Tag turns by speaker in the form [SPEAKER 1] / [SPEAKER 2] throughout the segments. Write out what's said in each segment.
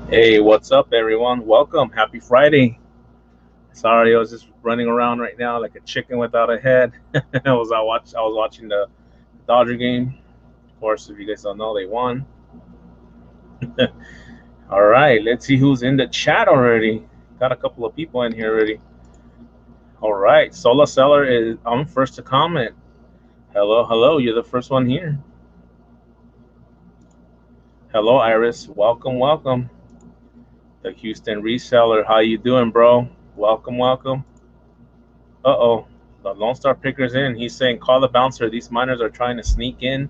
[SPEAKER 1] Hey, what's up, everyone? Welcome. Happy Friday. Sorry, I was just running around right now like a chicken without a head. I was watching the Dodger game. Of course, if you guys don't know, they won. All right, let's see who's in the chat already. Got a couple of people in here already. All right, Sola Seller is I'm first to comment. Hello, hello. You're the first one here. Hello, Iris. Welcome, welcome. The Houston reseller. How you doing, bro? Welcome, welcome. Uh-oh. The Lone Star Picker's in. He's saying, call the bouncer. These miners are trying to sneak in.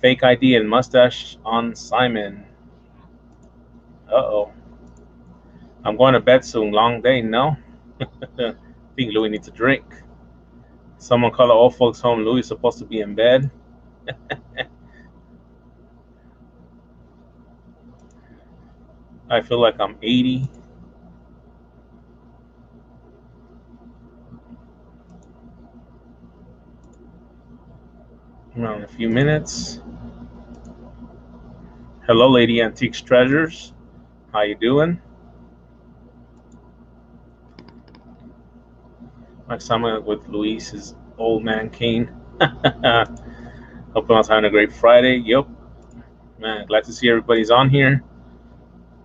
[SPEAKER 1] Fake ID and mustache on Simon. Uh-oh. I'm going to bed soon. Long day, no? I think Louis needs a drink. Someone call the old folks home. Louis is supposed to be in bed. I feel like I'm 80. Around a few minutes. Hello, Lady Antiques Treasures. How you doing? Next time with Luis's old man Kane. Hope everyone's having a great Friday. Yep. Man, glad to see everybody's on here.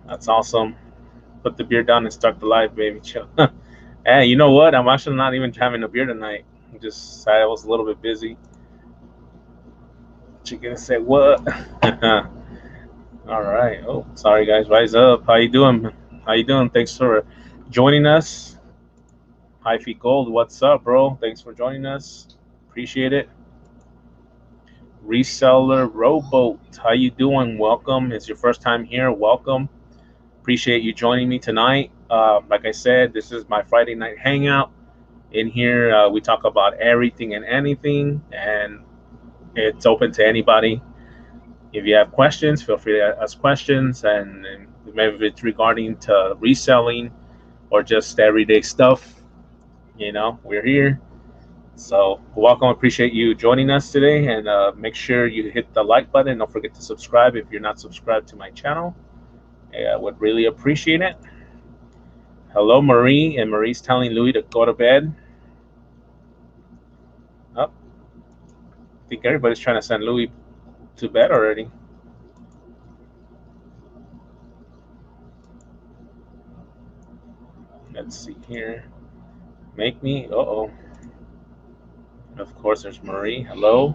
[SPEAKER 1] That's awesome. Put the beer down and start the live, baby. Chill. Hey, you know what? I'm actually not even having a beer tonight. I was a little bit busy. Chicken said what? All right. Oh, sorry guys. Rise up. How you doing? How you doing? Thanks for joining us. High Feet Gold. What's up, bro? Thanks for joining us. Appreciate it. Reseller Rowboat. How you doing? Welcome. It's your first time here. Welcome. Appreciate you joining me tonight. Like I said, this is my Friday night hangout. In here, we talk about everything and anything, and it's open to anybody. If you have questions, feel free to ask questions, and maybe it's regarding to reselling or just everyday stuff. We're here. So welcome. Appreciate you joining us today, and make sure you hit the like button. Don't forget to subscribe if you're not subscribed to my channel. I would really appreciate it. Hello, Marie, and Marie's telling Louis to go to bed. Oh, I think everybody's trying to send Louis to bed already. Let's see here. Make me. Uh-oh. Of course, there's Marie. Hello.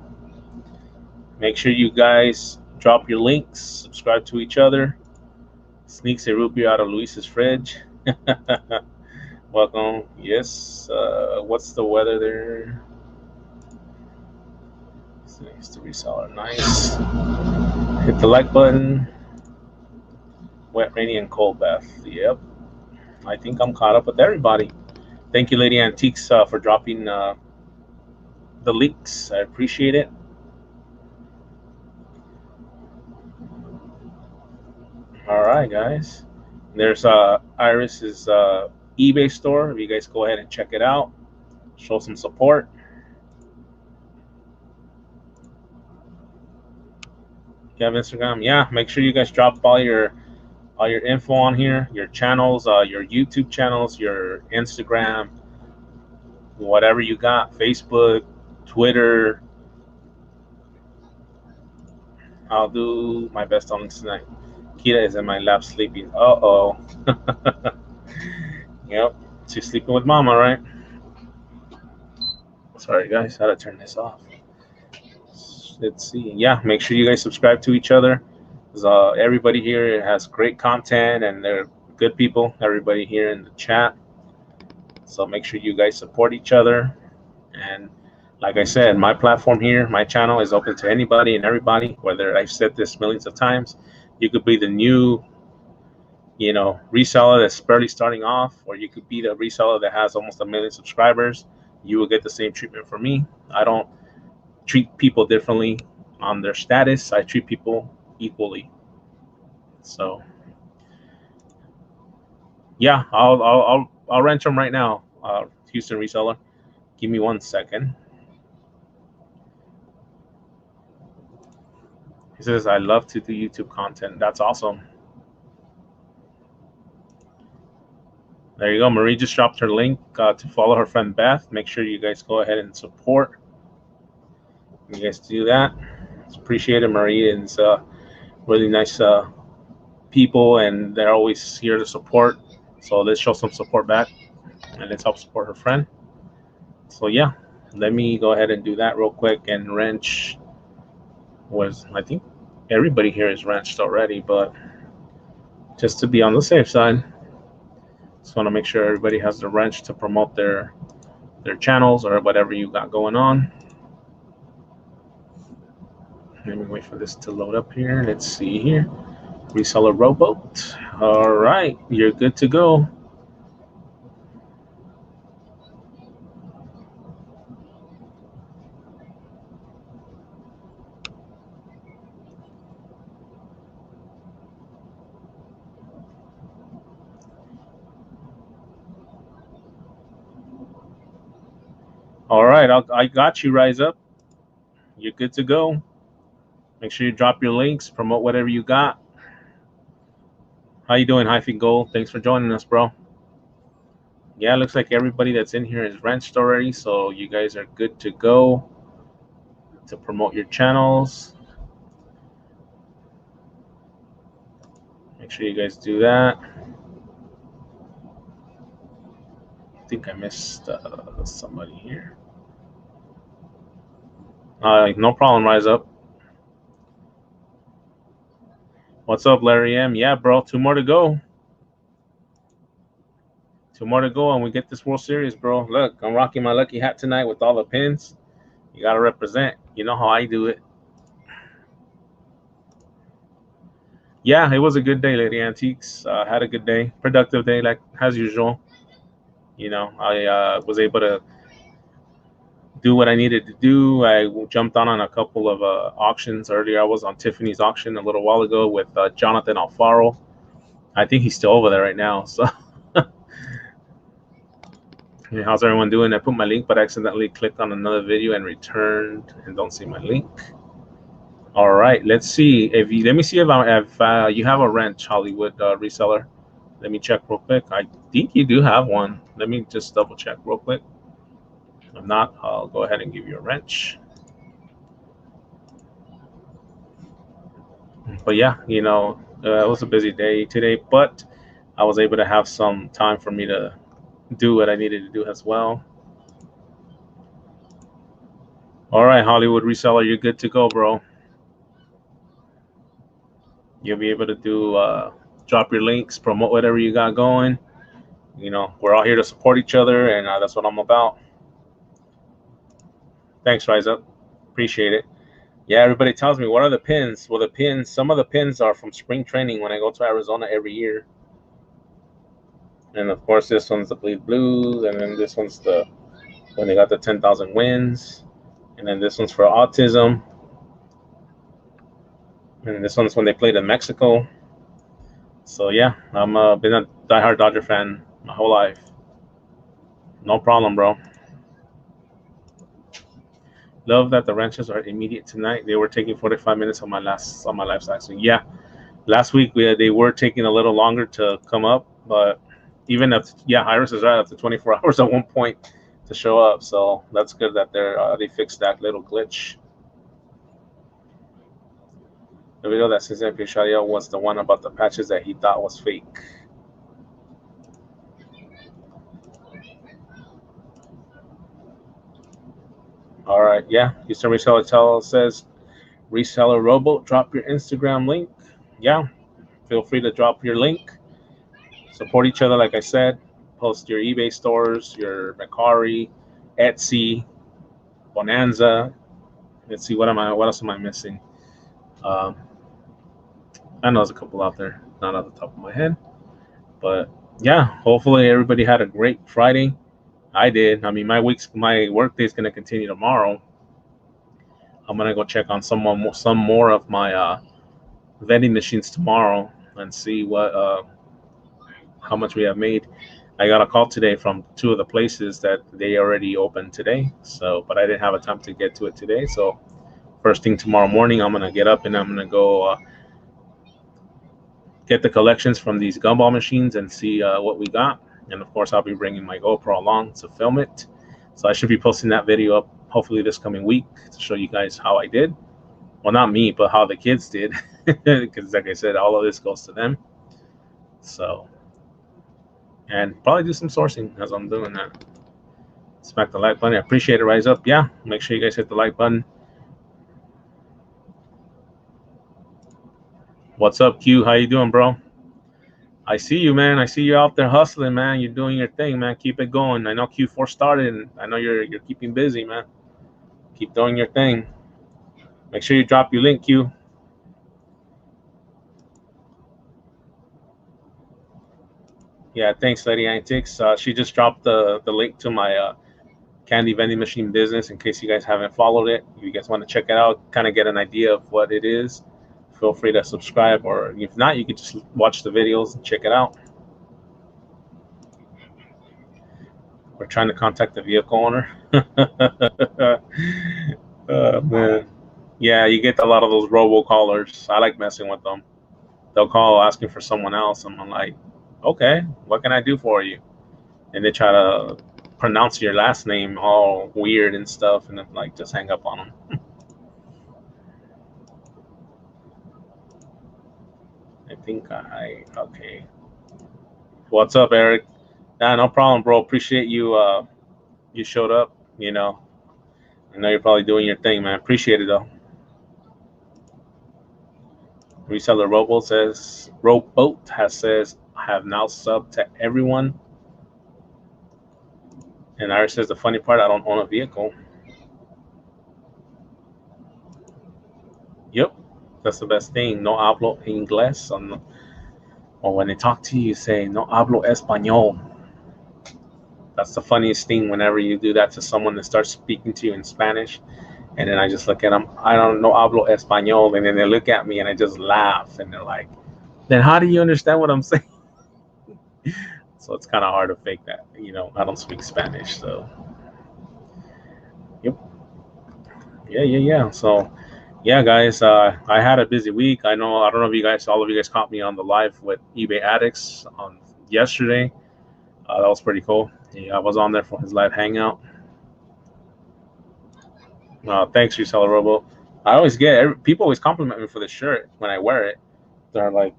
[SPEAKER 1] Make sure you guys drop your links, subscribe to each other. Sneaks a root beer out of Luis's fridge. Welcome. Yes. What's the weather there? It's the reseller. Nice. Hit the like button. Wet, rainy, and cold bath. Yep. I think I'm caught up with everybody. Thank you, Lady Antiques, for dropping the links. I appreciate it. All right, guys. There's Iris's eBay store. If you guys go ahead and check it out, show some support. You have Instagram? Yeah. Make sure you guys drop all your info on here, your channels, your YouTube channels, your Instagram, whatever you got, Facebook, Twitter. I'll do my best on tonight. Kita is in my lap sleeping. Uh-oh. Yep. She's sleeping with mama, right? Sorry, guys. How to turn this off. Let's see. Yeah, make sure you guys subscribe to each other. Everybody here has great content, and they're good people. Everybody here in the chat. So make sure you guys support each other. And like I said, my platform here, my channel is open to anybody and everybody. Whether I've said this millions of times, you could be the new, reseller that's barely starting off, or you could be the reseller that has almost 1 million subscribers. You will get the same treatment from me. I don't treat people differently on their status. I treat people equally. So yeah, I'll rent them right now. Houston reseller. Give me 1 second. He says, I love to do YouTube content. That's awesome. There you go. Marie just dropped her link to follow her friend Beth. Make sure you guys go ahead and support. You guys do that. It's appreciated. Marie is really nice people, and they're always here to support. So let's show some support back, and let's help support her friend. So yeah, let me go ahead and do that real quick. And wrench was, I think everybody here is wrenched already, but just to be on the safe side, just want to make sure everybody has the wrench to promote their channels or whatever you got going on. Let me wait for this to load up here. Let's see here. Reseller rowboat. All right, you're good to go. All right, I got you, Rise Up. You're good to go. Make sure you drop your links, promote whatever you got. How you doing, Hyphy Gold? Thanks for joining us, bro. Yeah, looks like everybody that's in here is wrenched already, so you guys are good to go to promote your channels. Make sure you guys do that. I think I missed somebody here. No problem, Rise Up. What's up, Larry M? Yeah, bro, 2 more to go. 2 more to go, and we get this World Series, bro. Look, I'm rocking my lucky hat tonight with all the pins. You got to represent. You know how I do it. Yeah, it was a good day, Lady Antiques. Had a good day. Productive day, like as usual. You know, I was able to do what I needed to do. I jumped on a couple of auctions earlier. I was on Tiffany's auction a little while ago with Jonathan Alfaro. I think he's still over there right now. So, hey, how's everyone doing? I put my link, but I accidentally clicked on another video and returned and don't see my link. All right, let's see. Let me see if you have a wrench, Hollywood reseller. Let me check real quick. I think you do have one. Let me just double check real quick. If not, I'll go ahead and give you a wrench. But yeah, you know, it was a busy day today, but I was able to have some time for me to do what I needed to do as well. All right, Hollywood reseller, you're good to go, bro. You'll be able to do drop your links, promote whatever you got going. You know, we're all here to support each other, and that's what I'm about. Thanks, Rise Up. Appreciate it. Yeah, everybody tells me, what are the pins? Well, some of the pins are from spring training when I go to Arizona every year. And of course, this one's the Bleed Blues, and then this one's when they got the 10,000 wins, and then this one's for autism, and this one's when they played in Mexico. So yeah, I'm been a diehard Dodger fan my whole life. No problem, bro. Love that the wrenches are immediate tonight. They were taking 45 minutes on my live side. So yeah, last week they were taking a little longer to come up, but even if Iris is right, up to 24 hours at one point to show up. So that's good that they fixed that little glitch. The video that says MP Sharia was the one about the patches that he thought was fake. All right, yeah. Houston Reseller says, Reseller Rowboat, drop your Instagram link. Yeah, feel free to drop your link. Support each other, like I said. Post your eBay stores, your Mercari, Etsy, Bonanza. Let's see, what else am I missing? I know there's a couple out there, not off the top of my head. But yeah, hopefully everybody had a great Friday. I did. I mean, my work day is going to continue tomorrow. I'm going to go check on some more of my vending machines tomorrow and see how much we have made. I got a call today from 2 of the places that they already opened today. So, but I didn't have a time to get to it today. So first thing tomorrow morning, I'm going to get up and I'm going to go get the collections from these gumball machines and see what we got. And of course, I'll be bringing my GoPro along to film it. So I should be posting that video up hopefully this coming week to show you guys how I did. Well, not me, but how the kids did, because like I said, all of this goes to them. So, and probably do some sourcing as I'm doing that. Smack the like button. I appreciate it. Rise up. Yeah, make sure you guys hit the like button. What's up, Q? How you doing, bro? I see you, man. I see you out there hustling, man. You're doing your thing, man. Keep it going. I know Q4 started, and I know you're keeping busy, man. Keep doing your thing. Make sure you drop your link, Q. Yeah, thanks, Lady Antics. She just dropped the link to my candy vending machine business in case you guys haven't followed it. If you guys want to check it out, kind of get an idea of what it is, feel free to subscribe, or if not, you can just watch the videos and check it out. We're trying to contact the vehicle owner. Man. Yeah, you get a lot of those robocallers. I like messing with them. They'll call asking for someone else, and I'm like, okay, what can I do for you? And they try to pronounce your last name all weird and stuff, and I'm like, just hang up on them. I think okay. What's up, Eric? Nah, no problem, bro. Appreciate you. You showed up. You know, I know you're probably doing your thing, man. Appreciate it though. Reseller Rowboat has says I have now subbed to everyone. And Iris says the funny part, I don't own a vehicle. Yep, that's the best thing. No hablo inglés. Or when they talk to you, you say no hablo español. That's the funniest thing whenever you do that to someone that starts speaking to you in Spanish. And then I just look at them, I don't know hablo español. And then they look at me and I just laugh. And they're like, then how do you understand what I'm saying? So it's kind of hard to fake that. You know, I don't speak Spanish. So, yep. Yeah. So, yeah, guys, I had a busy week. I don't know if you guys, all of you guys caught me on the live with eBay Addicts on yesterday. That was pretty cool. Yeah, I was on there for his live hangout. Thanks, Reseller Robo. I always people always compliment me for the shirt when I wear it. They're like,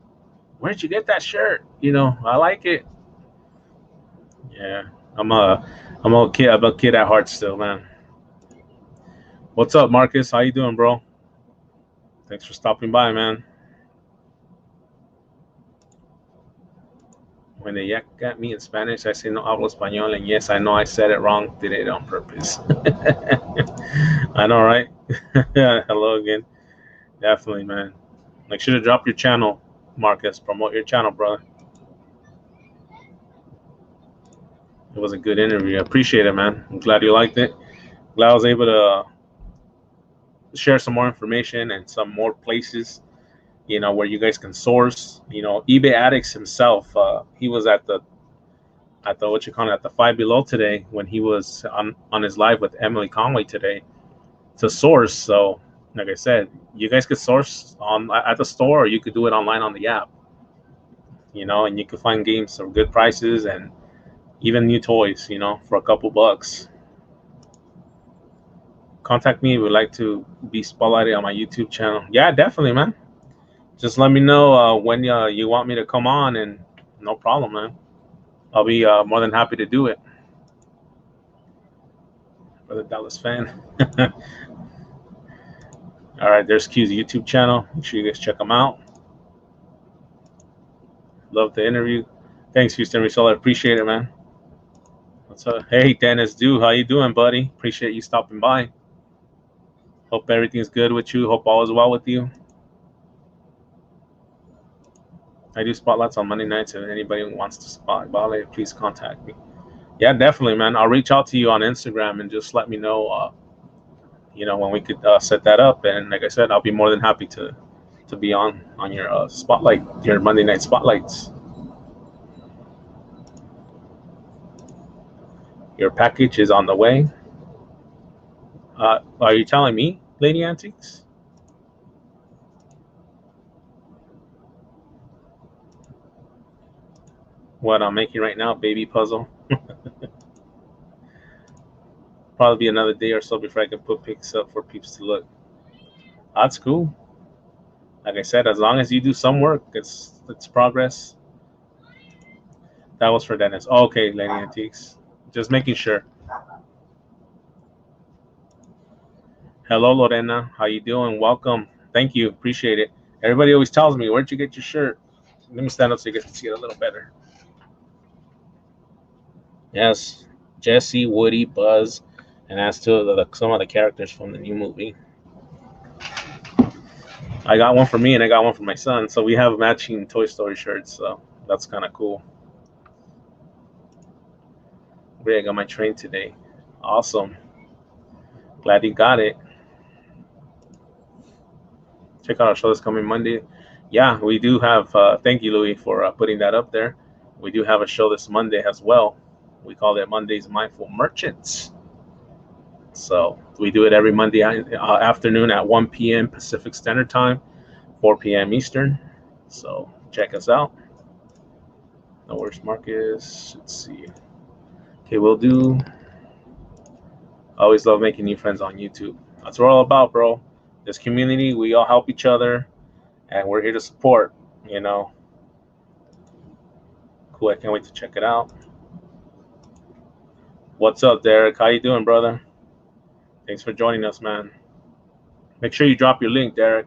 [SPEAKER 1] "Where'd you get that shirt?" You know, I like it. Yeah, I'm a kid at heart still, man. What's up, Marcus? How you doing, bro? Thanks for stopping by, man. When they yak at me in Spanish, I say no hablo español, and yes, I know I said it wrong. Did it on purpose. I know, right? Hello again. Definitely, man. Make sure to drop your channel, Marcus. Promote your channel, brother. It was a good interview. I appreciate it, man. I'm glad you liked it. Glad I was able to share some more information and some more places, you know, where you guys can source. You know, eBay Addicts himself, he was at the what you call it, at the Five Below today when he was on his live with Emily Conway today to source. So, like I said, you guys could source on at the store, or you could do it online on the app. You know, and you could find games for good prices and even new toys. You know, for a couple bucks. Contact me if you'd like to be spotlighted on my YouTube channel. Yeah, definitely, man. Just let me know when you want me to come on, and no problem, man. I'll be more than happy to do it. Brother Dallas fan. All right, there's Q's YouTube channel. Make sure you guys check them out. Love the interview. Thanks, Houston Reseller. I appreciate it, man. What's up? Hey, Dennis Du. How you doing, buddy? Appreciate you stopping by. Hope everything's good with you. Hope all is well with you. I do spotlights on Monday nights. If anybody wants to spotlight, please contact me. Yeah, definitely, man. I'll reach out to you on Instagram and just let me know, you know, when we could set that up. And like I said, I'll be more than happy to be on your spotlight, your Monday night spotlights. Your package is on the way. Are you telling me, Lady Antiques? what I'm making right now, baby puzzle. Probably be another day or so before I can put pics up for peeps to look. That's cool. Like I said, as long as you do some work, it's progress. That was for Dennis. Oh, okay, Lady Antiques. Just making sure. Hello, Lorena. How you doing? Welcome. Thank you. Appreciate it. Everybody always tells me, where'd you get your shirt? Let me stand up so you guys can see it a little better. Yes, Jesse, Woody, Buzz, and as to some of the characters from the new movie. I got one for me and I got one for my son, so we have matching Toy Story shirts. So that's kind of cool. Great, I got my train today. Awesome. Glad you got it. Check out our show this coming Monday. Yeah, we do have. Thank you, Louis, for putting that up there. We do have a show this Monday as well. We call it Monday's Mindful Merchants. So we do it every Monday afternoon at 1 p.m. Pacific Standard Time, 4 p.m. Eastern. So check us out. Know where's Marcus? Let's see. Okay, we'll do. I always love making new friends on YouTube. That's what we're all about, bro. This community, we all help each other, and we're here to support. You know. Cool. I can't wait to check it out. What's up, Derek? How you doing, brother? Thanks for joining us, man. Make sure you drop your link, Derek.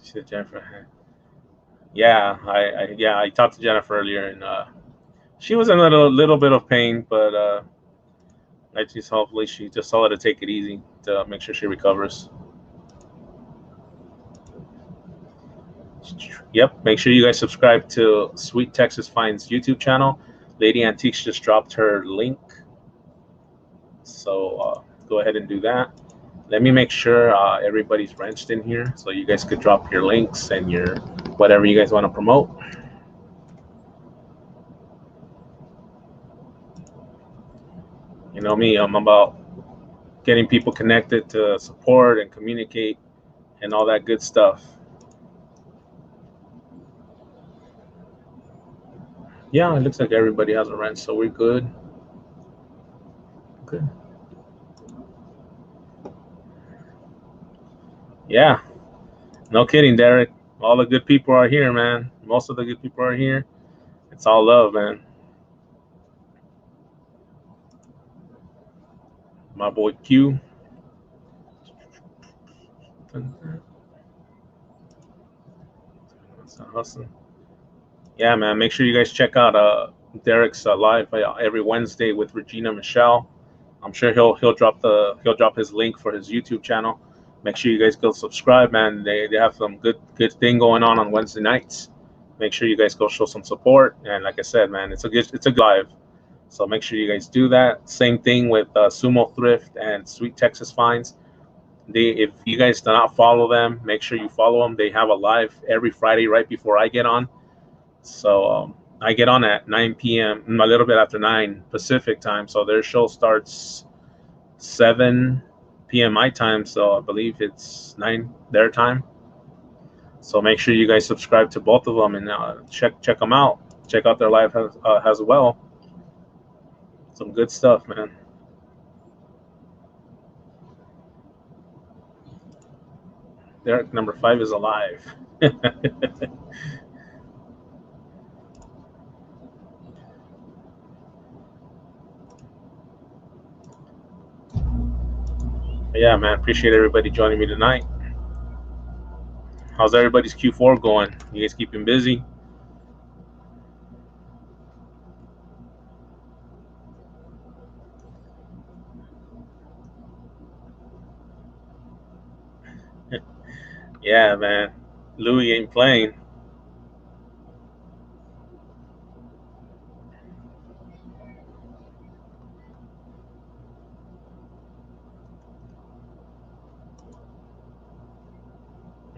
[SPEAKER 1] She said Jennifer. Yeah, I talked to Jennifer earlier, and she was in a little bit of pain, but I just hopefully she just told her to take it easy to make sure she recovers. Yep, make sure you guys subscribe to Sweet Texas Finds YouTube channel. Lady Antiques just dropped her link, so go ahead and do that. Let me make sure everybody's wrenched in here, so you guys could drop your links and your whatever you guys want to promote. You know me, I'm about getting people connected to support and communicate and all that good stuff. Yeah, it looks like everybody has a wrench, so we're good. Good. Yeah, no kidding, Derek. All the good people are here, man. Most of the good people are here. It's all love, man. My boy Q. Yeah, man. Make sure you guys check out Derek's live every Wednesday with Regina Michelle. I'm sure he'll drop his link for his YouTube channel. Make sure you guys go subscribe, man. They have some good thing going on Wednesday nights. Make sure you guys go show some support. And like I said, man, it's a good live. So make sure you guys do that. Same thing with Sumo Thrift and Sweet Texas Finds. If you guys do not follow them, make sure you follow them. They have a live every Friday right before I get on. So I get on at 9 p.m. a little bit after 9 Pacific time. So their show starts 7 p.m. my time. So I believe it's 9 their time. So make sure you guys subscribe to both of them and check them out. Check out their live as well. Some good stuff, man. Derek number 5 is alive. Yeah, man. Appreciate everybody joining me tonight. How's everybody's Q4 going? You guys keeping busy? Yeah, man. Louis ain't playing.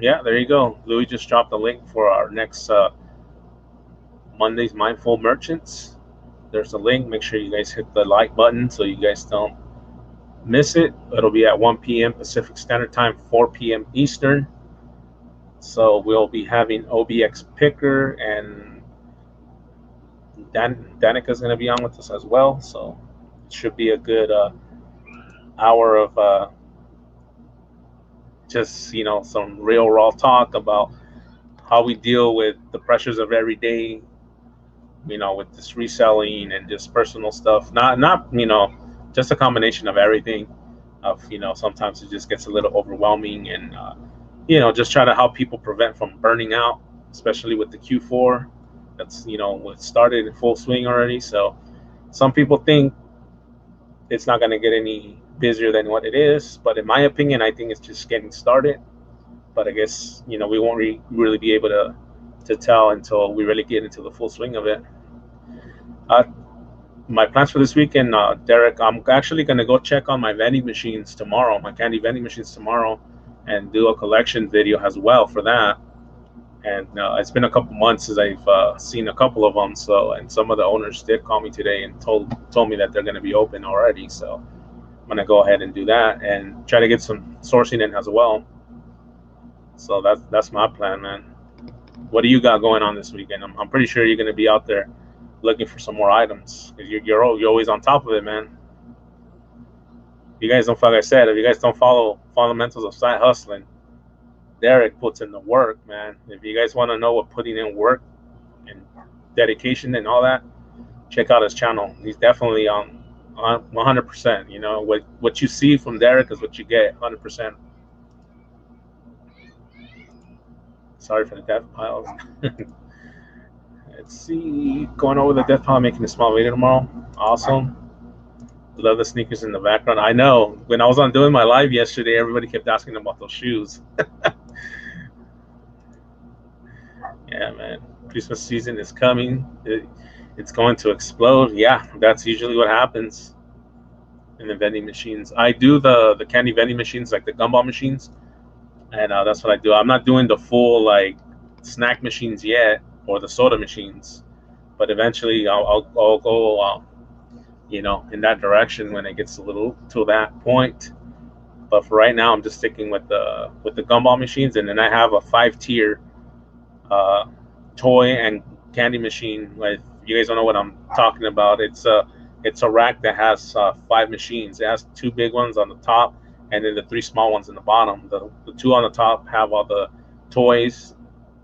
[SPEAKER 1] Yeah, there you go. Louis just dropped the link for our next Monday's Mindful Merchants. There's a link. Make sure you guys hit the like button so you guys don't miss it, it'll be at 1 p.m. Pacific Standard Time, 4 p.m. Eastern. So we'll be having OBX Picker, and Danica's going to be on with us as well. So it should be a good hour of just, some real raw talk about how we deal with the pressures of every day, with this reselling and just personal stuff. Not just a combination of everything. Of sometimes it just gets a little overwhelming, and just try to help people prevent from burning out, especially with the Q4. That's what started in full swing already. So some people think it's not going to get any busier than what it is, but in my opinion, I think it's just getting started. But I guess we won't really be able to tell until we really get into the full swing of it. My plans for this weekend, Derek, I'm actually going to go check on my vending machines tomorrow, my candy vending machines tomorrow, and do a collection video as well for that. And it's been a couple months since I've seen a couple of them. So, and some of the owners did call me today and told me that they're going to be open already. So I'm going to go ahead and do that and try to get some sourcing in as well. So that's my plan, man. What do you got going on this weekend? I'm pretty sure you're going to be out there looking for some more items, because you're always on top of it, man. You guys don't, like I said, if you guys don't follow fundamentals of side hustling, Derek puts in the work, man. If you guys want to know what putting in work and dedication and all that, check out his channel. He's definitely on 100%. What you see from Derek is what you get, 100%. Sorry for the death piles. Let's see. Going over the death pile, making a small video tomorrow. Awesome. Love the sneakers in the background. I know. When I was on doing my live yesterday, everybody kept asking about those shoes. Yeah, man. Christmas season is coming. It's going to explode. Yeah, that's usually what happens in the vending machines. I do the candy vending machines, like the gumball machines, and that's what I do. I'm not doing the full snack machines yet, or the soda machines, but eventually I'll go in that direction when it gets a little to that point. But for right now, I'm just sticking with the gumball machines, and then I have a 5-tier toy and candy machine. Like, you guys don't know what I'm talking about. It's a rack that has 5 machines. It has 2 big ones on the top, and then the 3 small ones in the bottom. The 2 on the top have all the toys.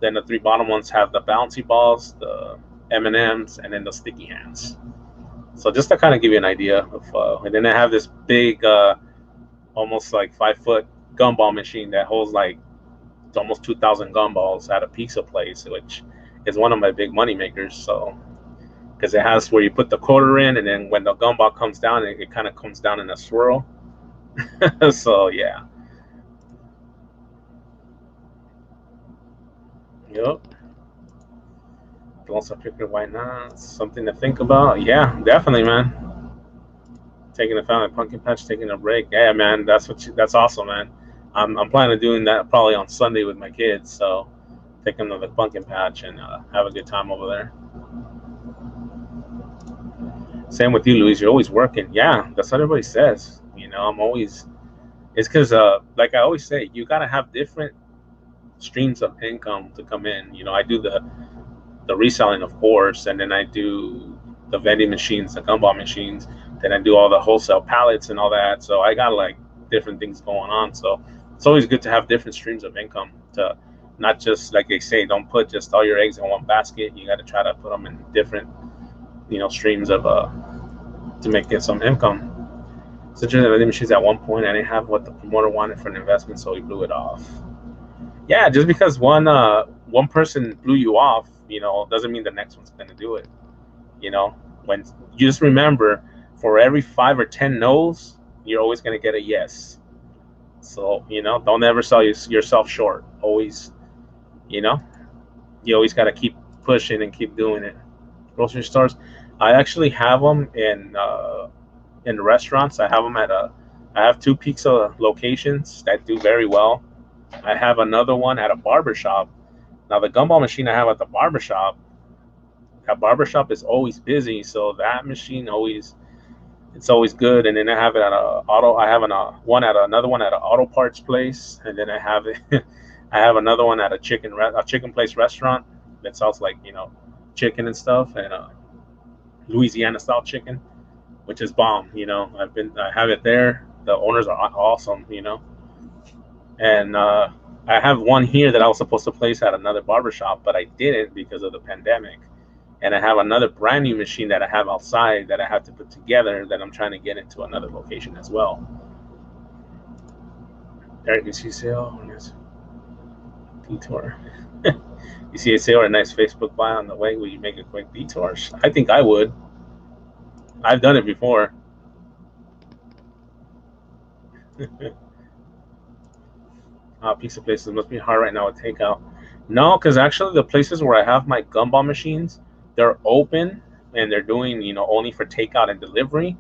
[SPEAKER 1] Then the 3 bottom ones have the bouncy balls, the M&Ms, and then the sticky hands. So just to kind of give you an idea of, and then I have this big, almost 5-foot gumball machine that holds almost 2,000 gumballs at a pizza place, which is one of my big money makers. So, because it has where you put the quarter in, and then when the gumball comes down, it kind of comes down in a swirl. So yeah. Yep. Also picker, why not? Something to think about. Yeah, definitely, man. Taking a family pumpkin patch, taking a break. Yeah, man, that's awesome, man. I'm planning on doing that probably on Sunday with my kids. So take them to the pumpkin patch and have a good time over there. Same with you, Luis. You're always working. Yeah, that's what everybody says. I'm always. It's because, like I always say, you gotta have different streams of income to come in. I do the reselling, of course, and then I do the vending machines, the gumball machines. Then I do all the wholesale pallets and all that. So I got different things going on. So it's always good to have different streams of income, to not just, like they say, don't put just all your eggs in one basket. You got to try to put them in different, streams of to make it some income. So the vending machines, at one point, I didn't have what the promoter wanted for an investment, so he blew it off. Yeah, just because one person blew you off, doesn't mean the next one's going to do it. When you just remember, for every 5 or 10 no's, you're always going to get a yes. So, don't ever sell yourself short. Always, you always got to keep pushing and keep doing it. Grocery stores, I actually have them in restaurants. I have 2 pizza locations that do very well. I have another one at a barbershop. Now, the gumball machine I have at the barbershop, that barbershop is always busy, so that machine always It's always good. And then I have it at a auto. I have another one at an auto parts place, and then I have it. I have another one at a chicken place restaurant that sells like chicken and stuff, and Louisiana style chicken, which is bomb. I have it there. The owners are awesome. And I have one here that I was supposed to place at another barbershop, but I didn't because of the pandemic. And I have another brand new machine that I have outside that I have to put together that I'm trying to get into another location as well. Eric, you see sale? Detour. You see a sale or a nice Facebook buy on the way? Will you make a quick detour? I think I would. I've done it before. Pizza places must be hard right now with takeout. No, because actually the places where I have my gumball machines, they're open and they're doing only for takeout and delivery.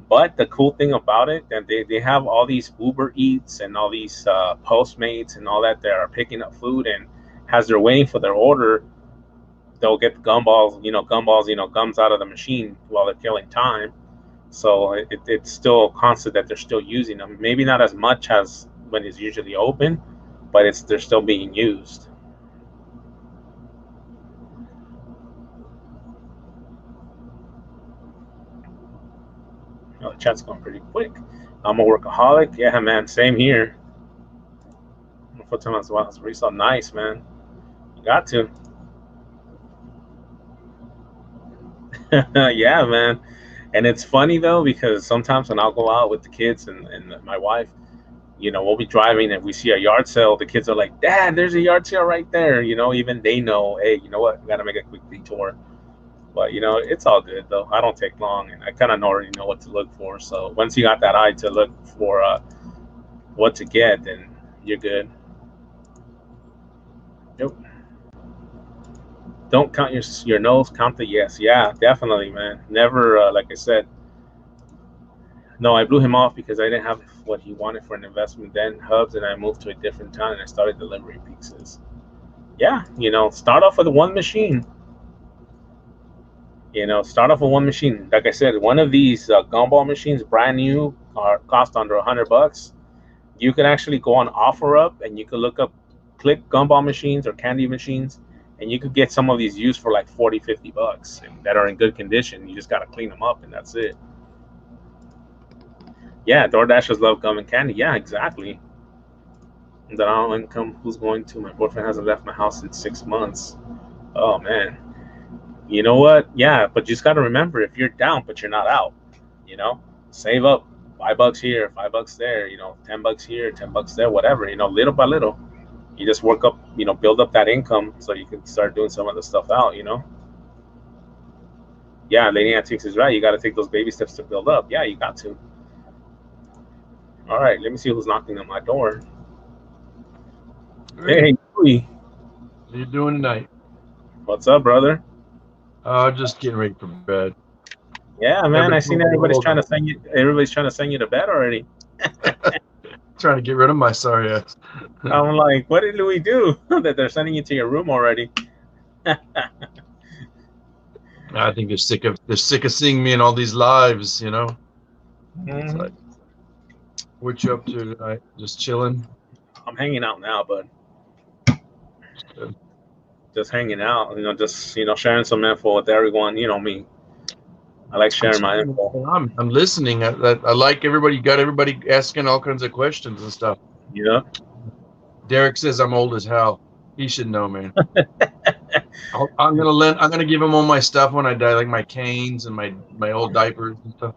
[SPEAKER 1] But the cool thing about it, that they have all these Uber Eats and all these Postmates and all that are picking up food, and as they're waiting for their order, they'll get the gums out of the machine while they're killing time. So it's still constant that they're still using them. Maybe not as much as when it's usually open, but they're still being used. The chat's going pretty quick. I'm a workaholic. Yeah, man, same here. Full time as well. It's really so nice, man. You got to. Yeah, man. And it's funny though, because sometimes when I'll go out with the kids and my wife, we'll be driving and we see a yard sale. The kids are like, "Dad, there's a yard sale right there." Even they know, hey, you know what? We got to make a quick detour. But it's all good though. I don't take long, and I kind of already know what to look for. So once you got that eye to look for what to get, then you're good. Yep. Don't count your nose, count the yes. Yeah, definitely, man. Never, like I said. No, I blew him off because I didn't have what he wanted for an investment then, Hubs, and I moved to a different town and I started delivering pizzas. Yeah, start off with one machine. Start off with one machine. Like I said, one of these gumball machines, brand new, cost under $100. You can actually go on OfferUp and you can click gumball machines or candy machines, and you could get some of these used for like $40-50 that are in good condition. You just got to clean them up, and that's it. Yeah, DoorDashers love gum and candy. Yeah, exactly. That I don't income. Who's going to? My boyfriend hasn't left my house in 6 months. Oh man. You know what? Yeah, but you just got to remember, if you're down but you're not out, save up $5 here, $5 there, $10 here, $10 there, whatever, little by little. You just work up, build up that income so you can start doing some of the stuff out. Yeah, Lady Antiques is right. You got to take those baby steps to build up. Yeah, you got to. All right, let me see who's knocking on my door. Hey, Louie.
[SPEAKER 2] What are you doing tonight?
[SPEAKER 1] What's up, brother?
[SPEAKER 2] Just getting ready for bed.
[SPEAKER 1] Yeah, man. I seen everybody's trying to send you to bed already.
[SPEAKER 2] Trying to get rid of my sorry ass.
[SPEAKER 1] I'm like, what did Louis do that they're sending you to your room already?
[SPEAKER 2] I think they're sick of seeing me in all these lives,
[SPEAKER 1] Mm-hmm.
[SPEAKER 2] It's like, what you up to tonight? Just chilling?
[SPEAKER 1] I'm hanging out now, bud. Just hanging out, just sharing some info with everyone. You know me. I like sharing my info.
[SPEAKER 2] I'm listening. I like everybody. You got everybody asking all kinds of questions and stuff.
[SPEAKER 1] Yeah.
[SPEAKER 2] Derek says I'm old as hell. He should know, man. I'm gonna give him all my stuff when I die, like my canes and my old diapers and stuff.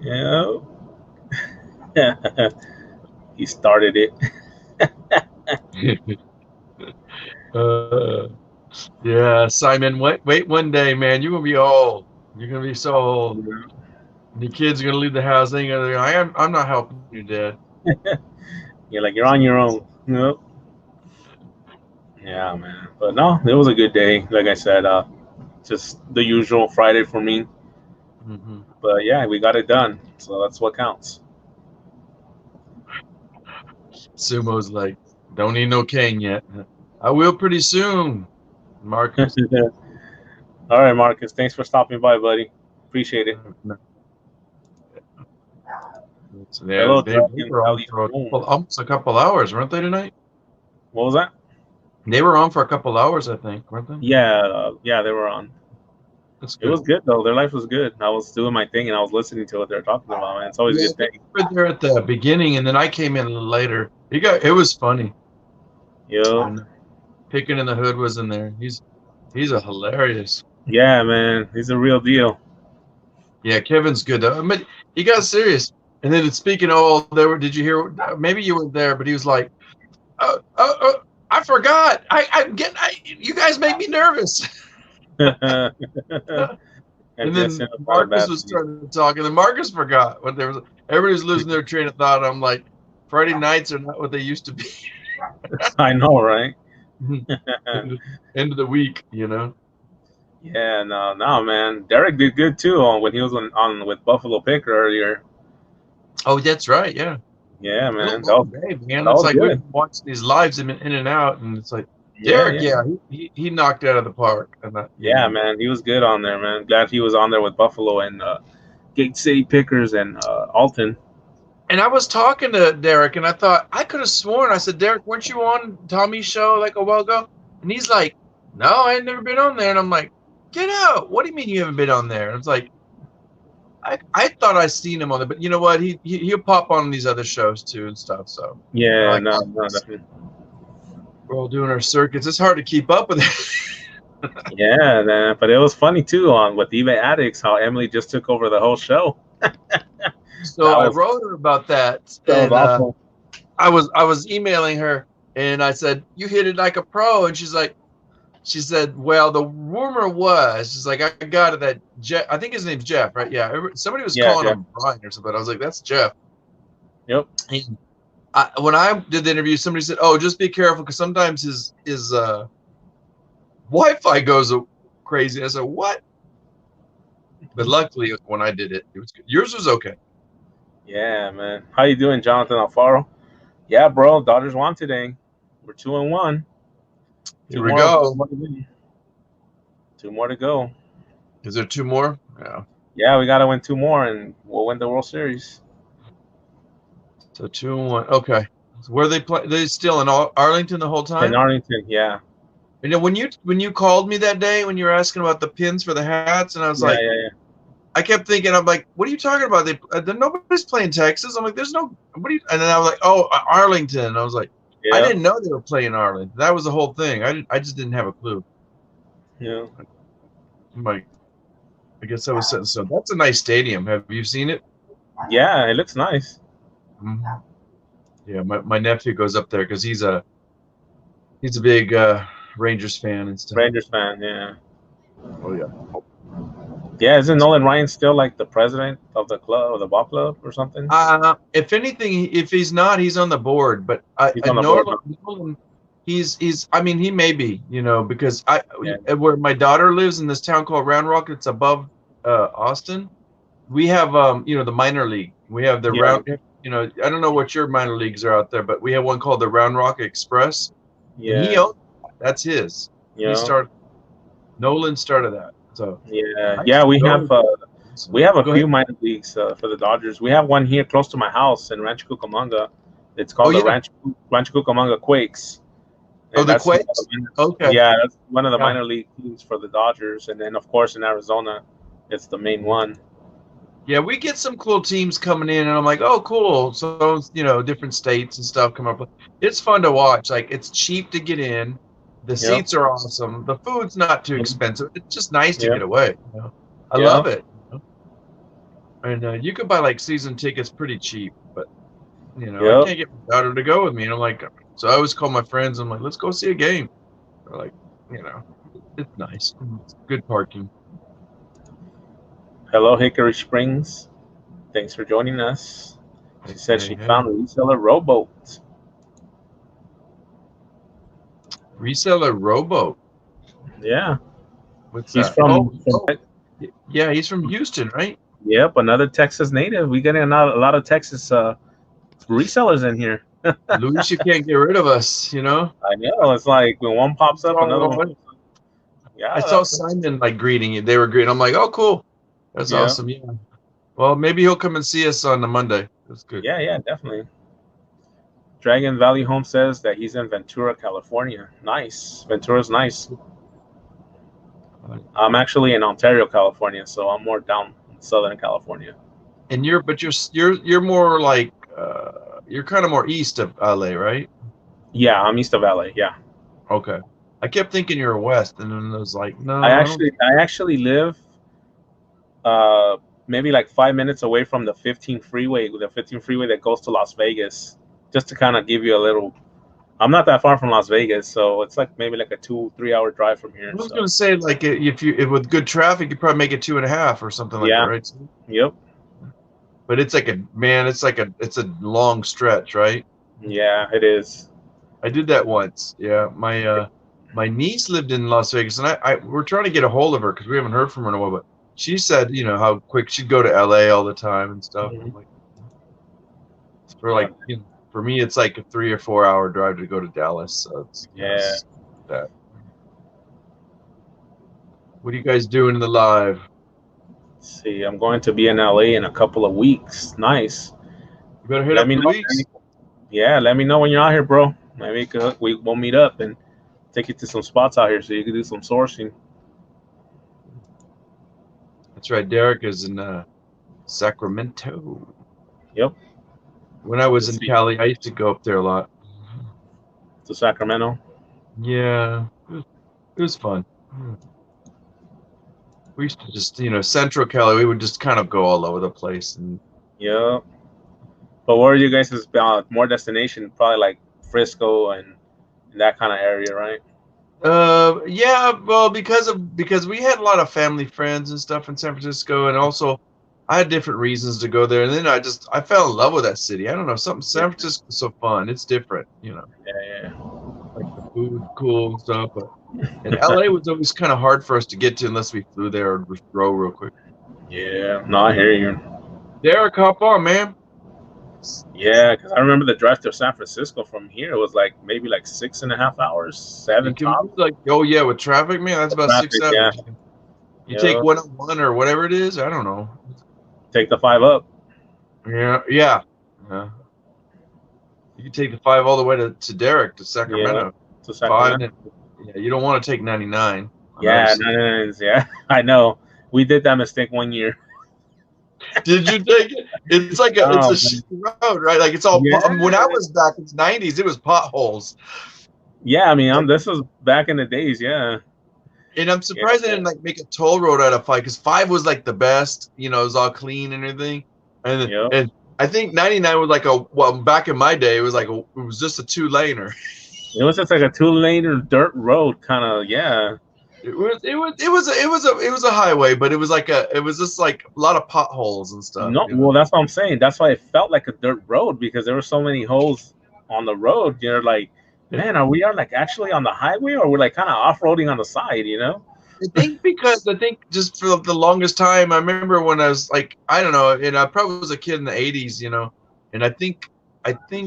[SPEAKER 1] Yeah. He started it.
[SPEAKER 2] Yeah, Simon. Wait one day, man. You're gonna be old. You're gonna be so old. The kids are gonna leave the house. They gonna. I'm not helping you, Dad.
[SPEAKER 1] You're like, you're on your own. Nope. Yeah, man. But no, it was a good day. Like I said, just the usual Friday for me.
[SPEAKER 2] Mm-hmm.
[SPEAKER 1] But yeah, we got it done. So that's what counts.
[SPEAKER 2] Sumo's like, don't need no cane yet. I will pretty soon, Marcus.
[SPEAKER 1] All right, Marcus. Thanks for stopping by, buddy. Appreciate it.
[SPEAKER 2] So
[SPEAKER 1] Hello,
[SPEAKER 2] they
[SPEAKER 1] Dragon.
[SPEAKER 2] were
[SPEAKER 1] How
[SPEAKER 2] on
[SPEAKER 1] you
[SPEAKER 2] for
[SPEAKER 1] doing?
[SPEAKER 2] almost a couple hours, weren't they tonight?
[SPEAKER 1] What was that?
[SPEAKER 2] They were on for a couple hours, I think, weren't they?
[SPEAKER 1] Yeah, yeah, they were on.
[SPEAKER 2] That's
[SPEAKER 1] It
[SPEAKER 2] good.
[SPEAKER 1] was good though. Their life was good. I was doing my thing and I was listening to what they're talking about. Man, it's always a
[SPEAKER 2] Yeah,
[SPEAKER 1] good
[SPEAKER 2] they
[SPEAKER 1] thing.
[SPEAKER 2] were there at the beginning, and then I came in a little later. It was funny.
[SPEAKER 1] Yo,
[SPEAKER 2] And Picking in the Hood was in there. He's a hilarious.
[SPEAKER 1] yeah, man, he's a real deal.
[SPEAKER 2] Yeah, Kevin's good though. I mean, he got serious. And then speaking of all, did you hear? Maybe you were there, but he was like, I forgot. You guys make me nervous.
[SPEAKER 1] I
[SPEAKER 2] And
[SPEAKER 1] just
[SPEAKER 2] then
[SPEAKER 1] sent a lot of
[SPEAKER 2] Marcus
[SPEAKER 1] bad
[SPEAKER 2] was
[SPEAKER 1] things.
[SPEAKER 2] starting to talk, and then Marcus forgot what there was. Everybody's losing their train of thought. I'm like, Friday nights are not what they used to be.
[SPEAKER 1] I know, right?
[SPEAKER 2] End of the week, you know.
[SPEAKER 1] Yeah, no, man. Derek did good too on when he was on with Buffalo Pick earlier.
[SPEAKER 2] Oh, that's right. Yeah.
[SPEAKER 1] Yeah,
[SPEAKER 2] It's been a
[SPEAKER 1] man,
[SPEAKER 2] long day, man.
[SPEAKER 1] that
[SPEAKER 2] It's
[SPEAKER 1] was
[SPEAKER 2] like we've
[SPEAKER 1] good.
[SPEAKER 2] been watching these lives in and out, and it's like
[SPEAKER 1] Yeah,
[SPEAKER 2] Derek.
[SPEAKER 1] yeah,
[SPEAKER 2] Yeah, he knocked it out of the park, and
[SPEAKER 1] yeah, man. He was good on there, man. Glad he was on there with Buffalo and Gate City Pickers and Alton.
[SPEAKER 2] And I was talking to Derek, and I thought I could have sworn I said, Derek, weren't you on Tommy's show like a while ago? And he's like, no, I ain't never been on there. And I'm like, get out! What do you mean you haven't been on there? And it's like I thought I seen him on there, but you know what? He'll pop on these other shows too and stuff. So we're
[SPEAKER 1] Yeah,
[SPEAKER 2] like,
[SPEAKER 1] no, no, definitely.
[SPEAKER 2] we're all doing our circuits. It's hard to keep up with it.
[SPEAKER 1] Yeah, man. But it was funny too on with eBay Addicts how Emily just took over the whole show.
[SPEAKER 2] So
[SPEAKER 1] That
[SPEAKER 2] I
[SPEAKER 1] was
[SPEAKER 2] wrote her about that,
[SPEAKER 1] that was
[SPEAKER 2] and
[SPEAKER 1] awesome.
[SPEAKER 2] I was emailing her, and I said, "You hit it like a pro," and she said, "Well, the rumor was, she's like, I got it that Jeff, I think his name's Jeff, right? Yeah, somebody was
[SPEAKER 1] Yeah,
[SPEAKER 2] calling
[SPEAKER 1] yeah.
[SPEAKER 2] him Brian or something. I was like, that's Jeff."
[SPEAKER 1] Yep.
[SPEAKER 2] And when I did the interview, somebody said, "Oh, just be careful because sometimes his Wi-Fi goes crazy." I said, "What?" But luckily, when I did it, it was good. Yours was okay.
[SPEAKER 1] Yeah, man. How you doing, Jonathan Alfaro? Yeah, bro. Dodgers won today. We're 2-1.
[SPEAKER 2] Here we go.
[SPEAKER 1] Two more to go.
[SPEAKER 2] Is there two more? Yeah.
[SPEAKER 1] Yeah, we gotta win two more, and we'll win the World Series.
[SPEAKER 2] So 2-1. Okay. So where they play? They still in Arlington the whole
[SPEAKER 1] In
[SPEAKER 2] time?
[SPEAKER 1] Arlington, yeah.
[SPEAKER 2] You know, when you called me that day when you were asking about the pins for the hats, and I was
[SPEAKER 1] Yeah,
[SPEAKER 2] like,
[SPEAKER 1] yeah,
[SPEAKER 2] I kept thinking, I'm like, what are you talking about? Nobody's playing Texas. I'm like, there's no. What are you? And then I was like, oh, Arlington. And I was like, I
[SPEAKER 1] yeah.
[SPEAKER 2] didn't know they were playing Arlington. That was the whole thing. I just didn't have a clue.
[SPEAKER 1] Yeah.
[SPEAKER 2] I'm like, I guess I was saying, so that's a nice stadium. Have you seen it?
[SPEAKER 1] Yeah, it looks nice.
[SPEAKER 2] Mm-hmm. Yeah, my nephew goes up there because he's a big Rangers fan and stuff.
[SPEAKER 1] Rangers fan, yeah.
[SPEAKER 2] Oh yeah.
[SPEAKER 1] Yeah, isn't Nolan Ryan still like the president of the club or the ball club or something?
[SPEAKER 2] If anything, if he's not, he's on the board. But
[SPEAKER 1] He's on the board.
[SPEAKER 2] Nolan, he's. I mean, he may be. You know, because
[SPEAKER 1] Yeah.
[SPEAKER 2] where my daughter lives in this town called Round Rock, it's above Austin. We have the minor league. We have the
[SPEAKER 1] Yeah.
[SPEAKER 2] round. I don't know what your minor leagues are out there, but we have one called the Round Rock Express, and he
[SPEAKER 1] Yeah.
[SPEAKER 2] owns that's his.
[SPEAKER 1] You
[SPEAKER 2] He
[SPEAKER 1] know?
[SPEAKER 2] started. Nolan started that. So
[SPEAKER 1] Yeah.
[SPEAKER 2] I
[SPEAKER 1] Yeah,
[SPEAKER 2] used to
[SPEAKER 1] we
[SPEAKER 2] go.
[SPEAKER 1] have a
[SPEAKER 2] Go
[SPEAKER 1] few
[SPEAKER 2] ahead.
[SPEAKER 1] minor leagues for the Dodgers. We have one here close to my house in Rancho Cucamonga. It's
[SPEAKER 2] Oh
[SPEAKER 1] called the
[SPEAKER 2] yeah.
[SPEAKER 1] Rancho Cucamonga Quakes.
[SPEAKER 2] Oh,
[SPEAKER 1] And
[SPEAKER 2] the
[SPEAKER 1] that's one of
[SPEAKER 2] Quakes.
[SPEAKER 1] the
[SPEAKER 2] Okay.
[SPEAKER 1] that's one of the
[SPEAKER 2] Yeah.
[SPEAKER 1] minor league teams for the Dodgers. And then of course in Arizona, it's the main one.
[SPEAKER 2] Yeah, we get some cool teams coming in, and I'm like, oh, cool. So, different states and stuff come up. It's fun to watch. Like, it's cheap to get in. The
[SPEAKER 1] Yep.
[SPEAKER 2] seats are awesome. The food's not too expensive. It's just nice to
[SPEAKER 1] Yep.
[SPEAKER 2] get away. I
[SPEAKER 1] Yep.
[SPEAKER 2] love it. And you could buy like season tickets pretty cheap, but I
[SPEAKER 1] Yep.
[SPEAKER 2] can't get my daughter to go with me. And I'm like, so I always call my friends. I'm like, let's go see a game. They're like, it's nice. It's good parking.
[SPEAKER 1] Hello, Hickory Springs. Thanks for joining us. She said she
[SPEAKER 2] Hey.
[SPEAKER 1] found a reseller rowboat.
[SPEAKER 2] Reseller rowboat.
[SPEAKER 1] Yeah.
[SPEAKER 2] What's
[SPEAKER 1] He's
[SPEAKER 2] that?
[SPEAKER 1] from
[SPEAKER 2] Yeah, he's from Houston, right?
[SPEAKER 1] Yep, another Texas native. We getting a lot of Texas resellers in here.
[SPEAKER 2] Luis, you can't get rid of us,
[SPEAKER 1] I know. It's like when one pops up, another one
[SPEAKER 2] I
[SPEAKER 1] pops up. Yeah,
[SPEAKER 2] saw
[SPEAKER 1] that's
[SPEAKER 2] Simon like greeting you. They were greeting. I'm like, oh, cool. That's
[SPEAKER 1] Yeah.
[SPEAKER 2] awesome. Yeah. Well, maybe he'll come and see us on the Monday. That's good.
[SPEAKER 1] Yeah, definitely. Dragon Valley Home says that he's in Ventura, California. Nice. Ventura's nice. I'm actually in Ontario, California, so I'm more down in Southern California.
[SPEAKER 2] And you're more like you're kind of more east of LA, right?
[SPEAKER 1] Yeah, I'm east of LA. Yeah.
[SPEAKER 2] Okay. I kept thinking you were west, and then I was like, no,
[SPEAKER 1] I
[SPEAKER 2] I don't.
[SPEAKER 1] actually live uh maybe like 5 minutes away from the 15 freeway that goes to Las Vegas. Just to kind of give you a little, I'm not that far from Las Vegas, so it's like maybe like a 2-3 hour drive from here.
[SPEAKER 2] I was
[SPEAKER 1] So
[SPEAKER 2] gonna say like if with good traffic, you probably make it 2.5 or something like that,
[SPEAKER 1] yeah,
[SPEAKER 2] right?
[SPEAKER 1] yep,
[SPEAKER 2] But it's like it's a long stretch, right?
[SPEAKER 1] yeah, it is.
[SPEAKER 2] I did that once. Yeah, my niece lived in Las Vegas, and I we're trying to get a hold of her because we haven't heard from her in a while. But she said, how quick she'd go to LA all the time and stuff.
[SPEAKER 1] Mhm.
[SPEAKER 2] I'm like, for me, it's like a 3 or 4 hour drive to go to Dallas. So
[SPEAKER 1] Yeah.
[SPEAKER 2] it's that. What are you guys doing in the live?
[SPEAKER 1] Let's see, I'm going to be in LA in a couple of weeks. Nice.
[SPEAKER 2] You better hit
[SPEAKER 1] Let
[SPEAKER 2] up
[SPEAKER 1] me know.
[SPEAKER 2] Luis.
[SPEAKER 1] Yeah, let me know when you're out here, bro. Maybe we'll meet up and take you to some spots out here so you can do some sourcing.
[SPEAKER 2] That's right. Derek is in Sacramento.
[SPEAKER 1] Yep.
[SPEAKER 2] When I was
[SPEAKER 1] Let's
[SPEAKER 2] in
[SPEAKER 1] see.
[SPEAKER 2] Cali, I used to go up there a lot.
[SPEAKER 1] To Sacramento.
[SPEAKER 2] Yeah, it was fun. We used to just, Central Cali, we would just kind of go all over the place. And
[SPEAKER 1] Yep. But where are you guys' more destination? Probably like Frisco and that kind of area, right?
[SPEAKER 2] yeah, well, because we had a lot of family friends and stuff in San Francisco, and also I had different reasons to go there. And then I fell in love with that city. I don't know, something
[SPEAKER 1] Yeah,
[SPEAKER 2] San Francisco's so fun. It's different,
[SPEAKER 1] yeah,
[SPEAKER 2] like the food, cool and stuff. But and LA was always kind of hard for us to get to unless we flew there or just drove real quick.
[SPEAKER 1] yeah. No, I hear you.
[SPEAKER 2] Derek, hop on, man.
[SPEAKER 1] Yeah, because I remember the drive to San Francisco from here was like maybe like 6.5 hours,
[SPEAKER 2] You
[SPEAKER 1] seven
[SPEAKER 2] can
[SPEAKER 1] top.
[SPEAKER 2] do like, oh yeah, with traffic, man, that's about
[SPEAKER 1] Traffic,
[SPEAKER 2] 6
[SPEAKER 1] yeah,
[SPEAKER 2] hours. You take
[SPEAKER 1] yeah.
[SPEAKER 2] 101 or whatever it is. I don't know.
[SPEAKER 1] Take the 5 up.
[SPEAKER 2] Yeah. You can take the 5 all the way to Derek to
[SPEAKER 1] Yeah,
[SPEAKER 2] Sacramento.
[SPEAKER 1] to
[SPEAKER 2] 5,
[SPEAKER 1] Sacramento.
[SPEAKER 2] yeah. You don't want to take 99 on
[SPEAKER 1] Yeah,
[SPEAKER 2] I-60.
[SPEAKER 1] no, yeah. I know. We did that mistake one year.
[SPEAKER 2] Did you take it? It's like it's a
[SPEAKER 1] Oh man.
[SPEAKER 2] shitty road, right? Like it's all.
[SPEAKER 1] Yeah,
[SPEAKER 2] When I was back in the 90s, it was potholes.
[SPEAKER 1] yeah. I mean, this was back in the days. Yeah,
[SPEAKER 2] And I'm
[SPEAKER 1] yeah,
[SPEAKER 2] surprised they didn't like make a toll road out of 5 because 5 was like the best. It was all clean and everything. And
[SPEAKER 1] yep.
[SPEAKER 2] and I think 99 was like back in my day, it was just a 2-laner.
[SPEAKER 1] It was just like a 2 lane dirt road, kind of. Yeah.
[SPEAKER 2] It was a highway, but it was just like a lot of potholes and stuff.
[SPEAKER 1] No, well, that's what I'm saying. That's why it felt like a dirt road because there were so many holes on the road. You're like, man, are we like actually on the highway or we're like kind of off roading on the side?
[SPEAKER 2] I think just for the longest time, I remember when I was like, I don't know, and I probably was a kid in the 80s, and I think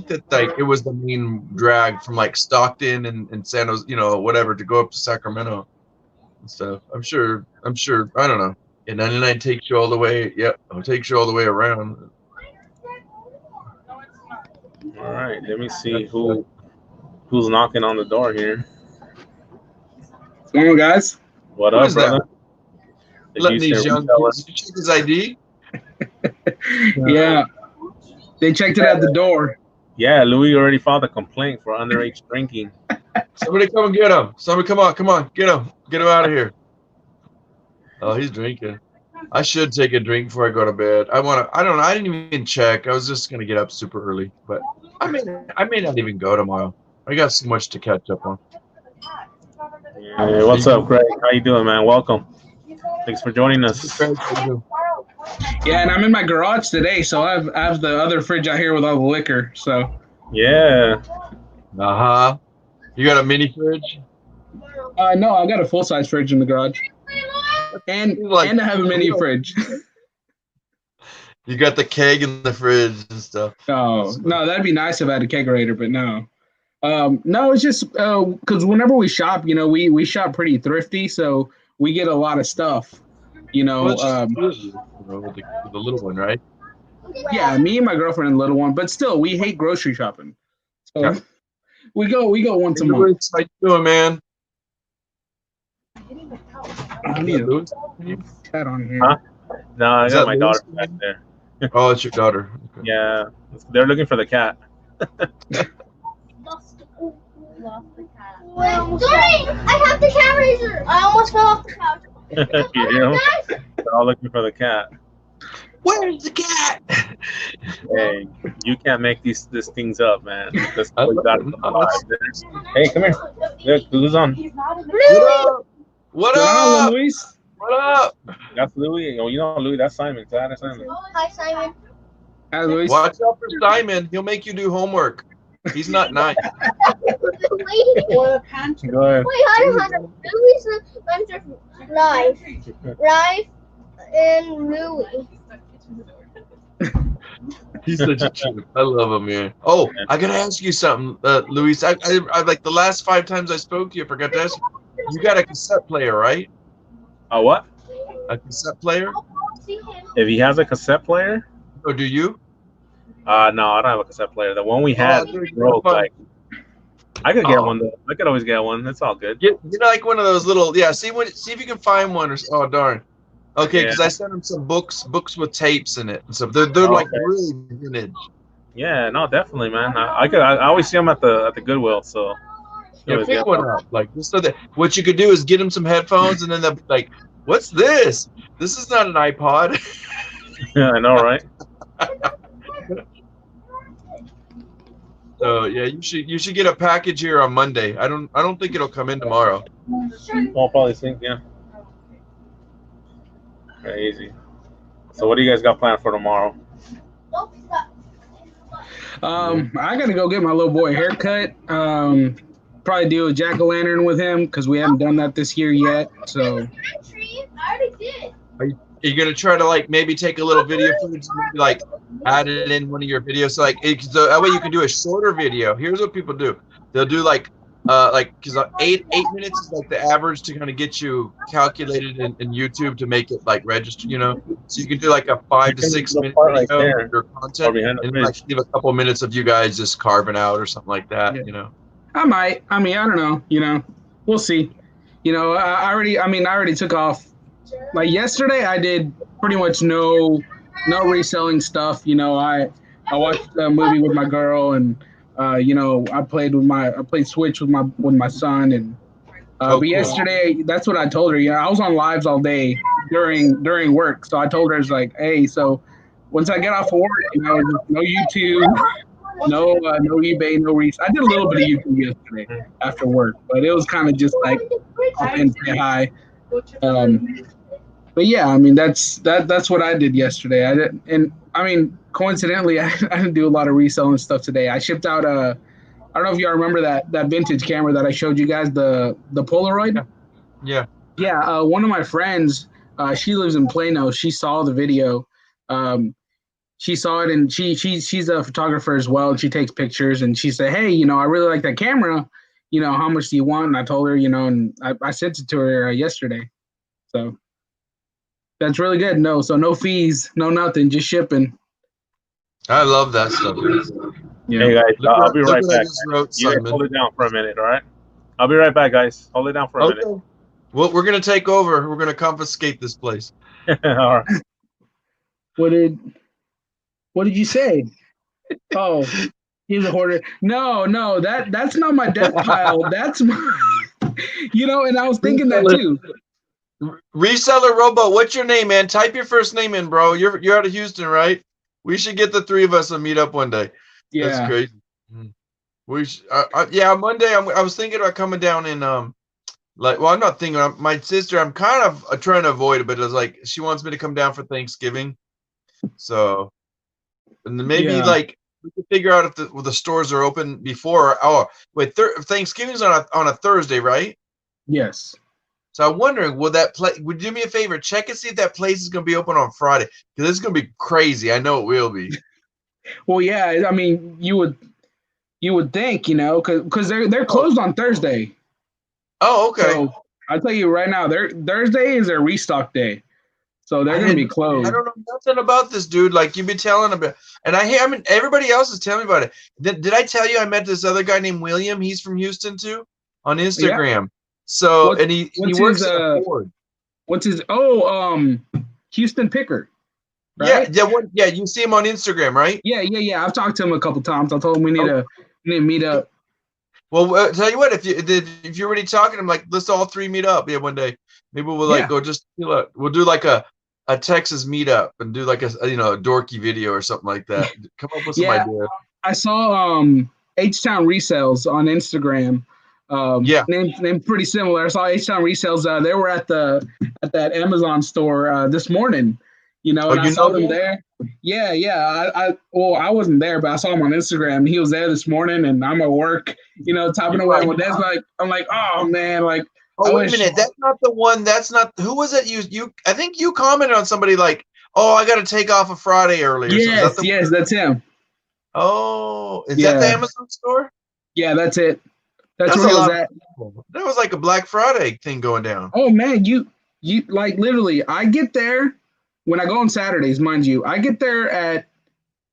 [SPEAKER 2] that like it was the main drag from like Stockton and San Jose, whatever, to go up to Sacramento and stuff. I'm sure. I don't know. And 99 takes you all the way. Yep, it takes you all the way around.
[SPEAKER 1] All right, let me see who's knocking on the door here.
[SPEAKER 3] Come on, guys.
[SPEAKER 1] What
[SPEAKER 2] Who
[SPEAKER 1] up,
[SPEAKER 2] is
[SPEAKER 1] brother?
[SPEAKER 2] that?
[SPEAKER 1] The
[SPEAKER 2] Letting
[SPEAKER 1] Houston
[SPEAKER 2] these young
[SPEAKER 1] reseller.
[SPEAKER 2] kids. Did you check his ID?
[SPEAKER 3] Yeah, they checked it at the door.
[SPEAKER 1] Yeah, Louis already filed a complaint for underage drinking.
[SPEAKER 2] Somebody come and get him. Somebody come on, get him out of here. Oh, he's drinking. I should take a drink before I go to bed. I don't know. I didn't even check. I was just gonna get up super early, but I may not even go tomorrow. I got so much to catch up on.
[SPEAKER 1] Hey, what's up, Greg? How you doing, man? Welcome. Thanks for joining us.
[SPEAKER 3] Yeah, and I'm in my garage today, so I have the other fridge out here with all the liquor. So
[SPEAKER 1] Yeah.
[SPEAKER 2] You got a mini fridge?
[SPEAKER 3] no, I got a full size fridge in the garage, and I have a mini fridge.
[SPEAKER 2] You got the keg in the fridge and stuff.
[SPEAKER 3] Oh no, that'd be nice if I had a kegerator, but no. No, it's just because whenever we shop, we shop pretty thrifty, so we get a lot of stuff.
[SPEAKER 2] Well, it's just two of you, with the little one, right?
[SPEAKER 3] Yeah, me and my girlfriend and the little one, but still, we hate grocery shopping. So
[SPEAKER 2] Yeah.
[SPEAKER 3] we go once a month.
[SPEAKER 2] Louis, how you doing, man?
[SPEAKER 3] I
[SPEAKER 2] Is
[SPEAKER 3] need
[SPEAKER 2] that
[SPEAKER 3] a
[SPEAKER 2] Louis?
[SPEAKER 3] chat on here.
[SPEAKER 1] Huh? No, I
[SPEAKER 2] Is
[SPEAKER 1] got
[SPEAKER 2] that
[SPEAKER 1] my
[SPEAKER 2] Louis?
[SPEAKER 1] daughter back there.
[SPEAKER 2] Oh, it's your daughter. Okay.
[SPEAKER 1] Yeah, they're looking for the cat.
[SPEAKER 4] Lost the cat. Dang! I have the cat razor. I almost fell off the couch.
[SPEAKER 1] You hear 'em? They're all looking for the cat.
[SPEAKER 2] Where's the cat?
[SPEAKER 1] Hey, you can't make these things up, man. That's
[SPEAKER 2] I
[SPEAKER 1] what you
[SPEAKER 2] love
[SPEAKER 1] got
[SPEAKER 2] it.
[SPEAKER 1] to Hey, come here. Look, who's on?
[SPEAKER 2] What up? What
[SPEAKER 3] What's going on,
[SPEAKER 2] up?
[SPEAKER 3] Luis?
[SPEAKER 2] What up?
[SPEAKER 1] That's Louis. Oh, you know Louis. That's Simon. That's Simon.
[SPEAKER 4] Hi, Simon.
[SPEAKER 3] Hi, Luis.
[SPEAKER 2] Watch out for Simon. He'll make you do homework. He's not nice.
[SPEAKER 4] Wait,
[SPEAKER 1] Go ahead.
[SPEAKER 4] hi, Hunter. Louis is live and Louis.
[SPEAKER 2] He's such a trip. I love him, man. Oh, I gotta ask you something, Luis. I like the last 5 times I spoke to you, I forgot to ask you. You got a cassette player, right?
[SPEAKER 1] What?
[SPEAKER 2] A cassette player?
[SPEAKER 1] If he has a cassette player?
[SPEAKER 2] Or do you?
[SPEAKER 1] No, I don't have a cassette player. The one we had broke. Like, I could get one though. I could always get one. It's all good.
[SPEAKER 2] You know, like one of those little. Yeah. See if you can find one. Or oh darn. Okay, because I sent him some books with tapes in it. And so they're like really vintage.
[SPEAKER 1] Yeah, no, definitely, man. I always see them at the Goodwill. So
[SPEAKER 2] yeah, pick one up. Like just so that what you could do is get them some headphones, and then they'll be like, "What's this? This is not an iPod."
[SPEAKER 1] Yeah, I know, right?
[SPEAKER 2] So yeah, you should get a package here on Monday. I don't think it'll come in tomorrow.
[SPEAKER 1] I'll probably think, yeah. Crazy. So what do you guys got planned for tomorrow?
[SPEAKER 3] I gotta go get my little boy a haircut. Probably do a jack-o'-lantern with him because we haven't done that this year yet. So
[SPEAKER 4] I already did.
[SPEAKER 2] Are you gonna try to like maybe take a little video footage and maybe like add it in one of your videos? So like so that way you can do a shorter video. Here's what people do. They'll do like because 8 minutes is like the average to kind of get you calculated in YouTube to make it like register, you know. So you can do like a 5 to 6 minute video of your content and like leave a couple minutes of you guys just carving out or something like that, you know.
[SPEAKER 3] I might. I mean, I don't know. You know, we'll see. You know, I already took off. Like yesterday, I did pretty much no reselling stuff. You know, I watched a movie with my girl, and you know, I played Switch with my son, and but yesterday, that's what I told her. Yeah, I was on lives all day during work, so I told her, it's like, hey, so once I get off of work, you know, no YouTube, no eBay, no Reese. I did a little bit of YouTube yesterday after work, but it was kind of just like up and say hi. But yeah, I mean that's what I did yesterday. I mean coincidentally, I didn't do a lot of reselling stuff today. I shipped out I don't know if y'all remember that vintage camera that I showed you guys, the Polaroid.
[SPEAKER 2] Yeah.
[SPEAKER 3] Yeah. One of my friends, she lives in Plano. She saw the video. She saw it, and she's a photographer as well. And she takes pictures, and she said, "Hey, you know, I really like that camera. You know, how much do you want?" And I told her, you know, and I sent it to her yesterday. So that's really good. No fees, no nothing, just shipping.
[SPEAKER 2] I love that stuff.
[SPEAKER 1] Yeah. Hey guys, I'll be right back. You guys hold it down for a minute, all right? I'll be right back, guys. Hold it down for a minute.
[SPEAKER 2] Well, we're gonna take over. We're gonna confiscate this place.
[SPEAKER 1] All right.
[SPEAKER 3] What did you say? Oh, he's a hoarder. No, that's not my death pile. That's my, you know, and I was thinking that too.
[SPEAKER 2] Reseller Robo, what's your name, man? Type your first name in, bro. You're out of Houston, right? We should get the 3 of us and meet up one day.
[SPEAKER 3] Yeah.
[SPEAKER 2] That's crazy. We should, yeah, Monday I was thinking about coming down in like, well, I'm not thinking. My sister, I'm kind of trying to avoid it, but it was like she wants me to come down for Thanksgiving. So, and then maybe like we could figure out if the stores are open before. Oh, wait, Thanksgiving's on a Thursday, right?
[SPEAKER 3] Yes.
[SPEAKER 2] So I'm wondering, would you do me a favor? Check and see if that place is going to be open on Friday, because it's going to be crazy. I know it will be.
[SPEAKER 3] Well, yeah. I mean, you would think, you know, because they're closed on Thursday.
[SPEAKER 2] Oh, okay.
[SPEAKER 3] So I'll tell you right now, Thursday is their restock day. so they're going to be closed.
[SPEAKER 2] I don't know nothing about this dude. Like you've been telling about, and I mean, everybody else is telling me about it. Did I tell you I met this other guy named William? He's from Houston too, on Instagram. Yeah. So and he works at a Ford.
[SPEAKER 3] What's his? Houston Picker.
[SPEAKER 2] Right? Yeah. You see him on Instagram, right?
[SPEAKER 3] Yeah. I've talked to him a couple times. I told him we need to meet up.
[SPEAKER 2] Well, tell you what, if you're already talking, I'm like, let's all three meet up. Yeah, one day. Maybe we'll go just we'll do like a Texas meetup and do like a dorky video or something like that. Come up with some ideas.
[SPEAKER 3] I saw H-Town Resales on Instagram. Named pretty similar. I saw H-Town Resales. They were at that Amazon store this morning. And I saw them there. Yeah. I wasn't there, but I saw him on Instagram. He was there this morning, and I'm at work. Typing away on my desk. I'm like, oh man, like.
[SPEAKER 2] Oh, wait a minute. That's not the one. That's not. Who was it? You. I think you commented on somebody like, oh, I got to take off a Friday early.
[SPEAKER 3] Yes, that's him.
[SPEAKER 2] Oh, is that the Amazon store?
[SPEAKER 3] Yeah, that's it. That's where he was at.
[SPEAKER 2] That was like a Black Friday thing going down.
[SPEAKER 3] Oh man, you like literally. I get there when I go on Saturdays, mind you. I get there at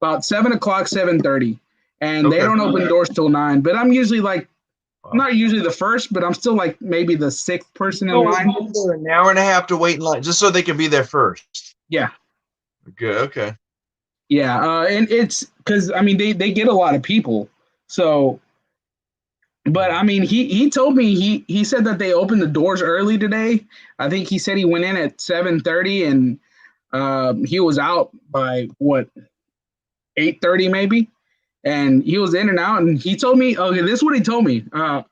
[SPEAKER 3] about 7:00, 7:30, and they don't open doors till 9. But I'm usually like. I'm not usually the first, but I'm still like maybe the 6th person in line.
[SPEAKER 2] An hour and a half to wait in line just so they can be there first.
[SPEAKER 3] Yeah.
[SPEAKER 2] Good. Okay.
[SPEAKER 3] Yeah, and it's because I mean they get a lot of people, so. But I mean he told me he said that they opened the doors early today. I think he said he went in at 7:30 and he was out by 8:30 maybe. And he was in and out, and he told me, okay, this is what he told me. I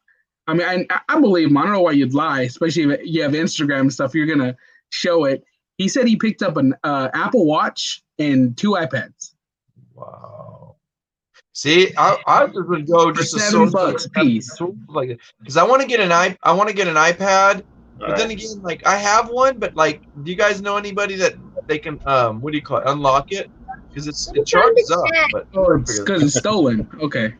[SPEAKER 3] mean, I believe him. I don't know why you'd lie, especially if you have Instagram and stuff. You're going to show it. He said he picked up an Apple Watch and 2 iPads.
[SPEAKER 2] Wow. See, I just would go just
[SPEAKER 3] $7 a piece.
[SPEAKER 2] Because I want to get an iPad, but then again, like I have one, but like, do you guys know anybody that they can what do you call it? Unlock it? Because it charges up, but
[SPEAKER 3] it's because it's stolen. Okay.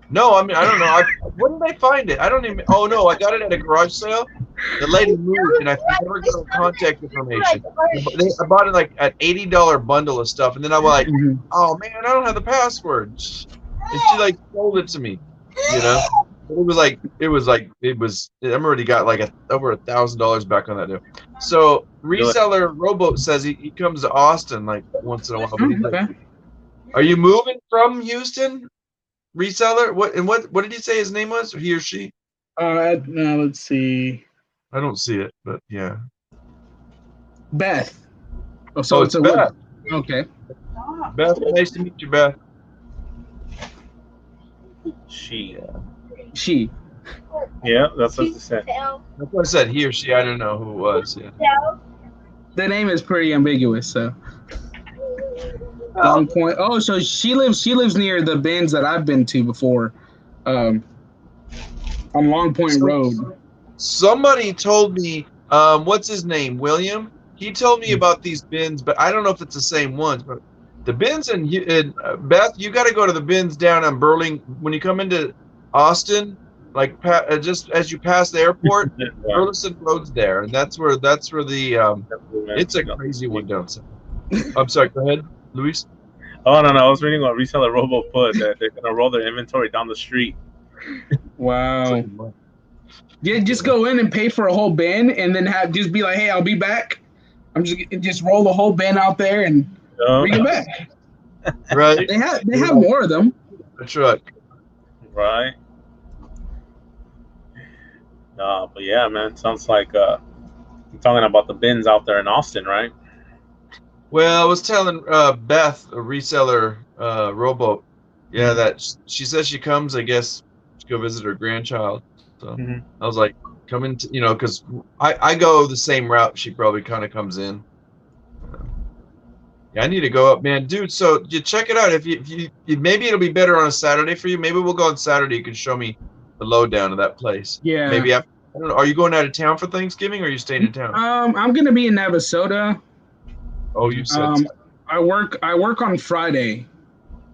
[SPEAKER 2] No, I mean I don't know. Where did I find it? I don't even. Oh no, I got it at a garage sale. The lady moved, and I never got her contact information. I bought it like an $80 bundle of stuff, and then I was like, oh man, I don't have the password. And she like sold it to me. It was. I'm already got like over $1,000 back on that deal. So reseller Rowboat says he comes to Austin like once in a while. But are you moving from Houston? Reseller? What did he say his name was? He or she?
[SPEAKER 3] Let's see.
[SPEAKER 2] I don't see it, but yeah.
[SPEAKER 3] Beth. Oh, so it's a
[SPEAKER 2] Beth.
[SPEAKER 3] Okay.
[SPEAKER 2] Beth, nice to meet you, Beth.
[SPEAKER 1] She. Yeah, that's what it said.
[SPEAKER 2] That's what I said. He or she. I don't know who it was. Yeah.
[SPEAKER 3] The name is pretty ambiguous, so. Long Point. Oh, so she lives near the bins that I've been to before, on Long Point Road.
[SPEAKER 2] Somebody told me, what's his name? William. He told me about these bins, but I don't know if it's the same ones. But the bins in Beth, you got to go to the bins down on Burling when you come into Austin, like just as you pass the airport. Burleson Road's there, and that's where the it's a crazy one down south. I'm sorry. Go ahead, Luis.
[SPEAKER 1] Oh no, I was reading what Reseller Robo put that they're gonna roll their inventory down the street.
[SPEAKER 3] Wow. Yeah, just go in and pay for a whole bin, and then just be like, "Hey, I'll be back." I'm just roll the whole bin out there and bring it back.
[SPEAKER 2] Right.
[SPEAKER 3] They have more of them.
[SPEAKER 2] That's right.
[SPEAKER 1] Right. No, but yeah, man, sounds like you're talking about the bins out there in Austin, right?
[SPEAKER 2] Well, I was telling Beth, a reseller Rowboat, that she says she comes, I guess, to go visit her grandchild. So I was like, come in, because I go the same route. She probably kind of comes in. Yeah, I need to go up, man, dude. So you check it out. If you maybe it'll be better on a Saturday for you. Maybe we'll go on Saturday. You can show me the lowdown of that place.
[SPEAKER 3] Yeah.
[SPEAKER 2] Maybe I don't know. Are you going out of town for Thanksgiving, or are you staying in town?
[SPEAKER 3] I'm gonna be in Navasota.
[SPEAKER 2] Oh, you said.
[SPEAKER 3] I work on Friday,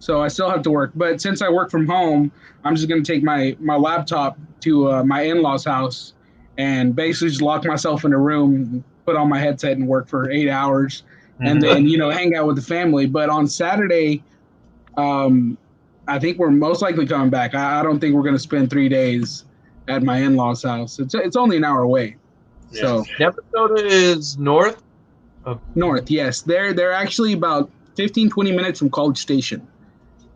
[SPEAKER 3] so I still have to work. But since I work from home, I'm just gonna take my laptop to my in-laws' house and basically just lock myself in a room, put on my headset and work for 8 hours, and then hang out with the family. But on Saturday, I think we're most likely coming back. I don't think we're going to spend 3 days at my in-laws' house. It's only an hour away.
[SPEAKER 1] Yeah.
[SPEAKER 3] So
[SPEAKER 2] Minnesota is north.
[SPEAKER 3] north, yes. They're actually about 15, 20 minutes from College Station.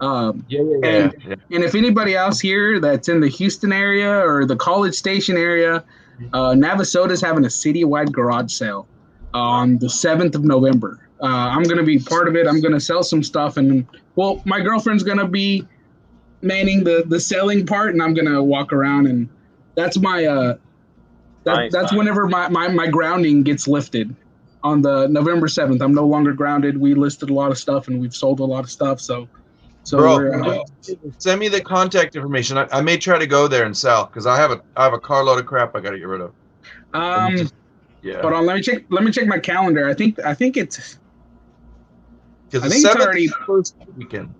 [SPEAKER 3] And if anybody else here that's in the Houston area or the College Station area, Navasota's having a citywide garage sale on the 7th of November. I'm going to be part of it. I'm going to sell some stuff, and my girlfriend's going to be manning the selling part, and I'm going to walk around, and that's my that's whenever my grounding gets lifted on the November 7th. I'm no longer grounded. We listed a lot of stuff, and we've sold a lot of stuff, so
[SPEAKER 2] bro, send me the contact information. I may try to go there and sell because I have a carload of crap I got to get rid of.
[SPEAKER 3] Hold on, let me check my calendar. I think it's
[SPEAKER 2] because the 7th already first weekend.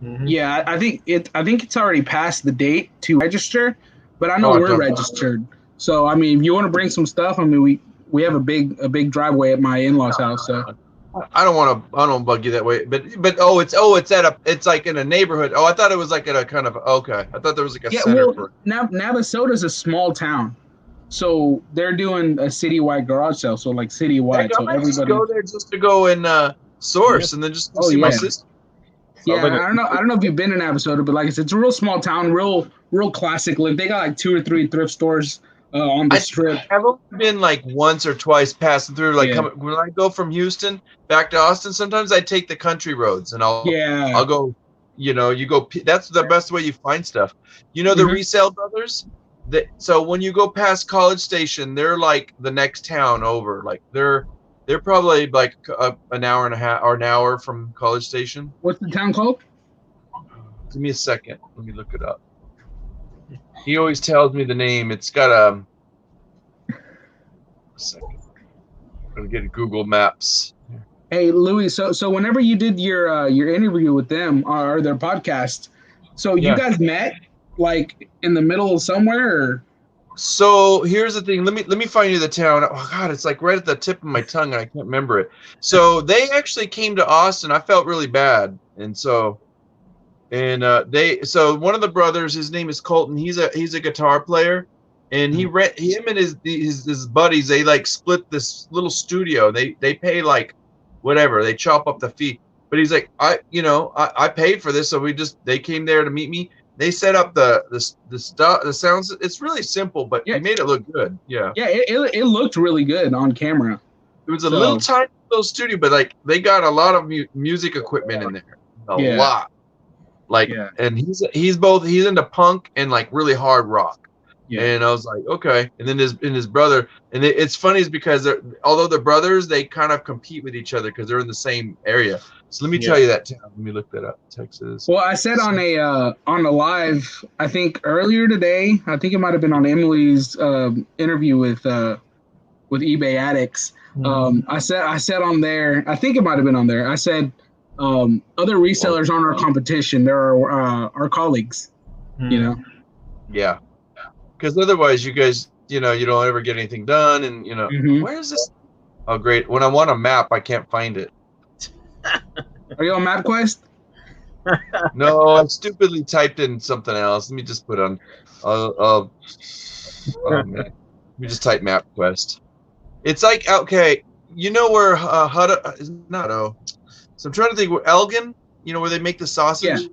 [SPEAKER 3] Mm-hmm. Yeah, I think it's already past the date to register, but I know we're registered. So I mean, if you want to bring some stuff, I mean we have a big driveway at my in-laws' house. So
[SPEAKER 2] I don't want to bug you that way, but it's like in a neighborhood. Oh, I thought it was like at a kind of I thought there was like a center for
[SPEAKER 3] Navasota's a small town, so they're doing a citywide garage sale. So like citywide, so everybody
[SPEAKER 2] just go there just to go and source, and then just see my sister.
[SPEAKER 3] Yeah, I don't know if you've been in Navasota, but like I said, it's a real small town, real classic look. They got like 2 or 3 thrift stores on the strip.
[SPEAKER 2] I've only been like once or twice passing through. Like when I go from Houston back to Austin, sometimes I take the country roads, and I'll go. You go. That's the best way you find stuff. The Resale Brothers. So when you go past College Station, they're like the next town over. Like they're probably like an hour and a half or an hour from College Station.
[SPEAKER 3] What's the town called?
[SPEAKER 2] Give me a second. Let me look it up. He always tells me the name. It's got a second. I'm gonna get Google Maps.
[SPEAKER 3] Hey Louis, so whenever you did your interview with them or their podcast, so you guys met like in the middle of somewhere? Or?
[SPEAKER 2] So here's the thing. Let me find you the town. Oh God, it's like right at the tip of my tongue, and I can't remember it. So they actually came to Austin. I felt really bad, and so one of the brothers, his name is Colton. He's a guitar player, and him and his buddies, they like split this little studio. They pay like whatever. They chop up the fee. But he's like, I paid for this, so they came there to meet me. They set up the sounds. It's really simple, but he made it look good. Yeah.
[SPEAKER 3] Yeah, it looked really good on camera.
[SPEAKER 2] It was a little tiny little studio, but like they got a lot of music equipment in there. A lot. And he's into punk and like really hard rock. Yeah. And I was like, okay. And then his brother, and it's funny is because although they're brothers, they kind of compete with each other because they're in the same area. So let me tell you that town. Let me look that up. Texas.
[SPEAKER 3] Well, I said on a live, I think earlier today, I think it might have been on Emily's interview with eBay Addicts. I said on there, I think it might have been on there. I said other resellers aren't our competition. They're our colleagues.
[SPEAKER 2] Yeah. Because otherwise, you guys, you don't ever get anything done, and where is this? Oh, great! When I want a map, I can't find it.
[SPEAKER 3] Are you on MapQuest?
[SPEAKER 2] No, I stupidly typed in something else. Let me just put on. Oh man. Let me just type MapQuest. It's like where Hutto is not. Oh, so I'm trying to think where Elgin. Where they make the sausage.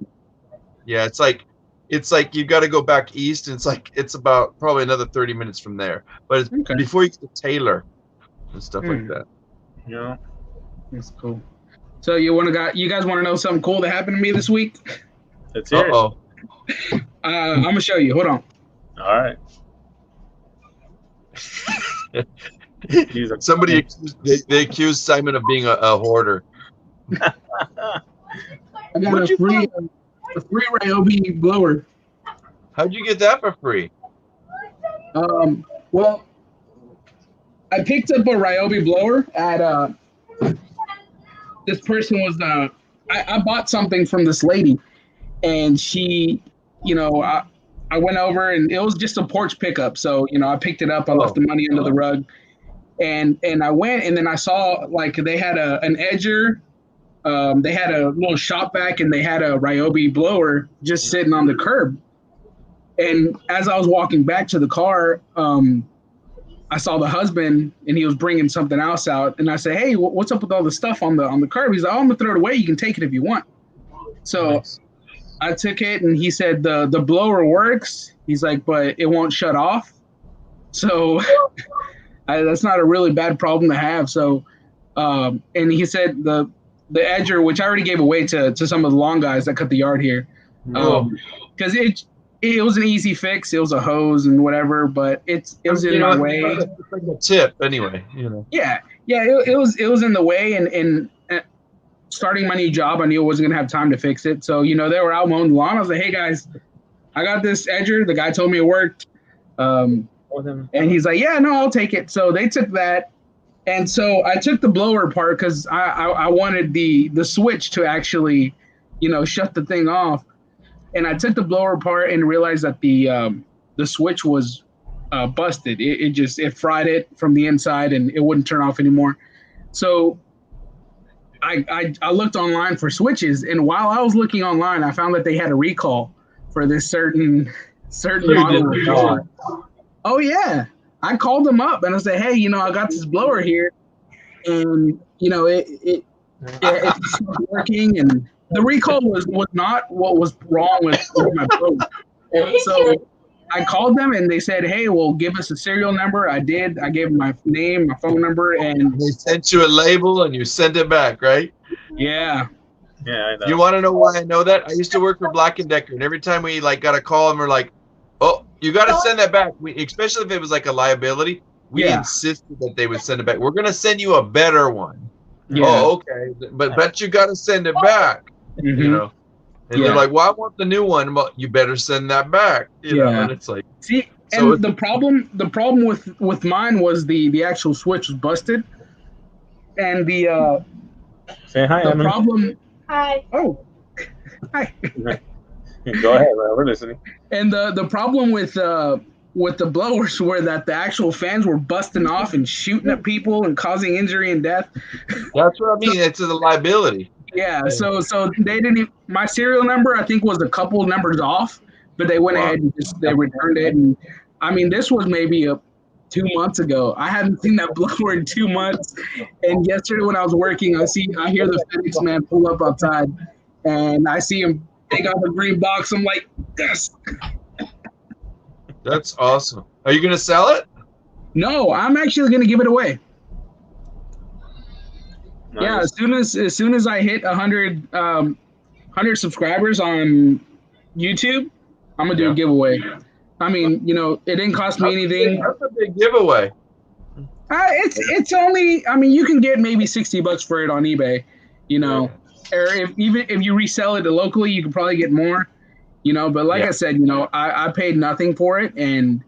[SPEAKER 2] Yeah, it's like you got to go back east, and it's about probably another 30 minutes from there. But it's before you get to Taylor and stuff like that.
[SPEAKER 1] Yeah,
[SPEAKER 3] that's cool. So you guys want to know something cool that happened to me this week?
[SPEAKER 1] That's it.
[SPEAKER 3] I'm gonna show you. Hold on.
[SPEAKER 1] All right.
[SPEAKER 2] Somebody they accused Simon of being a hoarder.
[SPEAKER 3] I got a free Ryobi blower.
[SPEAKER 2] How'd you get that for free?
[SPEAKER 3] Well, I picked up a Ryobi blower at this person was I bought something from this lady, and she, I went over, and it was just a porch pickup. So I picked it up. I left the money under the rug, And I went, and then I saw like they had an edger, they had a little shop vac, and they had a Ryobi blower just sitting on the curb. And as I was walking back to the car, I saw the husband, and he was bringing something else out. And I said, "Hey, what's up with all the stuff on the curb?" He's like, "Oh, I'm gonna throw it away. You can take it if you want." So nice. I took it, and he said the blower works. He's like, but it won't shut off. So that's not a really bad problem to have. So, and he said the edger, which I already gave away to some of the lawn guys that cut the yard here, because it was an easy fix. It was a hose and whatever, but it was in my way.
[SPEAKER 2] It's like a tip anyway, you know.
[SPEAKER 3] Yeah, it was in the way, and starting my new job, I knew I wasn't gonna have time to fix it. So they were out mowing the lawn. I was like, "Hey guys, I got this edger." The guy told me it worked, and he's like, "Yeah, no, I'll take it." So they took that, and so I took the blower part because I wanted the switch to actually, shut the thing off. And I took the blower apart and realized that the switch was busted. It fried it from the inside, and it wouldn't turn off anymore. So I looked online for switches, and while I was looking online, I found that they had a recall for this certain model. Oh yeah, I called them up and I said, "Hey, I got this blower here, and it's not working." And the recall was not what was wrong with my boat. So I called them, and they said, "Hey, well, give us a serial number." I did. I gave them my name, my phone number, and
[SPEAKER 2] they sent you a label, and you sent it back, right?
[SPEAKER 3] Yeah.
[SPEAKER 1] Yeah, I know.
[SPEAKER 2] You want to know why I know that? I used to work for Black & Decker, and every time we got a call, and we're like, "Oh, you got to send that back." Especially if it was like a liability, we insisted that they would send it back. We're going to send you a better one. Yeah. Oh, okay, but you got to send it back.
[SPEAKER 3] Mm-hmm.
[SPEAKER 2] And they're like, "Well, I want the new one." Well, you better send that back. And it's like,
[SPEAKER 3] see, so and the problem with mine was the actual switch was busted, and the
[SPEAKER 1] say hi.
[SPEAKER 3] The
[SPEAKER 1] Emily.
[SPEAKER 3] problem.
[SPEAKER 4] Hi.
[SPEAKER 3] Oh, hi.
[SPEAKER 1] Go ahead, we're listening.
[SPEAKER 3] And the problem with the blowers were that the actual fans were busting off and shooting at people and causing injury and death.
[SPEAKER 2] That's what I mean. It's a liability.
[SPEAKER 3] Yeah, so they didn't. My serial number, I think, was a couple numbers off, but they went ahead and they returned it. And I mean, this was maybe 2 months ago. I hadn't seen that blower in 2 months. And yesterday when I was working, I hear the FedEx man pull up outside, and I see him take out the green box. I'm like, yes.
[SPEAKER 2] That's awesome. Are you gonna sell it?
[SPEAKER 3] No, I'm actually gonna give it away. Nice. Yeah, as soon as I hit 100 subscribers on YouTube, I'm gonna do a giveaway. I mean, it didn't cost me anything.
[SPEAKER 2] That's a big giveaway.
[SPEAKER 3] It's only. I mean, you can get maybe $60 for it on eBay, or if you resell it locally, you can probably get more, But like I said, I paid nothing for it, and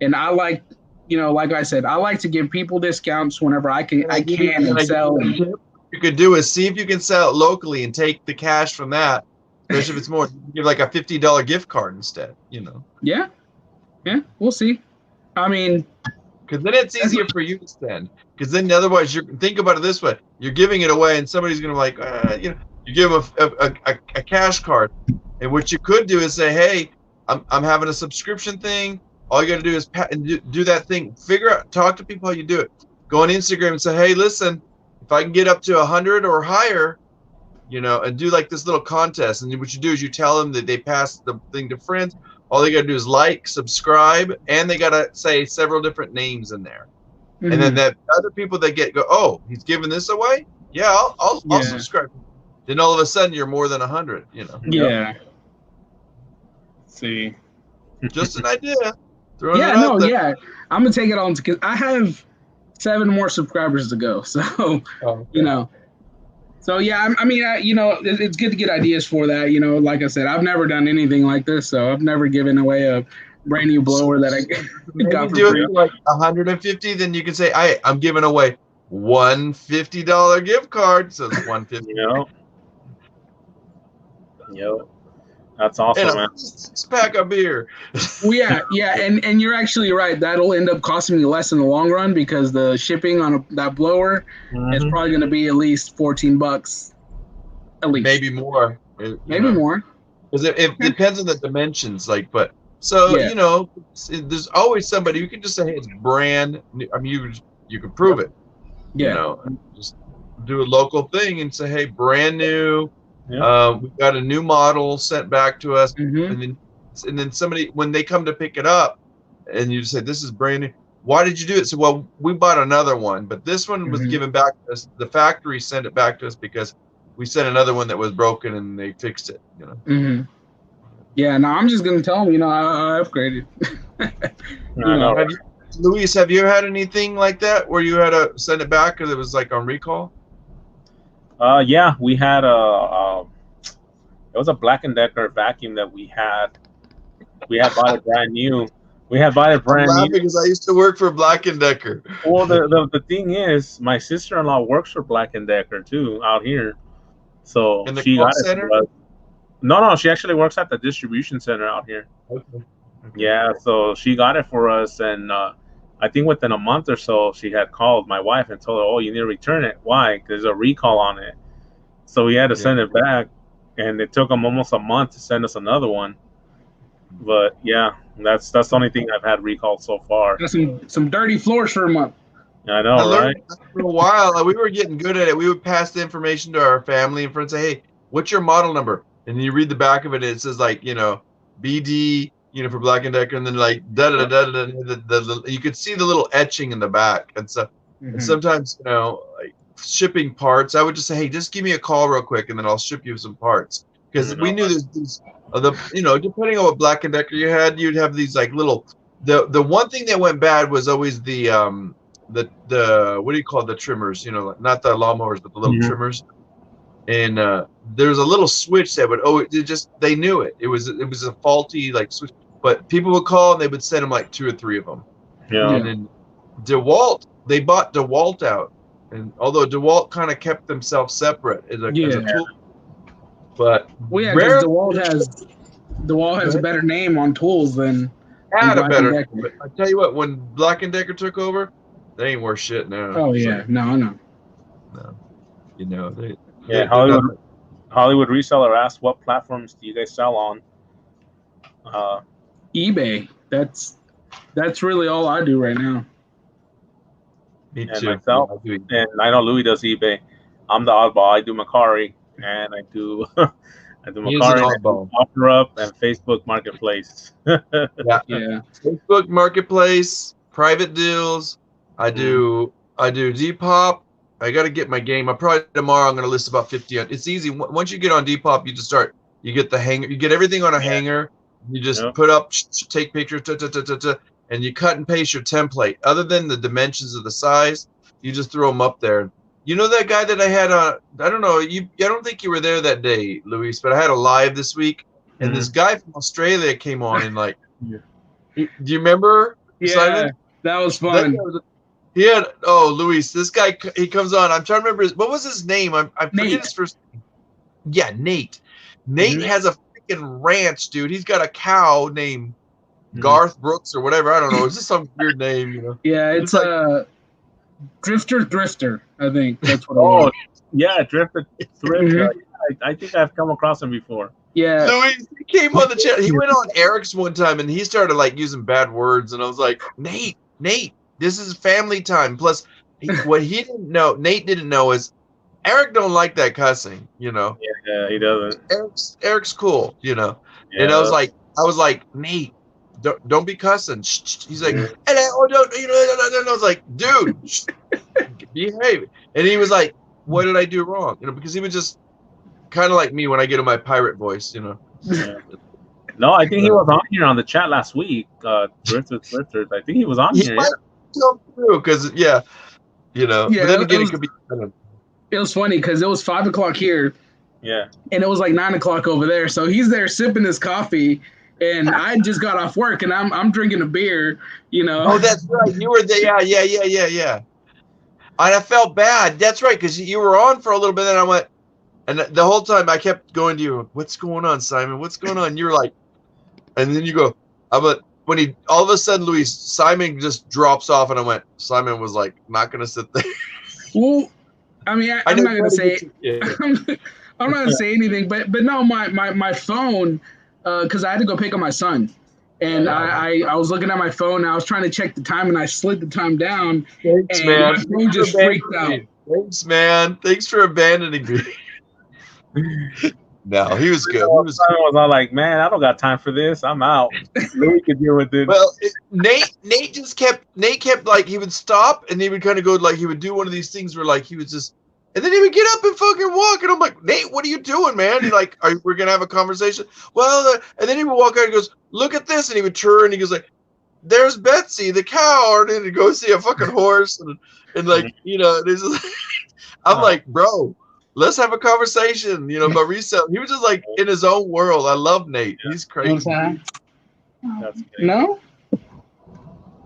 [SPEAKER 3] I like. Like I said, I like to give people discounts whenever I can and sell.
[SPEAKER 2] What you could do is see if you can sell it locally and take the cash from that, especially if it's more. You give like a $50 gift card instead,
[SPEAKER 3] Yeah, we'll see. I mean,
[SPEAKER 2] because then it's easier for you to spend. Because then otherwise, think about it this way: you're giving it away, and somebody's going to be like, you give them a cash card, and what you could do is say, "Hey, I'm having a subscription thing. All you got to do is do that thing. Talk to people how you do it. Go on Instagram and say, "Hey, listen, if I can get up to 100 or higher, and do like this little contest." And what you do is you tell them that they passed the thing to friends. All they got to do is like, subscribe, and they got to say several different names in there. Mm-hmm. And then that other people that go, "Oh, he's giving this away? Yeah, I'll subscribe." Then all of a sudden you're more than 100.
[SPEAKER 3] Yeah. See.
[SPEAKER 2] Just an idea.
[SPEAKER 3] Yeah. I'm gonna take it on because I have 7 more subscribers to go. So, So yeah, I mean, it's good to get ideas for that. Like I said, I've never done anything like this, so I've never given away a brand new blower that I got for
[SPEAKER 2] do
[SPEAKER 3] free.
[SPEAKER 2] It for like 150, then you can say, I'm giving away one $50 gift card. So it's 150.
[SPEAKER 1] Yep. That's awesome,
[SPEAKER 2] and
[SPEAKER 1] man.
[SPEAKER 2] a 6-pack of beer.
[SPEAKER 3] Well, yeah, and you're actually right. That'll end up costing me less in the long run because the shipping on that blower is
[SPEAKER 1] Mhm.
[SPEAKER 3] probably going to be at least $14, at least
[SPEAKER 2] Maybe more.
[SPEAKER 3] maybe more.
[SPEAKER 2] Because it depends on the dimensions. Like, but so
[SPEAKER 3] Yeah.
[SPEAKER 2] there's always somebody you can just say, hey, it's brand new. I mean, you can prove it.
[SPEAKER 3] Yeah.
[SPEAKER 2] Just do a local thing and say, hey, brand new.
[SPEAKER 1] Yeah.
[SPEAKER 2] We got a new model sent back to us,
[SPEAKER 3] Mm-hmm.
[SPEAKER 2] and then somebody when they come to pick it up, and you say this is brand new. Why did you do it? So well, we bought another one, but this one was
[SPEAKER 3] Mhm.
[SPEAKER 2] given back to us. The factory sent it back to us because we sent another one that was broken and they fixed it.
[SPEAKER 3] Mm-hmm. Yeah. No, I'm just gonna tell them. I upgraded.
[SPEAKER 1] I know.
[SPEAKER 2] Have you, Luis? Have you had anything like that where you had to send it back because it was like on recall?
[SPEAKER 1] Yeah, we had it was a Black and Decker vacuum that we had. We had bought it brand new. We had bought it
[SPEAKER 2] I'm
[SPEAKER 1] brand
[SPEAKER 2] laughing
[SPEAKER 1] new.
[SPEAKER 2] because I used to work for Black and Decker.
[SPEAKER 1] Well, the thing is, my sister-in-law works for Black and Decker too out here, so
[SPEAKER 2] In the
[SPEAKER 1] she
[SPEAKER 2] call
[SPEAKER 1] got it
[SPEAKER 2] center?
[SPEAKER 1] for us. No, she actually works at the distribution center out here.
[SPEAKER 2] Okay.
[SPEAKER 1] Yeah, so she got it for us, and I think within a month or so, she had called my wife and told her, "Oh, you need to return it. Why? 'Cause there's a recall on it." So we had to send it back, and it took them almost a month to send us another one. But yeah, that's the only thing I've had recalled so far.
[SPEAKER 3] Got some dirty floors for a month.
[SPEAKER 1] I
[SPEAKER 2] I
[SPEAKER 1] know,
[SPEAKER 2] learned
[SPEAKER 1] right?
[SPEAKER 2] after a while. We were getting good at it. We would pass the information to our family and friends. Say, "Hey, what's your model number?" And you read the back of it. And it says like BD, for Black and Decker, and then like da da da da. You could see the little etching in the back, and so and
[SPEAKER 3] Mhm.
[SPEAKER 2] sometimes like shipping parts. I would just say, "Hey, just give me a call real quick, and then I'll ship you some parts." Because we knew there's these depending on what Black and Decker you had, you'd have these like little. The one thing that went bad was always the what do you call it, the trimmers, not the lawnmowers but the little
[SPEAKER 1] Mhm.
[SPEAKER 2] trimmers, and there's a little switch that would they knew it was a faulty like switch, but people would call and they would send them like 2 or 3 of them.
[SPEAKER 1] Yeah.
[SPEAKER 2] And then DeWalt, they bought DeWalt out, and although DeWalt kind of kept themselves separate as a tool, but
[SPEAKER 3] Well, yeah, because DeWalt has a
[SPEAKER 2] Right.
[SPEAKER 3] better name on tools than
[SPEAKER 2] had a
[SPEAKER 3] Black
[SPEAKER 2] better,
[SPEAKER 3] and Decker.
[SPEAKER 2] but I tell you what, when Black and Decker took over, they ain't worth shit now.
[SPEAKER 3] Oh
[SPEAKER 2] It's
[SPEAKER 3] yeah,
[SPEAKER 2] like,
[SPEAKER 3] no, I know.
[SPEAKER 2] no,
[SPEAKER 1] Yeah,
[SPEAKER 2] they're
[SPEAKER 1] Hollywood
[SPEAKER 2] not.
[SPEAKER 1] Hollywood reseller asked, "What platforms do you guys sell on?"
[SPEAKER 3] eBay. That's really all I do right now.
[SPEAKER 2] Me
[SPEAKER 1] And
[SPEAKER 2] too.
[SPEAKER 1] myself,
[SPEAKER 2] Yeah, I do.
[SPEAKER 1] and I know Louis does eBay. I'm the oddball. I do Macari, and I do I do
[SPEAKER 2] He is an
[SPEAKER 1] Macari,
[SPEAKER 2] oddball.
[SPEAKER 1] OfferUp, and Facebook Marketplace.
[SPEAKER 2] Yeah.
[SPEAKER 3] Yeah.
[SPEAKER 2] Facebook Marketplace, private deals. I do Depop. I got to get my game. I probably tomorrow I'm going to list about 50. It's easy. Once you get on Depop, you just start. You get the hanger. You get everything on a hanger. You just
[SPEAKER 1] Yep.
[SPEAKER 2] put up, take pictures, and you cut and paste your template. Other than the dimensions of the size, you just throw them up there. You know that guy that I had on? I don't know. I don't think you were there that day, Luis, but I had a live this week, and this guy from Australia came on and like.
[SPEAKER 1] Yeah.
[SPEAKER 2] Do you remember?
[SPEAKER 3] Yeah,
[SPEAKER 2] Simon?
[SPEAKER 3] that was
[SPEAKER 2] That
[SPEAKER 3] fun.
[SPEAKER 2] guy he had Luis. This guy, he comes on. I'm trying to remember what was his name. I forget
[SPEAKER 3] Nate.
[SPEAKER 2] his first name. Yeah, Nate. Nate has a freaking ranch, dude. He's got a cow named Garth Brooks or whatever. I don't know. It's just some weird name,
[SPEAKER 3] Yeah, it's Drifter. I think that's what it
[SPEAKER 1] Oh,
[SPEAKER 3] was.
[SPEAKER 1] yeah, Drifter. I think I've come across him before.
[SPEAKER 3] Yeah.
[SPEAKER 2] Luis, he came on the channel. He went on Eric's one time and he started like using bad words, and I was like, Nate, this is family time. Plus, what he didn't know, Nate didn't know, is Eric don't like that cussing.
[SPEAKER 1] Yeah, he doesn't.
[SPEAKER 2] Eric's cool,
[SPEAKER 1] Yeah.
[SPEAKER 2] And I was like, Nate, don't be cussing. Shh. He's like, don't. I was like, dude, behave. And he was like, what did I do wrong? Because he was just kind of like me when I get in my pirate voice,
[SPEAKER 1] Yeah. No, I think he was on here on the chat last week. Drifters. I think he was on here.
[SPEAKER 2] Might come through because
[SPEAKER 3] Yeah,
[SPEAKER 2] but then again, it could be.
[SPEAKER 3] It was funny because it was 5 o'clock here.
[SPEAKER 1] Yeah.
[SPEAKER 3] And it was like 9 o'clock over there. So he's there sipping his coffee, and I just got off work, and I'm drinking a beer.
[SPEAKER 2] Oh, that's right. You were there. Yeah. And I felt bad. That's right, because you were on for a little bit, and And the whole time I kept going to you, what's going on, Simon? What's going on? You're like, and then you go, when he all of a sudden, Luis, Simon just drops off, and I went, Simon was like, not going to sit there.
[SPEAKER 3] Well, I mean, I'm not going to say I'm not going to say anything, but no, my phone, because I had to go pick up my son. And I was looking at my phone, and I was trying to check the time, and I slid the time down.
[SPEAKER 2] Thanks,
[SPEAKER 3] and
[SPEAKER 2] man.
[SPEAKER 3] My phone just freaked out.
[SPEAKER 2] Thanks, man. Thanks for abandoning me. No, he was good. He was
[SPEAKER 1] all like, man, I don't got time for this. I'm out. Louis could deal with it.
[SPEAKER 2] Well, Nate kept like, he would stop and he would kind of go, like, he would do one of these things where like he would just, and then he would get up and fucking walk, and I'm like, Nate, what are you doing, man? He's like, we're gonna have a conversation. Well, and then he would walk out and goes, look at this, and he would turn and he goes like, there's Betsy the cow, and then he'd go see a fucking horse, and like, you know, this is, I'm like, bro, let's have a conversation, you know, about resale. He was just like in his own world. I love Nate. He's crazy.
[SPEAKER 3] No?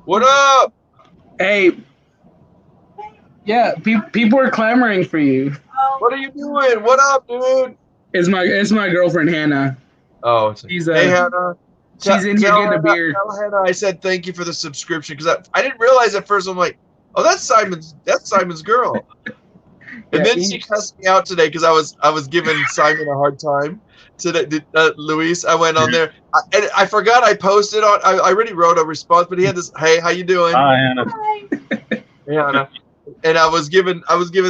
[SPEAKER 2] What up?
[SPEAKER 3] Hey. Yeah, people are clamoring for you.
[SPEAKER 2] What are you doing? What up, dude?
[SPEAKER 3] It's my girlfriend Hannah.
[SPEAKER 2] Oh, hey Hannah.
[SPEAKER 3] She's in here getting a beer.
[SPEAKER 2] Tell Hannah I said thank you for the subscription, because I didn't realize at first. I'm like, oh, that's Simon's girl. And then she cussed me out today because I was giving Simon a hard time today. Luis, I went on there and I forgot I posted on. I already wrote a response, but he had this. Hey, how you doing?
[SPEAKER 1] Hi, Hannah.
[SPEAKER 2] Hey, Hannah. And I was giving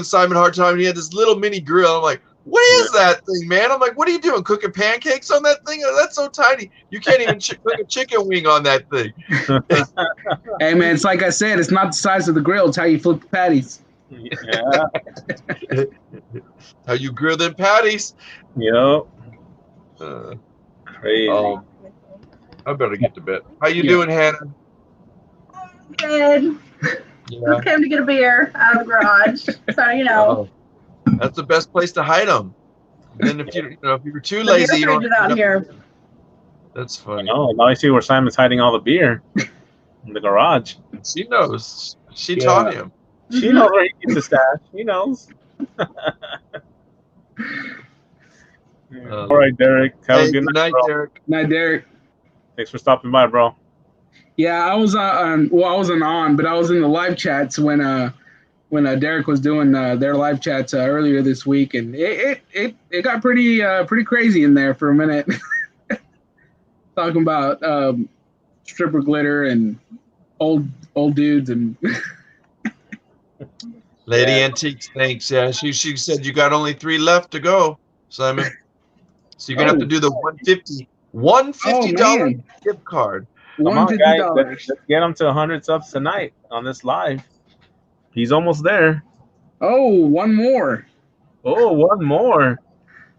[SPEAKER 2] Simon a hard time, and he had this little mini grill. I'm like, what is that thing, man? I'm like, what are you doing? Cooking pancakes on that thing? That's so tiny. You can't even cook a chicken wing on that thing.
[SPEAKER 3] Hey, man, it's like I said, it's not the size of the grill. It's how you flip the patties.
[SPEAKER 1] Yeah.
[SPEAKER 2] How you grill them patties?
[SPEAKER 1] Yep. Crazy.
[SPEAKER 2] I better get to bed. How you doing, Hannah?
[SPEAKER 5] Good.
[SPEAKER 2] Yeah.
[SPEAKER 5] Just came to get a beer out of the garage, so you know.
[SPEAKER 2] That's the best place to hide them. And then if you're too lazy, you don't.
[SPEAKER 5] Out here.
[SPEAKER 2] That's funny.
[SPEAKER 1] Oh, now I see where Simon's hiding all the beer in the garage.
[SPEAKER 2] She knows. She taught him.
[SPEAKER 1] She knows where he keeps the stash. He knows. All right, Derek. Have a good night,
[SPEAKER 2] Derek.
[SPEAKER 3] Night, Derek.
[SPEAKER 1] Thanks for stopping by, bro.
[SPEAKER 3] Yeah, I was I wasn't on, but I was in the live chats when Derek was doing their live chats earlier this week, and it got pretty crazy in there for a minute, talking about stripper glitter and old dudes and.
[SPEAKER 2] Lady Antiques, thanks. Yeah, she said you got only 3 left to go, Simon. So you're gonna have to do the $150 gift card.
[SPEAKER 1] Come on, guys, let's get him to 100 subs tonight on this live. He's almost there.
[SPEAKER 3] Oh, one more.
[SPEAKER 1] Oh, one more.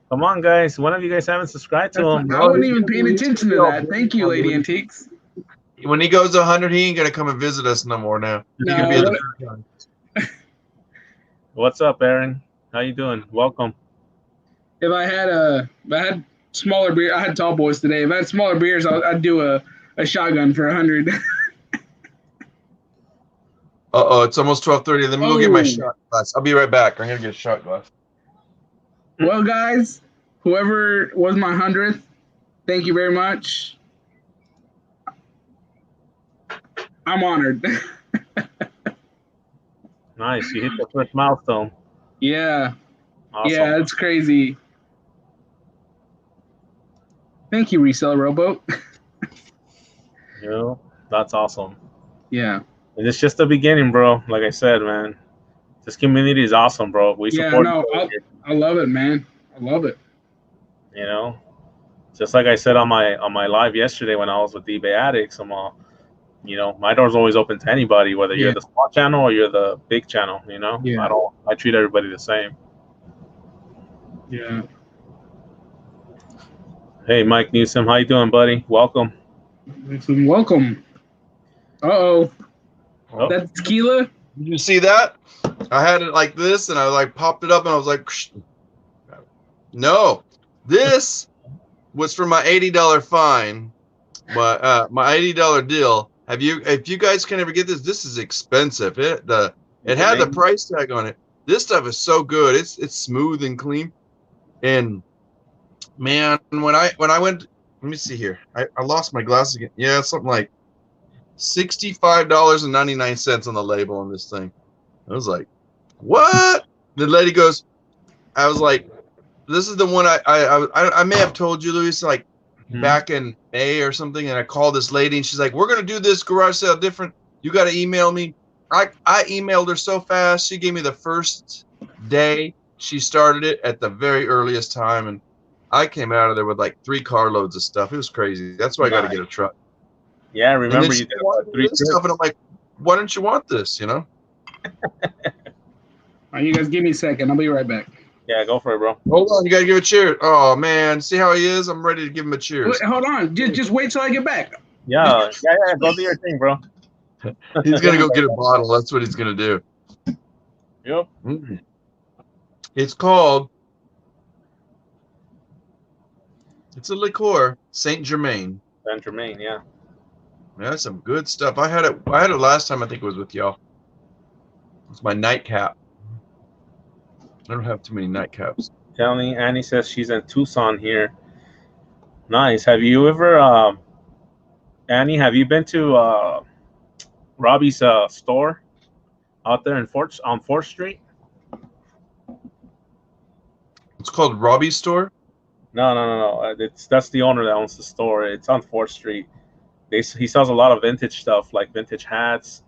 [SPEAKER 1] Come on, guys. One of you guys haven't subscribed to him.
[SPEAKER 3] I wasn't even paying attention to that. Thank you, Lady Antiques.
[SPEAKER 2] When he goes 100, he ain't gonna come and visit us no more now. He can be at the
[SPEAKER 1] What's up, Aaron? How you doing? Welcome.
[SPEAKER 3] If I had smaller beer, I had tall boys today. If I had smaller beers, I'd do a shotgun for 100.
[SPEAKER 2] It's almost 12:30. Let me go get my shot glass. I'll be right back. I'm gonna get a shot glass.
[SPEAKER 3] Well, guys, whoever was my 100th, thank you very much. I'm honored.
[SPEAKER 1] Nice. You hit the first milestone.
[SPEAKER 3] Yeah.
[SPEAKER 1] Awesome.
[SPEAKER 3] Yeah, it's crazy. Thank you, Reseller Rowboat.
[SPEAKER 1] You know, that's awesome.
[SPEAKER 3] Yeah.
[SPEAKER 1] And it's just the beginning, bro. Like I said, man, this community is awesome, bro. We support.
[SPEAKER 3] I love it, man. I love it.
[SPEAKER 1] You know, just like I said on my live yesterday when I was with eBay Addicts, I'm all, you know, my door's always open to anybody, whether you're the small channel or you're the big channel. You know, I treat everybody the same.
[SPEAKER 3] Yeah.
[SPEAKER 1] Hey, Mike Newsom, how you doing, buddy? Welcome.
[SPEAKER 3] Welcome. Uh-oh. That's tequila?
[SPEAKER 2] Did you see that? I had it like this, and I like popped it up, and I was like, no, this was for my $80 fine, but my $80 deal. If you guys can ever get this, this is expensive. It had the price tag on it. This stuff is so good. It's smooth and clean. And man, when I went, let me see here. I lost my glasses again. Yeah, something like $65.99 on the label on this thing. I was like, what? The lady goes, I was like, this is the one I may have told you, Luis, like back in May or something, and I called this lady and she's like, we're gonna do this garage sale different. You got to email me. I emailed her so fast. She gave me the first day she started it at the very earliest time, and I came out of there with like 3 carloads of stuff. It was crazy. That's why I got to get a truck.
[SPEAKER 1] Yeah, I remember you did
[SPEAKER 2] about 3 stuff, and I'm like, why don't you want this? You know?
[SPEAKER 3] All right, you guys give me a second. I'll be right back.
[SPEAKER 1] Yeah, go for it, bro.
[SPEAKER 2] Hold on, you gotta give a cheers. Oh man, see how he is? I'm ready to give him a cheers.
[SPEAKER 3] Wait, hold on, just wait till I get back.
[SPEAKER 1] Yeah, go do your thing, bro.
[SPEAKER 2] He's gonna go get a bottle. That's what he's gonna do.
[SPEAKER 1] Yep.
[SPEAKER 2] Mm. It's called. It's a liqueur, Saint Germain.
[SPEAKER 1] Saint Germain, yeah.
[SPEAKER 2] That's some good stuff. I had it last time. I think it was with y'all. It's my nightcap. I don't have too many nightcaps.
[SPEAKER 1] Telling Annie says she's in Tucson here. Nice. Have you ever, Annie? Have you been to Robbie's store out there on 4th Street?
[SPEAKER 2] It's called Robbie's store.
[SPEAKER 1] No. That's the owner that owns the store. It's on 4th Street. He sells a lot of vintage stuff, like vintage hats.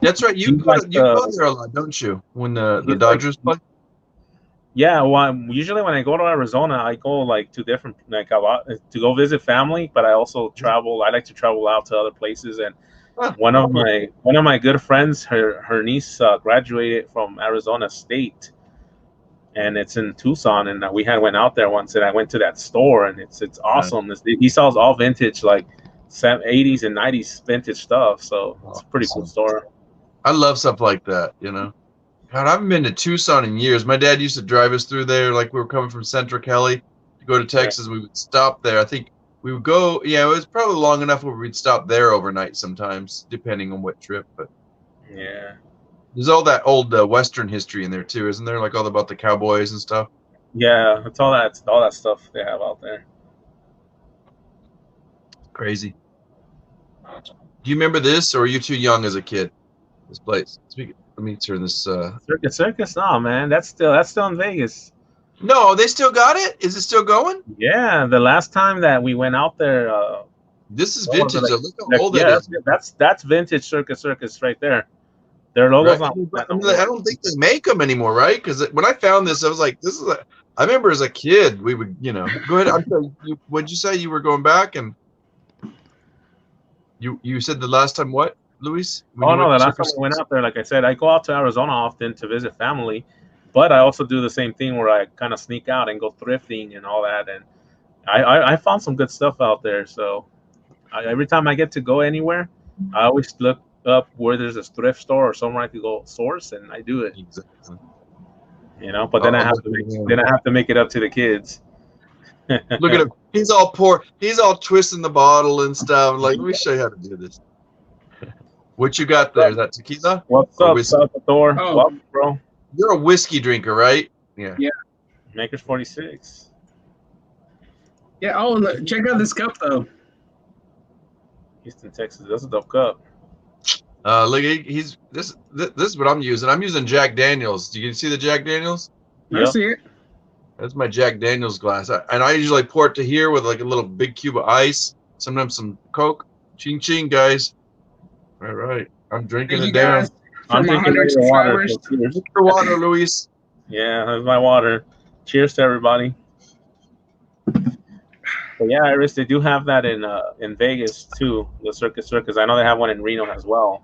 [SPEAKER 2] That's right. You go there a lot, don't you? When the Dodgers play.
[SPEAKER 1] Yeah, well, usually when I go to Arizona, I go like to different to go visit family, but I also travel. I like to travel out to other places, and one of my good friends, her niece graduated from Arizona State, and it's in Tucson, and we went out there once, and I went to that store, and it's awesome. He sells all vintage, like 80s and 90s vintage stuff, so it's a pretty cool store.
[SPEAKER 2] I love stuff like that, you know. God, I haven't been to Tucson in years. My dad used to drive us through there, like we were coming from Central Cali to go to Texas. Yeah. We would stop there. I think we would go. Yeah, it was probably long enough where we'd stop there overnight sometimes, depending on what trip. But
[SPEAKER 1] yeah,
[SPEAKER 2] there's all that old Western history in there too, isn't there? Like all about the cowboys and stuff.
[SPEAKER 1] Yeah, it's all that stuff they have out there.
[SPEAKER 2] Crazy. Do you remember this, or are you too young as a kid? This place. Let me turn this.
[SPEAKER 1] Circus. No, man, that's still in Vegas.
[SPEAKER 2] No, they still got it. Is it still going?
[SPEAKER 1] Yeah, the last time that we went out there.
[SPEAKER 2] This is vintage. Look how old it is.
[SPEAKER 1] That's vintage Circus right there. Their logos
[SPEAKER 2] right. I don't think they make them anymore, right? Because when I found this, I was like, "This is." I remember as a kid, we would, go ahead. I'm sorry. What'd you say? You were going back, and you said the last time what? Luis?
[SPEAKER 1] The last time we went out there, like I said, I go out to Arizona often to visit family, but I also do the same thing where I kind of sneak out and go thrifting and all that. And I found some good stuff out there. So every time I get to go anywhere, I always look up where there's a thrift store or somewhere I could go source, and I do it.
[SPEAKER 2] Exactly.
[SPEAKER 1] But then I have to make it up to the kids.
[SPEAKER 2] Look at him. He's all poor. He's all twisting the bottle and stuff. Like, let me show you how to do this. What you got there? Is that tequila?
[SPEAKER 1] What's up, Salvatore?
[SPEAKER 3] Oh.
[SPEAKER 1] Welcome, bro.
[SPEAKER 2] You're a whiskey drinker, right?
[SPEAKER 3] Yeah.
[SPEAKER 1] Maker's 46.
[SPEAKER 3] Yeah. Oh, look, check out this cup though.
[SPEAKER 1] Houston, Texas. That's a dope cup.
[SPEAKER 2] Look, this is what I'm using. I'm using Jack Daniels. Do you see the Jack Daniels?
[SPEAKER 3] I see it.
[SPEAKER 2] That's my Jack Daniels glass, and I usually pour it to here with like a little big cube of ice. Sometimes some Coke. Ching ching, guys. All right, I'm drinking it down.
[SPEAKER 1] I'm drinking water.
[SPEAKER 2] Drink your water, Luis.
[SPEAKER 1] Yeah, that's my water. Cheers to everybody. But yeah, Iris, they do have that in Vegas too. The Circus. I know they have one in Reno as well.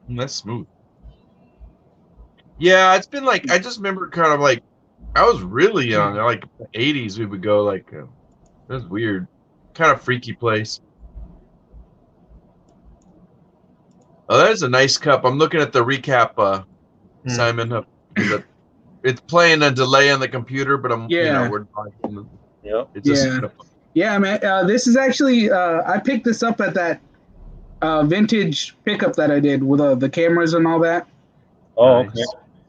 [SPEAKER 2] That's smooth. Yeah, it's been like I just remember kind of like I was really young. Like the 80s, we would go like it was weird, kind of freaky place. Oh, that is a nice cup. I'm looking at the recap, Simon. It's playing a delay on the computer, but we're talking.
[SPEAKER 1] Yep.
[SPEAKER 2] It's just
[SPEAKER 3] yeah, man. This is actually I picked this up at that vintage pickup that I did with the cameras and all that.
[SPEAKER 1] Oh, okay.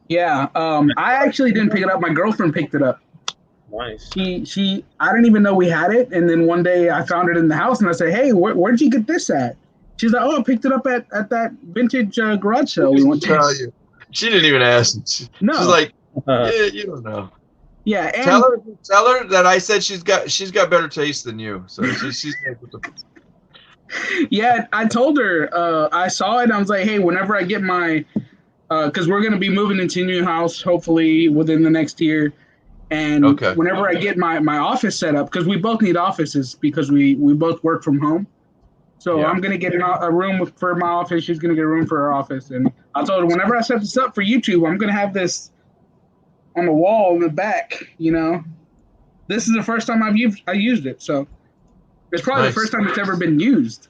[SPEAKER 3] Yeah. I actually didn't pick it up. My girlfriend picked it up.
[SPEAKER 1] Nice.
[SPEAKER 3] She I didn't even know we had it, and then one day I found it in the house, and I said, "Hey, where'd you get this at?" She's like, "Oh, I picked it up at that vintage garage sale we went to."
[SPEAKER 2] She didn't even ask. She's
[SPEAKER 3] No.
[SPEAKER 2] like, yeah, you don't know.
[SPEAKER 3] Yeah, and
[SPEAKER 2] Tell her that I said she's got better taste than you. So she's
[SPEAKER 3] yeah, I told her I saw it. And I was like, "Hey, whenever I get my, because we're gonna be moving into a new house hopefully within the next year." And
[SPEAKER 2] Okay.
[SPEAKER 3] whenever I get my office set up, because we both need offices because we both work from home. So I'm going to get a room for my office. She's going to get a room for her office. And I told her whenever I set this up for YouTube, I'm going to have this on the wall in the back, you know. This is the first time I used it. So it's probably the first time it's ever been used.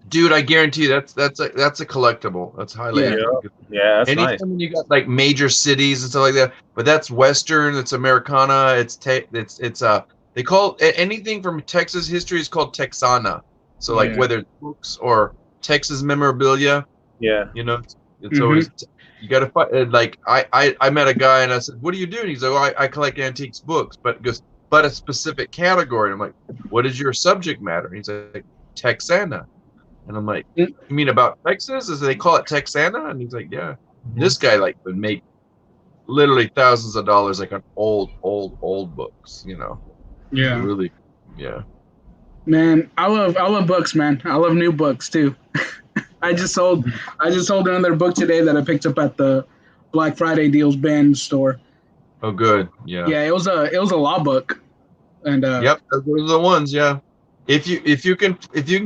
[SPEAKER 2] Dude, I guarantee you that's a collectible. That's highly
[SPEAKER 1] Yeah, that's nice.
[SPEAKER 2] Anytime you got like major cities and stuff like that, but that's Western, it's Americana, it's they call anything from Texas history is called Texana. So like whether it's books or Texas memorabilia, you know, it's always you got to find. Like I met a guy and I said, "What do you do?" And he's like, "Oh, I collect antiques books," but it goes, but a specific category. And I'm like, "What is your subject matter?" And he's like, Texana. And I'm like, "You mean about Texas? As they call it Texana?" And he's like, "Yeah." This guy like would make literally thousands of dollars like on old books, you know.
[SPEAKER 3] Yeah.
[SPEAKER 2] Really, yeah.
[SPEAKER 3] Man, I love books, man. I love new books too. I just sold another book today that I picked up at the Black Friday deals band store.
[SPEAKER 2] Oh, good. Yeah.
[SPEAKER 3] Yeah, it was a law book, and
[SPEAKER 2] yep, those are the ones. Yeah. If you can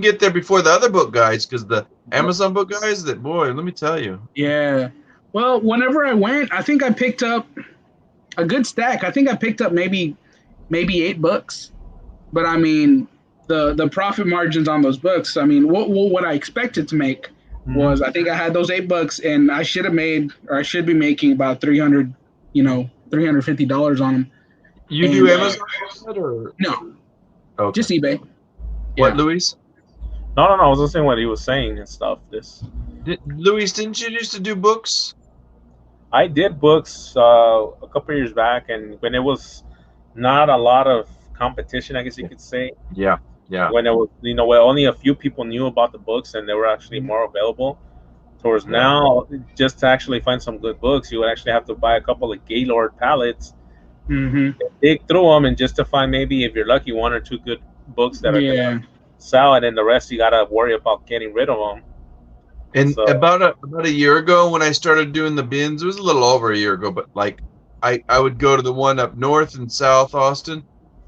[SPEAKER 2] get there before the other book guys, because the Amazon book guys, that boy, let me tell you.
[SPEAKER 3] Yeah. Well, whenever I went, I think I picked up a good stack. I think I picked up maybe 8 books, but I mean the profit margins on those books. I mean, what I expected to make was I think I had those 8 books, and I should have made, or I should be making about $350 on them.
[SPEAKER 2] You do Amazon or
[SPEAKER 3] no?
[SPEAKER 2] Okay.
[SPEAKER 3] Just eBay.
[SPEAKER 2] What, Luis?
[SPEAKER 1] No. I was listening to what he was saying and stuff.
[SPEAKER 2] Luis, didn't you used to do books?
[SPEAKER 1] I did books a couple years back, and when it was not a lot of competition, I guess you could say.
[SPEAKER 2] Yeah.
[SPEAKER 1] When it was, where only a few people knew about the books, and they were actually more available. Towards now, just to actually find some good books, you would actually have to buy a couple of Gaylord pallets, dig through them, and just to find maybe, if you're lucky, 1 or 2 good books that are gonna sell, and then the rest you gotta worry about getting rid of them.
[SPEAKER 2] And so, about a year ago, when I started doing the bins, it was a little over a year ago, but like I would go to the one up north and south Austin,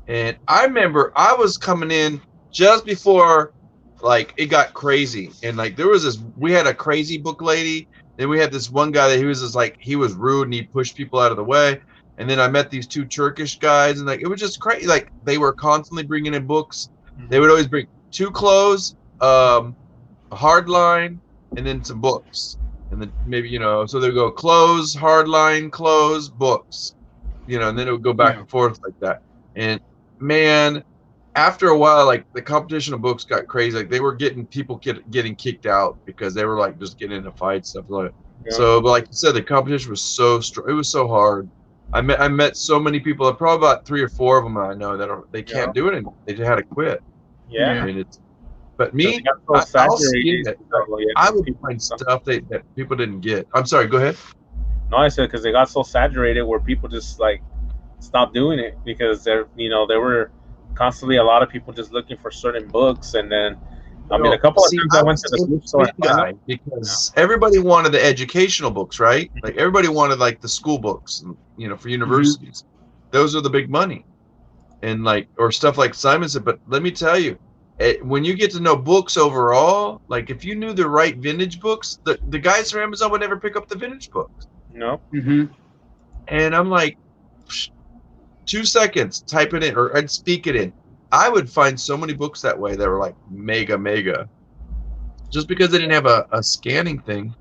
[SPEAKER 2] and I remember I was coming in just before like it got crazy, and like there was we had a crazy book lady, then we had this one guy that he was just like, he was rude and he pushed people out of the way, and then I met these 2 Turkish guys, and like it was just crazy. Like they were constantly bringing in books. They would always bring 2 clothes, a hard line, and then some books, and then maybe so they would go clothes, hard line, clothes, books, and then it would go back and forth like that. And man, after a while, like the competition of books got crazy. Like they were getting people getting kicked out because they were like just getting into fights, stuff like that. So, but like you said, the competition was so strong. It was so hard. I met so many people. Probably about 3 or 4 of them I know that they can't do it anymore. They just had to quit.
[SPEAKER 1] Yeah.
[SPEAKER 2] I mean, but me, I'll see it. I would find stuff that people didn't get. I'm sorry. Go ahead.
[SPEAKER 1] No, I said because they got so saturated where people just like stopped doing it because there were constantly a lot of people just looking for certain books, and then I mean a couple of times I went to the bookstore
[SPEAKER 2] because everybody wanted the educational books, right? Like everybody wanted like the school books, for universities. Those are the big money, and like or stuff like Simon said. But let me tell you, when you get to know books overall, like if you knew the right vintage books, the guys from Amazon would never pick up the vintage books.
[SPEAKER 1] No.
[SPEAKER 2] And I'm like, 2 seconds, type it in, or I'd speak it in. I would find so many books that way that were like mega, just because they didn't have a scanning thing.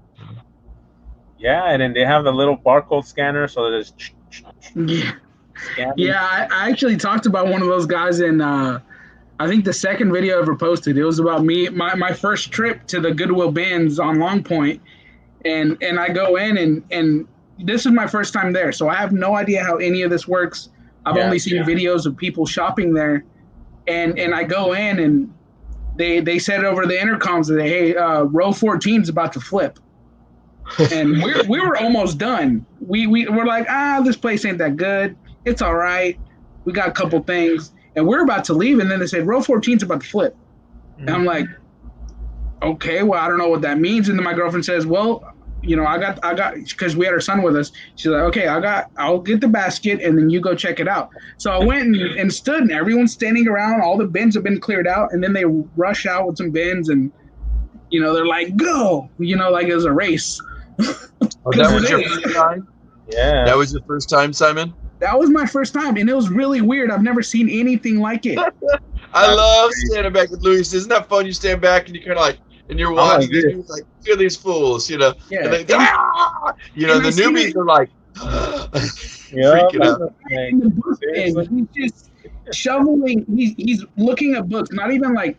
[SPEAKER 1] Yeah, and then they have the little barcode scanner, so there's.
[SPEAKER 3] Yeah, I actually talked about one of those guys in. I think the second video I ever posted, it was about me, my first trip to the Goodwill bins on Long Point, and I go in and this is my first time there, so I have no idea how any of this works. I've only seen videos of people shopping there, and I go in and they said over the intercoms that hey, row 14 is about to flip, and we were almost done. We were like, this place ain't that good. It's all right. We got a couple things, and we're about to leave, and then they said row 14 is about to flip, and I'm like, okay, well I don't know what that means, and then my girlfriend says, well, you know, I got because we had our son with us. She's like, okay, I'll get the basket and then you go check it out. So I went and stood, and everyone's standing around. All the bins have been cleared out, and then they rush out with some bins, and you know they're like, go, you know, like it was a race.
[SPEAKER 2] Oh, that was your first time?
[SPEAKER 1] Yeah.
[SPEAKER 2] That was your first time, Simon?
[SPEAKER 3] That was my first time, and it was really weird. I've never seen anything like it.
[SPEAKER 2] I love standing back with Luis. Isn't that fun? You stand back and you kind of like, and you're watching these dudes like, look at these fools, you know.
[SPEAKER 3] Yeah.
[SPEAKER 2] And they, you know, the newbies are like, freaking out.
[SPEAKER 3] And he's just shoveling. He's looking at books. Not even like,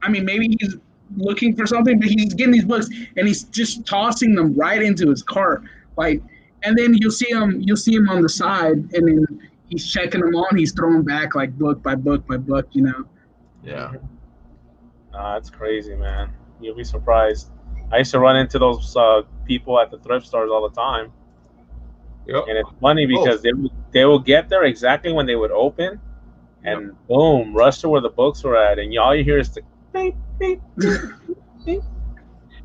[SPEAKER 3] I mean, maybe he's looking for something, but he's getting these books and he's just tossing them right into his cart. Like, and then you'll see him on the side, and then he's checking them on. He's throwing back like book by book by book, you know.
[SPEAKER 2] Yeah.
[SPEAKER 1] That's crazy, man. You'll be surprised. I used to run into those people at the thrift stores all the time.
[SPEAKER 2] Yep.
[SPEAKER 1] And it's funny because they will get there exactly when they would open, and boom, rush to where the books were at, and all you hear is the beep, beep, beep, beep.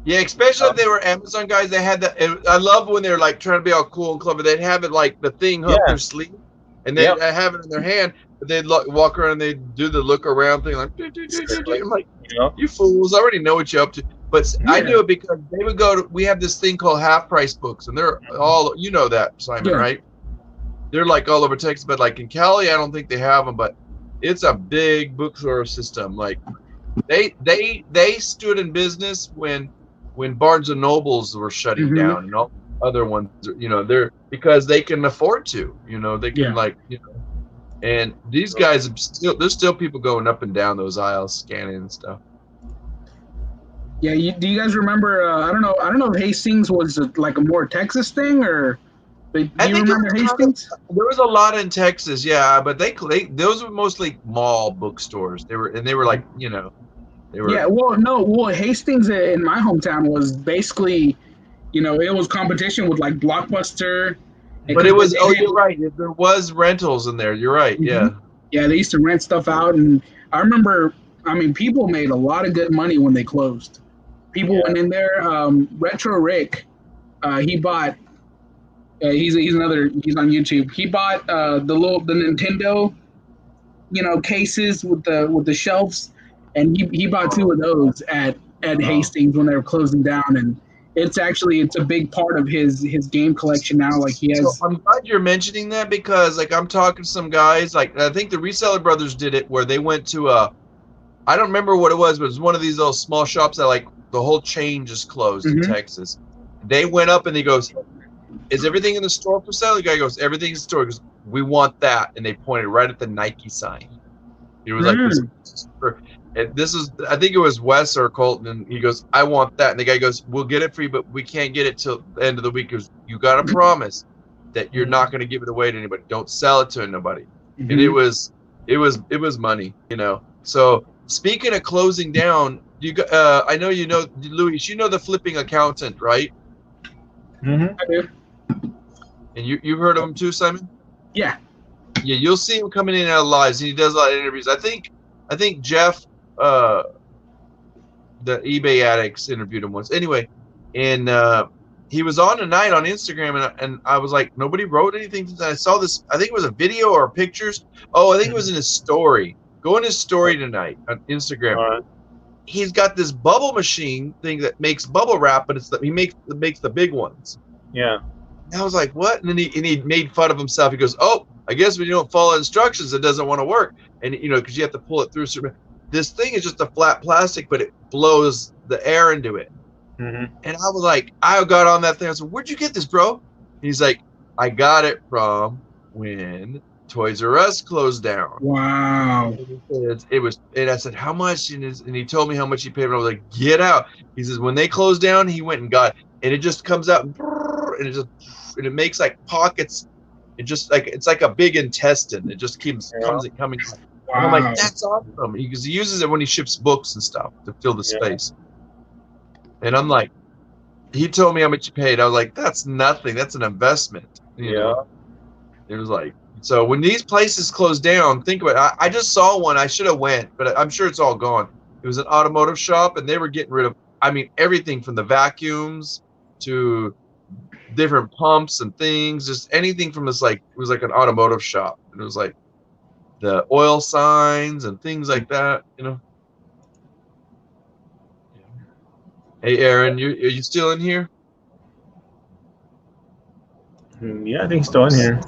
[SPEAKER 2] Yeah, especially if they were Amazon guys. They had that. I love when they're like trying to be all cool and clever. They'd have it like the thing hooked their sleeve, and they'd have it in their hand. But they'd walk around and they'd do the look around thing like, I'm like, you fools, I already know what you're up to. But I do it because they would go to, we have this thing called half price books, and they're all, you know that, Simon, right? They're like all over Texas, but like in Cali, I don't think they have them, but it's a big bookstore system. Like they stood in business when Barnes and Nobles were shutting down and all other ones, you know, they're because they can afford to, you know, they can like, you know, and these guys there's still people going up and down those aisles scanning and stuff.
[SPEAKER 3] Yeah, do you guys remember? I don't know if Hastings was like a more Texas thing, or do you remember Hastings?
[SPEAKER 2] There was a lot in Texas, yeah, but they those were mostly mall bookstores. They were like, you know, they were.
[SPEAKER 3] Yeah, well, Hastings in my hometown was basically, you know, it was competition with like Blockbuster.
[SPEAKER 2] But it was you're right. There was rentals in there. You're right. Yeah.
[SPEAKER 3] Yeah, they used to rent stuff out, and I remember. I mean, people made a lot of good money when they closed. People went in there. Retro Rick, he bought. He's on YouTube. He bought the Nintendo, you know, cases with the shelves, and he bought 2 of those at Hastings when they were closing down, and it's a big part of his game collection now. Like he has.
[SPEAKER 2] So I'm glad you're mentioning that because like I'm talking to some guys, like I think the Reseller Brothers did it where they went to I don't remember what it was, but it was one of these little small shops that like the whole chain just closed in Texas. They went up and he goes, "Is everything in the store for sale?" The guy goes, "Everything's in the store." He goes, "We want that," and they pointed right at the Nike sign. He was like, "This is I think it was Wes or Colton," and he goes, "I want that," and the guy goes, "We'll get it for you, but we can't get it till the end of the week. Because you got to promise that you're not going to give it away to anybody. Don't sell it to nobody." And it was money, you know. So speaking of closing down, I know you know Luis. You know the flipping accountant, right?
[SPEAKER 3] I do.
[SPEAKER 2] And you've heard of him too, Simon?
[SPEAKER 3] Yeah.
[SPEAKER 2] Yeah, you'll see him coming in and out of lives, and he does a lot of interviews. I think Jeff, the eBay Addicts, interviewed him once. Anyway, and he was on tonight on Instagram, and I was like, nobody wrote anything. I saw this. I think it was a video or pictures. Oh, I think it was in his story. Go in his story tonight on Instagram.
[SPEAKER 1] Right.
[SPEAKER 2] He's got this bubble machine thing that makes bubble wrap, but he makes the big ones.
[SPEAKER 1] Yeah.
[SPEAKER 2] And I was like, what? And then he made fun of himself. He goes, oh, I guess when you don't follow instructions, it doesn't want to work. And, you know, because you have to pull it through. This thing is just a flat plastic, but it blows the air into it. And I was like, I got on that thing. I said, where'd you get this, bro? And he's like, I got it from when Toys R Us closed down.
[SPEAKER 3] Wow.
[SPEAKER 2] It was, and I said, how much? And he told me how much he paid. And I was like, get out. He says, when they closed down, he went and got it. And it just comes out, and and it makes like pockets. It just like it's like a big intestine. It just keeps comes and coming. And I'm like, that's awesome, because he uses it when he ships books and stuff to fill the space. And I'm like, he told me how much he paid. I was like, that's nothing. That's an investment. You know? It was like, so when these places close down, think about it. I just saw one. I should have went, but I'm sure it's all gone. It was an automotive shop, and they were getting rid of, I mean, everything from the vacuums to different pumps and things, just anything from this, like, it was like an automotive shop. And it was like the oil signs and things like that, you know. Hey, Aaron, are you still in here?
[SPEAKER 1] Yeah, I think he's still in here.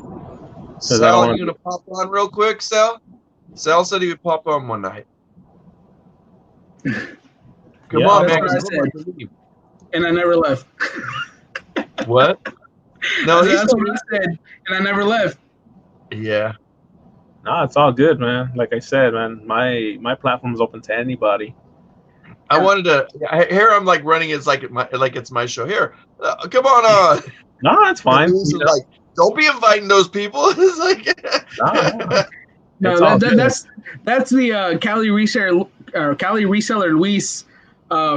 [SPEAKER 2] Sal, you gonna pop on real quick, Sal? Sal said he would pop on one night. Come on, man.
[SPEAKER 3] And I never left.
[SPEAKER 2] What? No,
[SPEAKER 3] that's what I said, and I never left.
[SPEAKER 2] Yeah.
[SPEAKER 1] No, it's all good, man. Like I said, man, my platform is open to anybody.
[SPEAKER 2] I wanted to. Here I'm like running. It's like it's my show. Here, come on.
[SPEAKER 1] No, it's fine.
[SPEAKER 2] Like, don't be inviting those people. It's like.
[SPEAKER 3] No, that's the Cali reseller Luis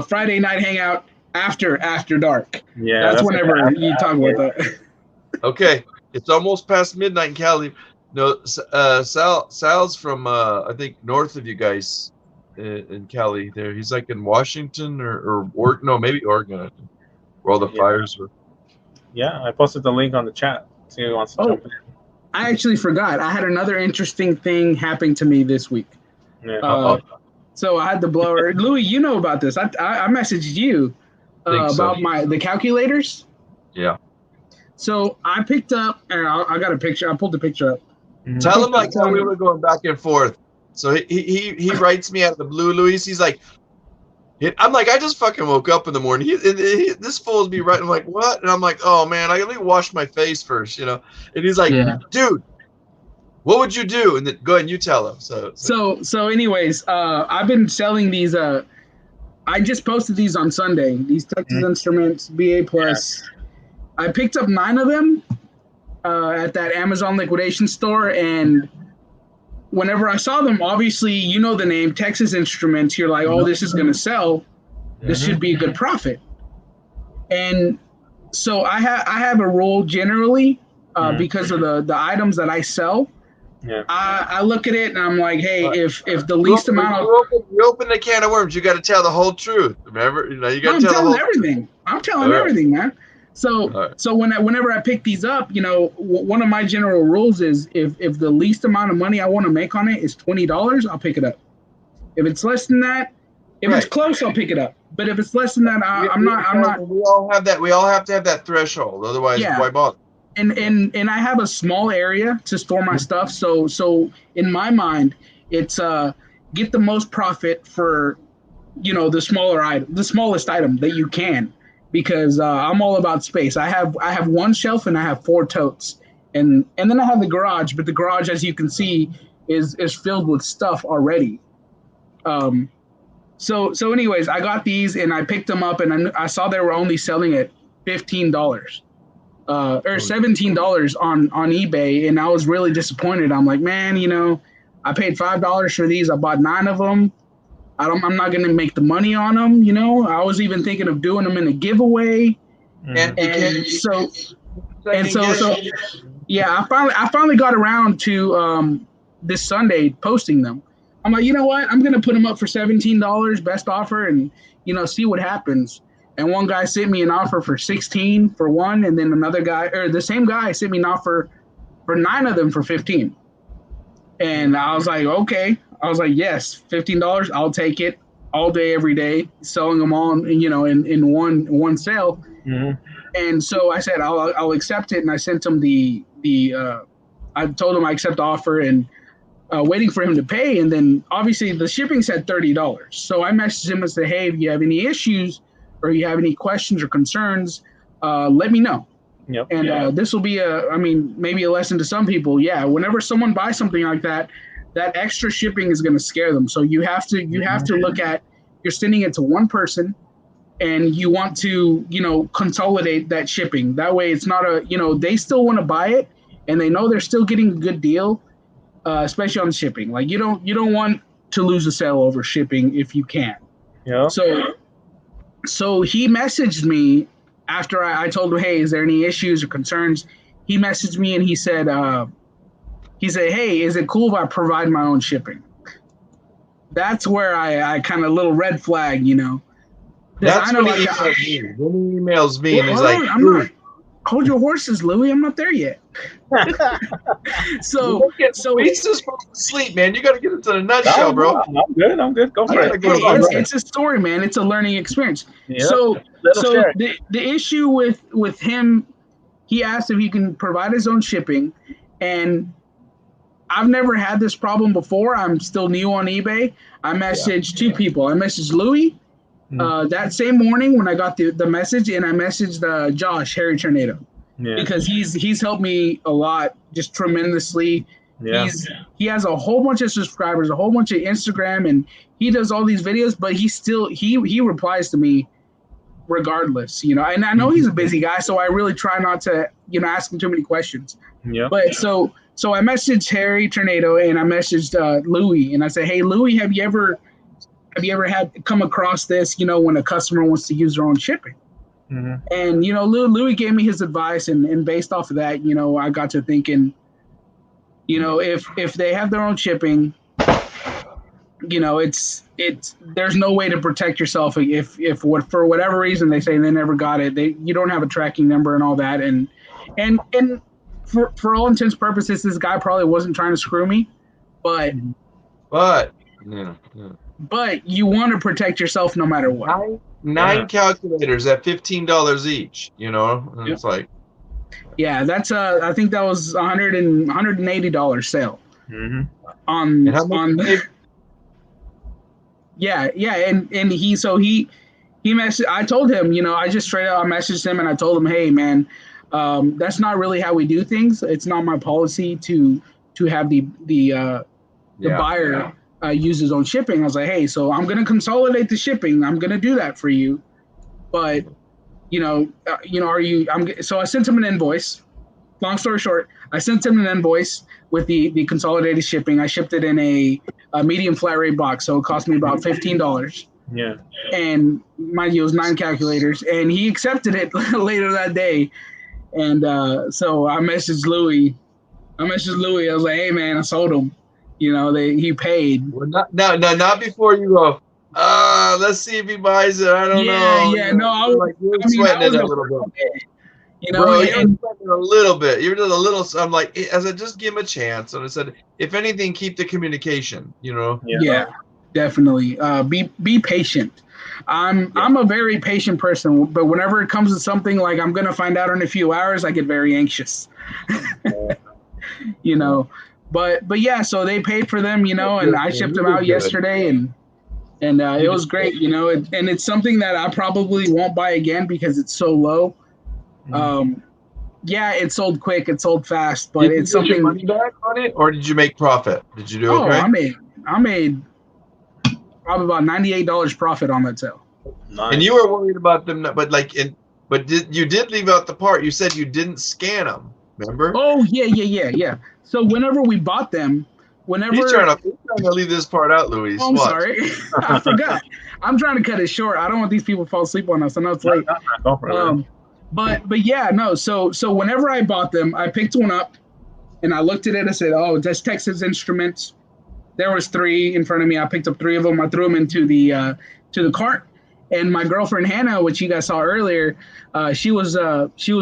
[SPEAKER 3] Friday night hangout after dark.
[SPEAKER 1] Yeah,
[SPEAKER 3] that's whenever you talk about that.
[SPEAKER 2] Okay, it's almost past midnight in Cali. No, Sal's from I think north of you guys in Cali. There, he's like in Washington or no, maybe Oregon, where all the fires were.
[SPEAKER 1] Yeah, I posted the link on the chat. See who wants to jump in.
[SPEAKER 3] I actually forgot. I had another interesting thing happen to me this week.
[SPEAKER 1] Yeah.
[SPEAKER 3] So I had the blower. Louis, you know about this. I messaged you about the calculators.
[SPEAKER 2] Yeah.
[SPEAKER 3] So I picked up, and I got a picture. I pulled the picture up.
[SPEAKER 2] Tell him like how we were going back and forth. So he writes me out of the blue, Luis. He's like, I'm like, I just fucking woke up in the morning. This fool's be right. I'm like, what? And I'm like, oh man, I let me wash my face first, you know. And he's like, dude, what would you do? And then go ahead and you tell him. So
[SPEAKER 3] anyways, I've been selling these. I just posted these on Sunday. These Texas Instruments BA Plus. Yeah. I picked up 9 of them at that Amazon liquidation store, and whenever I saw them, obviously, you know the name Texas Instruments. You're like, oh, this is going to sell. This should be a good profit. And so I have a rule generally because of the items that I sell.
[SPEAKER 1] Yeah.
[SPEAKER 3] I look at it and I'm like, hey, if the least amount of
[SPEAKER 2] you open the can of worms, you got to tell the whole truth. Remember, you know, you got to tell the whole
[SPEAKER 3] everything. I'm telling everything, man. So whenever I pick these up, you know, one of my general rules is if the least amount of money I want to make on it is $20, I'll pick it up. If it's less than that, if it's close, I'll pick it up. But if it's less than that, I'm not.
[SPEAKER 2] We all have that. We all have to have that threshold. Otherwise, why bother?
[SPEAKER 3] And I have a small area to store my stuff. So in my mind, it's get the most profit for, you know, the smallest item that you can. Because I'm all about space. I have one shelf and I have 4 totes, and then I have the garage. But the garage, as you can see, is filled with stuff already. So anyways, I got these and I picked them up, and I saw they were only selling at $15 or $17 on eBay, and I was really disappointed. I'm like, man, you know, I paid $5 for these. I bought 9 of them. I'm not going to make the money on them, you know. I was even thinking of doing them in a giveaway, and so yeah. I finally got around to this Sunday posting them. I'm like, you know what? I'm going to put them up for $17, best offer, and you know, see what happens. And one guy sent me an offer for $16 for one, and then another guy, or the same guy, sent me an offer for 9 of them for $15. And I was like, okay. I was like, yes, $15, I'll take it all day, every day, selling them all, you know, in one sale. Mm-hmm. And so I said, I'll accept it. And I sent him I told him I accept the offer and waiting for him to pay. And then obviously the shipping said $30. So I messaged him and said, hey, if you have any issues or you have any questions or concerns, let me know.
[SPEAKER 1] Yep.
[SPEAKER 3] And this will be maybe a lesson to some people. Yeah. Whenever someone buys something like that, that extra shipping is going to scare them. So you have to look at, you're sending it to one person. and you want to, consolidate that shipping. That way it's not they still want to buy it and they know they're still getting a good deal, especially on shipping. Like you don't want to lose a sale over shipping if you can.
[SPEAKER 1] Yeah.
[SPEAKER 3] So he messaged me after I told him, hey, is there any issues or concerns? He messaged me and he said, hey, is it cool if I provide my own shipping? That's where I kind of little red flag,
[SPEAKER 2] That's
[SPEAKER 3] I know
[SPEAKER 2] when he emails me and he's like,
[SPEAKER 3] I'm not, hold your horses, Louie. I'm not there yet. so
[SPEAKER 2] he's just supposed to sleep, man. You got to get into the nutshell, bro.
[SPEAKER 1] I'm good. Go for it.
[SPEAKER 3] It's a story, man. It's a learning experience.
[SPEAKER 1] Yeah.
[SPEAKER 3] So the issue with him, he asked if he can provide his own shipping, and I've never had this problem before. I'm still new on eBay. I messaged two people. I messaged Louie that same morning when I got the message, and I messaged Josh, Harry Tornado, because he's helped me a lot, just tremendously. Yeah. He has a whole bunch of subscribers, a whole bunch of Instagram, and he does all these videos, but he replies to me regardless, and I know he's a busy guy, so I really try not to, ask him too many questions. Yeah. But so I messaged Harry Tornado and I messaged Louie, and I said, hey, Louie, have you ever come across this, when a customer wants to use their own shipping? Mm-hmm. And, Louie gave me his advice, and based off of that, I got to thinking, if they have their own shipping, it's there's no way to protect yourself if for whatever reason they say they never got it, you don't have a tracking number and all that, and for all intents and purposes, this guy probably wasn't trying to screw me, but you want to protect yourself no matter what.
[SPEAKER 2] Nine calculators at $15 each, and it's like,
[SPEAKER 3] that's I think that was $180 sale. Mm-hmm. on and he messaged. I told him, I just straight out messaged him and I told him, hey man, that's not really how we do things. It's not my policy to have the buyer use his own shipping. I was like, hey, so I'm gonna consolidate the shipping. I'm gonna do that for you, but so I sent him an invoice. Long story short, I sent him an invoice with the consolidated shipping. I shipped it in a medium flat rate box, so it cost me about $15. Yeah. And mind you, it was 9 calculators, and he accepted it later that day. And so I messaged Louie. I was like, hey man, I sold him. He paid.
[SPEAKER 2] Well, not before you go. Let's see if he buys it. I don't know.
[SPEAKER 3] Yeah, no,
[SPEAKER 2] you're sweating it a little bit. Bro, you're sweating a little bit. You're just a little. I'm like, I said, just give him a chance. And I said, if anything, keep the communication.
[SPEAKER 3] Yeah, definitely. Be patient. I'm a very patient person, but whenever it comes to something like I'm gonna find out in a few hours, I get very anxious. But yeah, so they paid for them, and I shipped them out yesterday, and it was great, and it's something that I probably won't buy again because it's so low. It sold quick, it sold fast, but it's something. Did you get money back on it,
[SPEAKER 2] or did you make profit? Did you do okay?
[SPEAKER 3] I made probably about $98 profit on that sale.
[SPEAKER 2] Nice. And you were worried about them, you did leave out the part. You said you didn't scan them. Remember?
[SPEAKER 3] Oh yeah. So whenever we bought them,
[SPEAKER 2] he's trying to leave this part out, Louis.
[SPEAKER 3] Oh, I'm sorry, I forgot. I'm trying to cut it short. I don't want these people to fall asleep on us. I know it's late. But yeah, no. So whenever I bought them, I picked one up, and I looked at it. I said, "Oh, that's Texas Instruments." There was 3 in front of me. I picked up 3 of them. I threw them into the cart. And my girlfriend Hannah, which you guys saw earlier, she was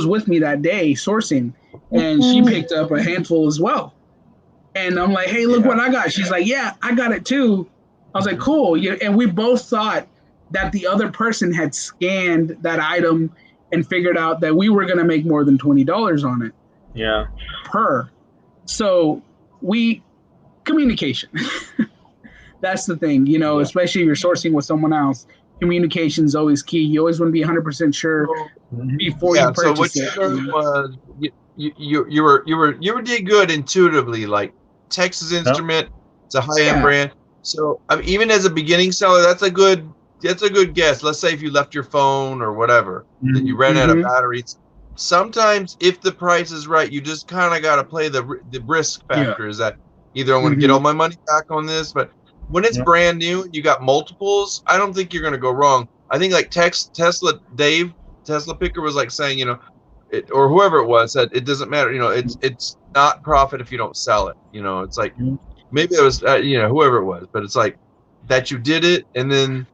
[SPEAKER 3] with me that day sourcing, and she picked up a handful as well. And I'm like, hey, look what I got. She's like, yeah, I got it too. I was like, cool. Yeah, and we both thought that the other person had scanned that item and figured out that we were gonna make more than $20 on it.
[SPEAKER 1] Yeah.
[SPEAKER 3] So communication. That's the thing, especially if you're sourcing with someone else. Communication is always key. You always want to be 100% sure before you purchase it.
[SPEAKER 2] So what you learned was you did good intuitively. Like Texas Instrument, it's a high-end brand. So even as a beginning seller, that's a good that's a good guess. Let's say if you left your phone or whatever, that you ran out of batteries. Sometimes, if the price is right, you just kind of got to play the risk factor. Is that either I'm going to get all my money back on this, but when it's brand new, you got multiples. I don't think you're going to go wrong. I think like Tesla Picker was like saying, you know, or whoever it was said it doesn't matter. You know, it's not profit if you don't sell it. You know, it's like maybe it was you know, whoever it was, but it's like that you did it, and then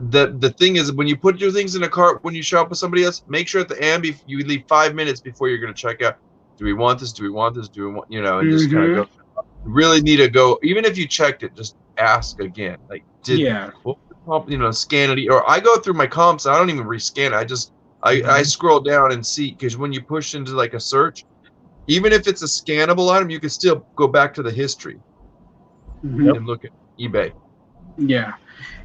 [SPEAKER 2] the thing is, when you put your things in a cart, when you shop with somebody else, make sure at the end you leave 5 minutes before you're going to check out. Do we want this? Do we want this? Do we want, you know, and just kind of go. Really need to go. Even if you checked it, just ask again. Like, you know, scan it. Or I go through my comps. I don't even rescan it. I scroll down and see, because when you push into like a search, even if it's a scannable item, you can still go back to the history and look at eBay.
[SPEAKER 3] Yeah.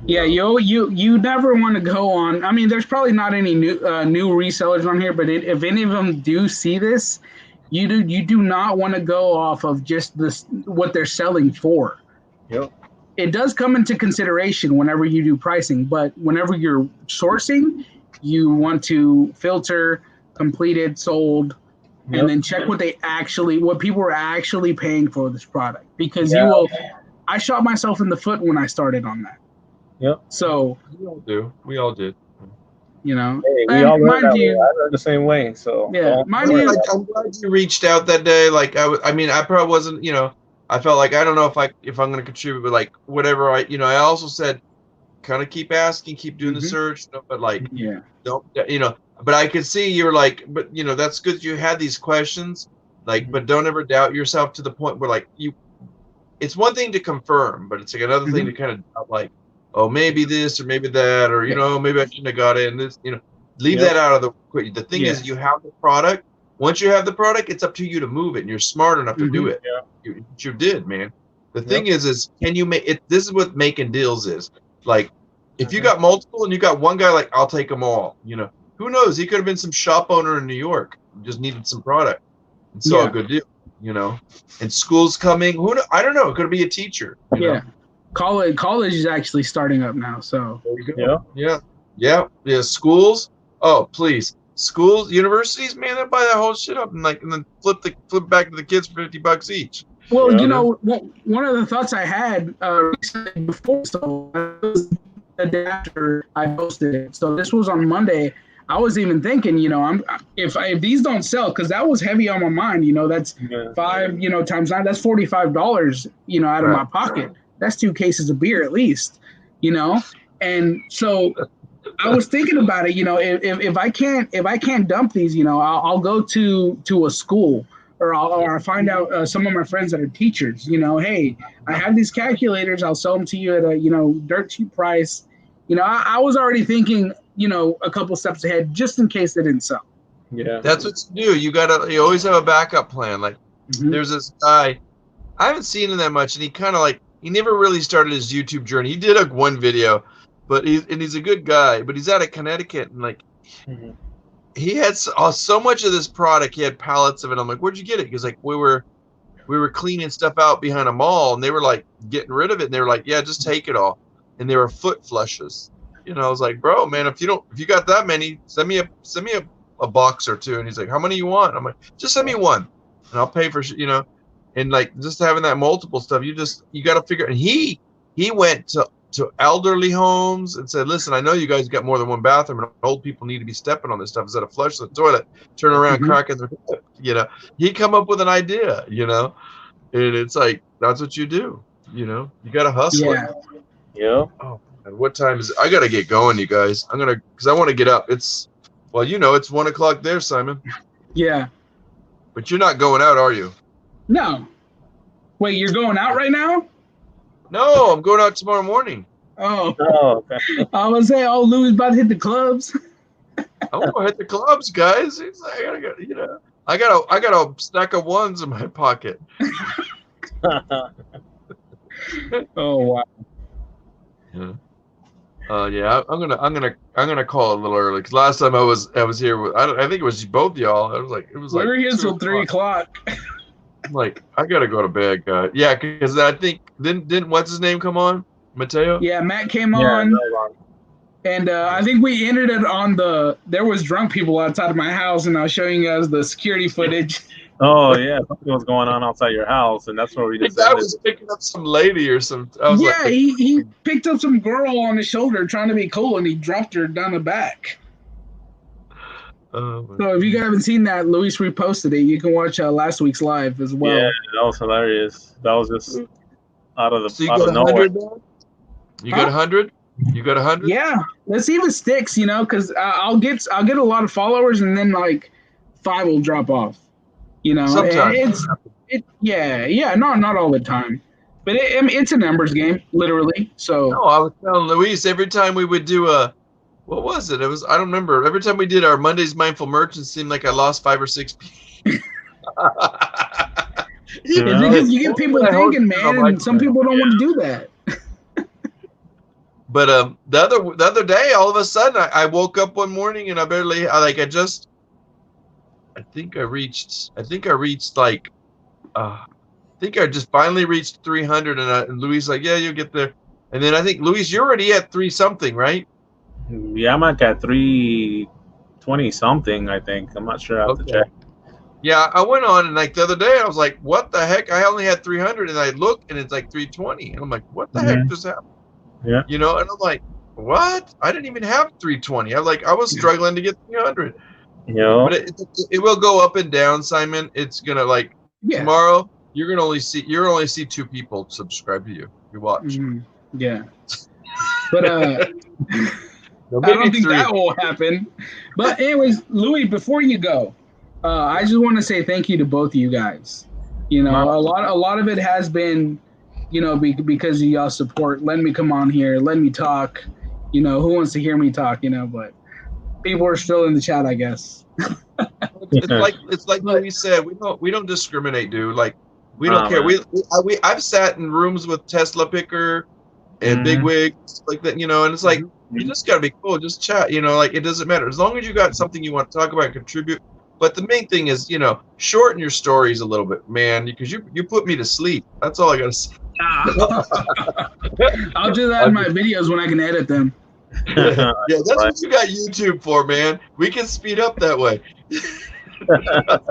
[SPEAKER 3] You never want to go on. I mean, there's probably not any new resellers on here, but if any of them do see this, you do not want to go off of just this what they're selling for.
[SPEAKER 1] Yep.
[SPEAKER 3] It does come into consideration whenever you do pricing, but whenever you're sourcing, you want to filter completed, sold, and then check what people are actually paying for this product, because I shot myself in the foot when I started on that. Yep. So
[SPEAKER 2] we all did.
[SPEAKER 3] You know,
[SPEAKER 1] hey, we all learned that way. I learned the same way. So
[SPEAKER 2] I'm glad you reached out that day. Like I mean, I probably wasn't. You know, I felt like I don't know if I'm going to contribute, but like whatever I also said, kind of keep asking, keep doing the search, but like don't, you know. But I could see you were like, but you know, that's good. You had these questions, like, but don't ever doubt yourself to the point where like it's one thing to confirm, but it's like another thing to kind of doubt, like, oh, maybe this or maybe that, or, you know, maybe I shouldn't have got it. And this, you know, leave that out of the equation. The thing is, you have the product. Once you have the product, it's up to you to move it, and you're smart enough to do it. Yeah. You did, man. The thing is can you make it? This is what making deals is. Like, if you got multiple and you got one guy, like, I'll take them all, you know, who knows? He could have been some shop owner in New York, just needed some product and saw a good deal, you know. And school's coming. I don't know. It could be a teacher. You know?
[SPEAKER 3] College is actually starting up now. So
[SPEAKER 2] there you go. Yeah. Schools. Oh, please. Schools, universities, man, they'll buy that whole shit up and then flip back to the kids for $50 each.
[SPEAKER 3] Well, you know, one of the thoughts I had recently before, so the day after I posted it. So this was on Monday. I was even thinking, you know, if these don't sell, because that was heavy on my mind. You know, that's 5, you know, times 9. That's $45, you know, out of my pocket. That's 2 cases of beer at least, you know. And so I was thinking about it. You know, if I can't dump these, you know, I'll go to a school, or I'll find out some of my friends that are teachers. You know, hey, I have these calculators. I'll sell them to you at a, you know, dirt cheap price. You know, I was already thinking, you know, a couple steps ahead just in case they didn't sell.
[SPEAKER 2] Yeah, that's what you do. You always have a backup plan. Like there's this guy, I haven't seen him that much, and he never really started his YouTube journey. He did one video, but he's a good guy. But he's out of Connecticut, and he had so much of this product. He had pallets of it. I'm like, where'd you get it? Because like we were cleaning stuff out behind a mall, and they were like getting rid of it, and they were like, yeah, just take it all. And they were foot flushes. You know, I was like, bro, man, if you got that many, send me a box or 2. And he's like, how many you want? I'm like, just send me 1, and I'll pay for, you know. And like just having that multiple stuff, you got to figure. And he went to elderly homes and said, listen, I know you guys got more than 1 bathroom, and old people need to be stepping on this stuff. Instead of flush the toilet, turn around, cracking their, you know. He come up with an idea, you know, and it's like that's what you do, you know. You got to hustle.
[SPEAKER 1] Yeah.
[SPEAKER 2] Oh, and what time is it? I gotta get going, you guys. Because I want to get up. It's 1 o'clock there, Simon.
[SPEAKER 3] Yeah.
[SPEAKER 2] But you're not going out, are you?
[SPEAKER 3] No. Wait, you're going out right now?
[SPEAKER 2] No, I'm going out tomorrow morning.
[SPEAKER 3] Oh.
[SPEAKER 1] Okay.
[SPEAKER 3] I was saying, Lou's about to hit the clubs.
[SPEAKER 2] I'm gonna hit the clubs, guys. It's like, I got a stack of 1s in my pocket.
[SPEAKER 3] Oh wow.
[SPEAKER 2] Yeah. I'm gonna call it a little early, because last time I was here with I think it was both y'all. It was like
[SPEAKER 3] we're here till 3 o'clock.
[SPEAKER 2] I'm like, I gotta go to bed, guys. Yeah, because I think didn't what's his name come on? Mateo?
[SPEAKER 3] Yeah, Matt came on. And I think we ended it on there was drunk people outside of my house, and I was showing you guys the security footage.
[SPEAKER 1] Oh yeah, something was going on outside your house, and that's where we
[SPEAKER 2] The
[SPEAKER 1] just
[SPEAKER 2] guy
[SPEAKER 1] ended.
[SPEAKER 2] was picking up some lady or some. I was
[SPEAKER 3] Yeah,
[SPEAKER 2] like,
[SPEAKER 3] he picked up some girl on his shoulder trying to be cool, and he dropped her down the back.
[SPEAKER 2] oh,
[SPEAKER 3] So if you guys haven't seen that, Luis reposted it. You can watch last week's live as well.
[SPEAKER 1] Yeah, that was hilarious. That was just out
[SPEAKER 2] so you
[SPEAKER 1] of
[SPEAKER 2] got
[SPEAKER 1] nowhere.
[SPEAKER 2] 100 now? You got 100? You got 100?
[SPEAKER 3] Yeah, let's see if it sticks. Because I'll get a lot of followers, and then like 5 will drop off.
[SPEAKER 2] Sometimes.
[SPEAKER 3] Not all the time, but it's a numbers game, literally. So
[SPEAKER 2] No, I was telling Luis every time we would do what was it? It was, I don't remember. Every time we did our Monday's Mindful Merchants, it seemed like I lost 5 or 6 people.
[SPEAKER 3] It's because you get people thinking, man, and some people don't want to do that.
[SPEAKER 2] But the other day, all of a sudden, I woke up one morning and I just finally reached 300, and Luis like, yeah, you'll get there. And then I think Luis, you're already at 3 something, right?
[SPEAKER 1] Yeah, I'm like at 320 something. I think I'm not sure. I have to check.
[SPEAKER 2] Yeah, I went on, and like the other day, I was like, what the heck? I only had 300, and I look, and it's like 320, and I'm like, what the heck just happened?
[SPEAKER 1] Yeah.
[SPEAKER 2] And I'm like, what? I didn't even have 320. I was struggling to get 300.
[SPEAKER 1] Yeah.
[SPEAKER 2] But it will go up and down, Simon. It's gonna tomorrow. You're gonna only see 2 people subscribe to you. You watch.
[SPEAKER 3] Mm-hmm. Yeah. But I don't think that will happen. But anyways, Louis, before you go, I just want to say thank you to both of you guys. A lot of it has been, because of y'all support, letting me come on here, letting me talk. Who wants to hear me talk? But people are still in the chat, I guess.
[SPEAKER 2] It's like we said, we don't discriminate, dude. Like we don't care. I've sat in rooms with Tesla Picker and Big Wigs like that, and it's like you just gotta be cool, just chat, like it doesn't matter as long as you got something you want to talk about and contribute. But the main thing is, shorten your stories a little bit, man, because you put me to sleep. That's all I gotta say.
[SPEAKER 3] I'll do that in my videos when I can edit them.
[SPEAKER 2] Yeah, that's what you got YouTube for, man. We can speed up that way.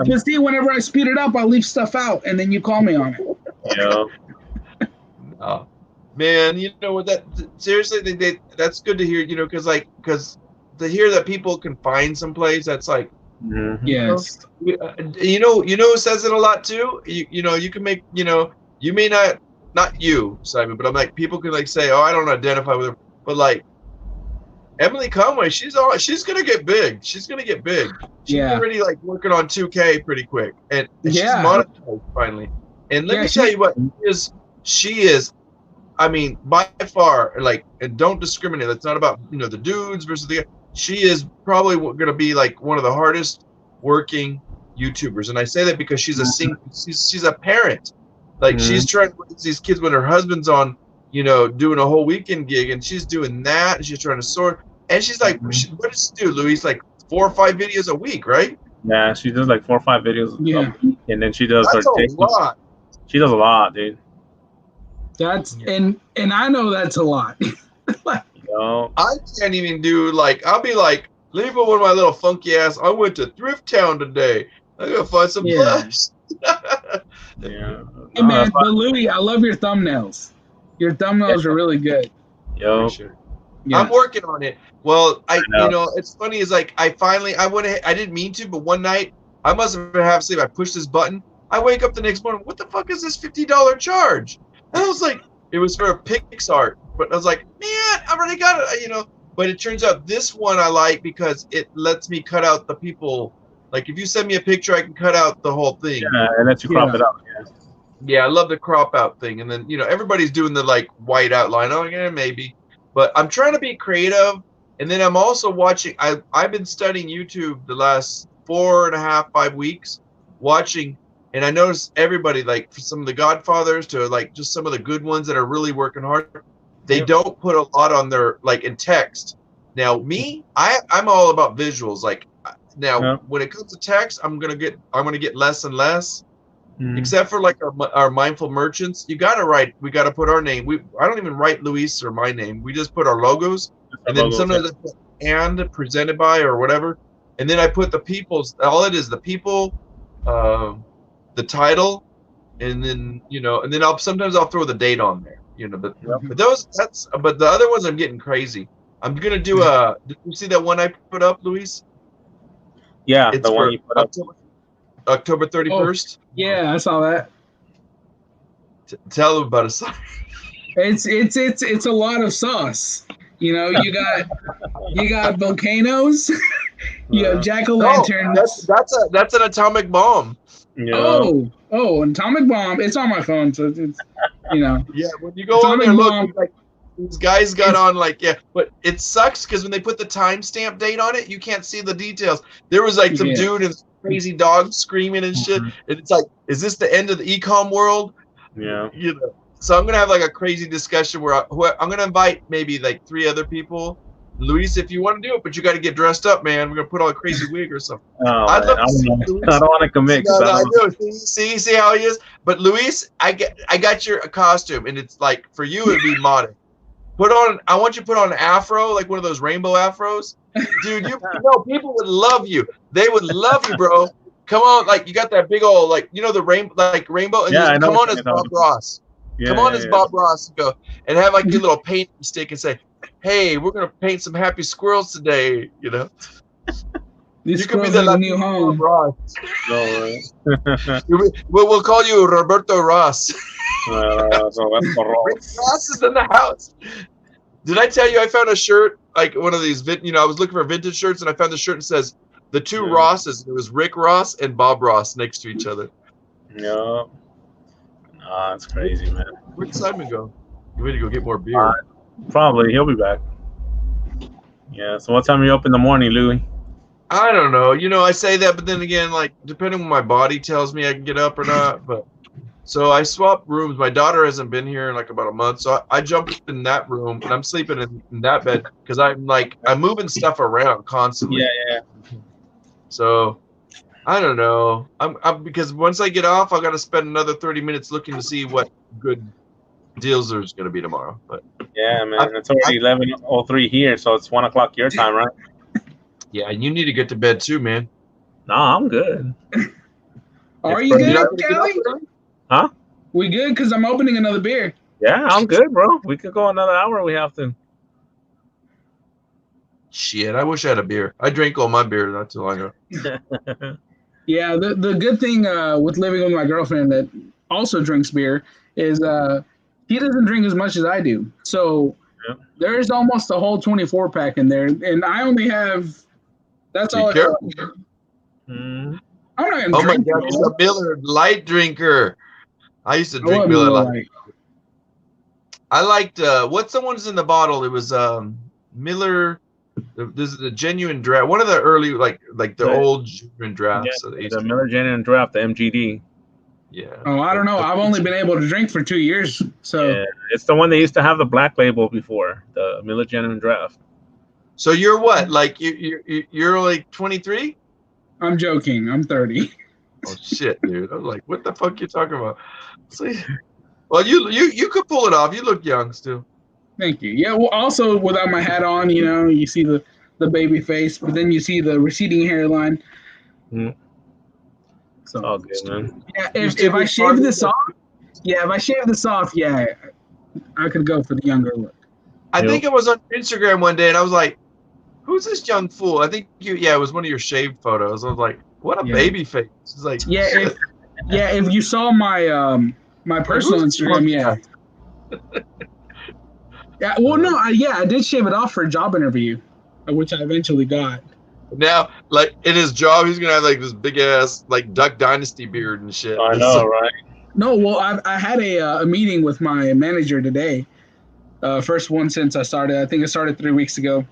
[SPEAKER 3] Just see, whenever I speed it up, I'll leave stuff out, and then you call me on it.
[SPEAKER 1] Yeah.
[SPEAKER 2] Oh, man, seriously, that's good to hear. Because to hear that people can find some place that's like.
[SPEAKER 1] Mm-hmm.
[SPEAKER 3] Yes.
[SPEAKER 2] Who says it a lot too? You can make. You may not you, Simon, but I'm like people can like say, oh, I don't identify with her, but like. Emily Conway, she's gonna get big. She's gonna get big. She's already like working on 2K pretty quick, and she's monetized finally. And let me tell you what, she is. I mean, by far, like, and don't discriminate. It's not about the dudes versus the. She is probably going to be like one of the hardest working YouTubers, and I say that because she's she's a parent. Like she's trying to raise these kids when her husband's on. Doing a whole weekend gig, and she's doing that, and she's trying to sort. And she's like, what does she do, Luis? Like 4 or 5 videos a week, right?
[SPEAKER 1] Yeah, she does like 4 or 5 videos a week, and then she does
[SPEAKER 2] that's a lot.
[SPEAKER 1] She does a lot, dude.
[SPEAKER 3] That's and I know that's a lot.
[SPEAKER 2] I can't even do I'll be like, leave one of my little funky ass. I went to Thrift Town today. I gotta find some plush.
[SPEAKER 1] Yeah.
[SPEAKER 3] Hey man, but Louis, I love your thumbnails. Your thumbnails are really good.
[SPEAKER 1] Yo.
[SPEAKER 3] Yeah.
[SPEAKER 2] I'm working on it. Well, it's funny is like I went ahead, I didn't mean to, but one night I must have been half asleep. I pushed this button. I wake up the next morning. What the fuck is this $50 charge? And I was like, it was for a PixArt. But I was like, man, I already got it, But it turns out this one I like because it lets me cut out the people. Like if you send me a picture, I can cut out the whole thing.
[SPEAKER 1] Yeah, and let you crop it out. Yeah.
[SPEAKER 2] Yeah, I love the crop out thing. And then, everybody's doing the like white outline. Oh, yeah, maybe. But I'm trying to be creative. And then I'm also watching. I've been studying YouTube the last 4.5, 5 weeks, watching. And I noticed everybody, like some of the Godfathers to like just some of the good ones that are really working hard. They don't put a lot on their like in text. Now, me, I'm all about visuals. Like now, when it comes to text, I'm gonna get less and less. Except for like our mindful merchants, we gotta put our name. I don't even write Luis or my name. We just put our logos. and then sometimes I put and presented by or whatever, and then I put the people's. All it is the people, the title, and then and then sometimes I'll throw the date on there. But but the other ones I'm getting crazy. I'm gonna do a. Did you see that one I put up, Luis?
[SPEAKER 1] Yeah,
[SPEAKER 2] It's
[SPEAKER 1] the one you put up.
[SPEAKER 2] October 31st.
[SPEAKER 3] Yeah, I saw that.
[SPEAKER 2] Tell them about it.
[SPEAKER 3] It's a lot of sauce. You got volcanoes. You have jack-o'-lanterns.
[SPEAKER 2] That's an atomic bomb.
[SPEAKER 1] Yeah.
[SPEAKER 3] Oh, an atomic bomb. It's on my phone, so it's
[SPEAKER 2] Yeah, when you go on there, look, these guys got on but it sucks because when they put the timestamp date on it, you can't see the details. There was some dude and crazy dog screaming and shit, and it's like, is this the end of the e-com world?
[SPEAKER 1] Yeah.
[SPEAKER 2] So I'm gonna have a crazy discussion where I'm gonna invite maybe 3 other people. Luis, if you want to do it, but you got to get dressed up, man. We're gonna put on a crazy wig or something.
[SPEAKER 1] Oh, I don't want to commit.
[SPEAKER 2] See how he is. But Luis, I got your costume, and it's for you it'd be modern. I want you to put on an afro, like one of those rainbow afros, dude. People would love you. They would love you, bro. Come on, you got that big old the rainbow. And
[SPEAKER 1] I know.
[SPEAKER 2] Come on as Bob Ross.
[SPEAKER 1] Yeah,
[SPEAKER 2] come on as Bob Ross and go and have your little painting stick and say, hey, we're gonna paint some happy squirrels today.
[SPEAKER 3] These
[SPEAKER 2] you could be
[SPEAKER 3] the new home.
[SPEAKER 2] Ross. We'll call you Roberto Ross. Ross is in the house. Did I tell you I found a shirt one of these? I was looking for vintage shirts and I found the shirt that says the two Rosses. It was Rick Ross and Bob Ross next to each other.
[SPEAKER 1] Yeah. That's crazy, man.
[SPEAKER 2] Where'd Simon go? You ready to go get more beer?
[SPEAKER 1] Probably. He'll be back. Yeah. So what time are you up in the morning, Louie?
[SPEAKER 2] I don't know. I say that, but then again, depending on my body tells me I can get up or not. But so I swapped rooms. My daughter hasn't been here in about a month, so I jumped in that room and I'm sleeping in that bed because I'm moving stuff around constantly.
[SPEAKER 1] Yeah.
[SPEAKER 2] So I don't know. I'm because once I get off, I got to spend another 30 minutes looking to see what good deals there's going to be tomorrow. But
[SPEAKER 1] yeah, man, it's already 11:03 here, so it's 1 o'clock your time, right?
[SPEAKER 2] Yeah, and you need to get to bed too, man.
[SPEAKER 1] Nah, I'm good.
[SPEAKER 3] Are you good, Kelly?
[SPEAKER 1] Huh?
[SPEAKER 3] We good? Because I'm opening another beer.
[SPEAKER 1] Yeah, I'm good, bro. We could go another hour. We have to.
[SPEAKER 2] Shit, I wish I had a beer. I drank all my beer not too long ago.
[SPEAKER 3] Yeah, the good thing with living with my girlfriend that also drinks beer is he doesn't drink as much as I do. So there's almost a whole 24 pack in there, and I only have. That's all. I'm not gonna drink.
[SPEAKER 2] Oh my God, he's a Miller Light drinker. I used to drink Miller Light. I liked what's the ones in the bottle? It was Miller. This is the genuine draft. One of the early the old genuine drafts.
[SPEAKER 1] Yeah, the Miller Genuine Draft, the MGD.
[SPEAKER 2] Yeah.
[SPEAKER 3] Oh, I don't know. I've only been able to drink for 2 years, so
[SPEAKER 1] yeah, it's the one they used to have the black label before, the Miller Genuine Draft.
[SPEAKER 2] So you're what? You're 23?
[SPEAKER 3] I'm joking. I'm 30.
[SPEAKER 2] Oh shit, dude! I was like, what the fuck you talking about? See, well, you could pull it off. You look young still.
[SPEAKER 3] Thank you. Yeah. Well, also without my hat on, you see the baby face, but then you see the receding hairline.
[SPEAKER 1] Mm. So all good, man.
[SPEAKER 3] Yeah. If I shave this off, I could go for the younger look.
[SPEAKER 2] I think it was on Instagram one day, and I was like, "Who's this young fool?" I think it was one of your shaved photos. I was like, "What a baby face!" It's like,
[SPEAKER 3] if you saw my my personal Instagram, Yeah, well, no, I did shave it off for a job interview, which I eventually got.
[SPEAKER 2] Now, in his job, he's gonna have this big ass Duck Dynasty beard and shit.
[SPEAKER 1] I know, right?
[SPEAKER 3] No, well, I had a meeting with my manager today. First one since I started. I think I started 3 weeks ago.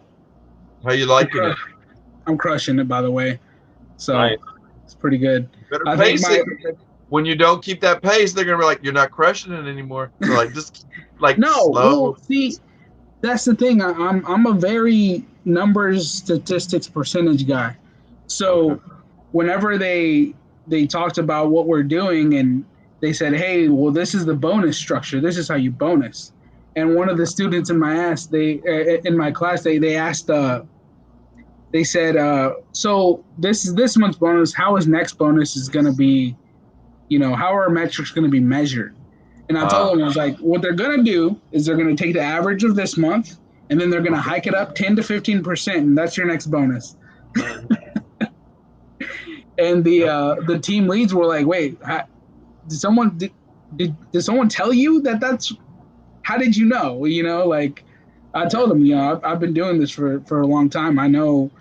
[SPEAKER 2] How you liking it?
[SPEAKER 3] I'm crushing it, by the way. So
[SPEAKER 1] nice.
[SPEAKER 3] It's pretty good.
[SPEAKER 2] Better pace it. When you don't keep that pace, they're gonna be like, "You're not crushing it anymore." So just
[SPEAKER 3] no,
[SPEAKER 2] slow.
[SPEAKER 3] Well, see, that's the thing. I'm a very numbers, statistics, percentage guy. So whenever they talked about what we're doing and they said, "Hey, well, this is the bonus structure. This is how you bonus." and one of the students in my class, they asked, they said, so this is this month's bonus. How is next bonus is going to be, how are our metrics going to be measured? And I told them, I was like, what they're going to do is they're going to take the average of this month, and then they're going to hike it up 10 to 15%, and that's your next bonus. And the team leads were like, wait, did someone tell you that's, how did you know? Like I told them, I've been doing this for a long time. I know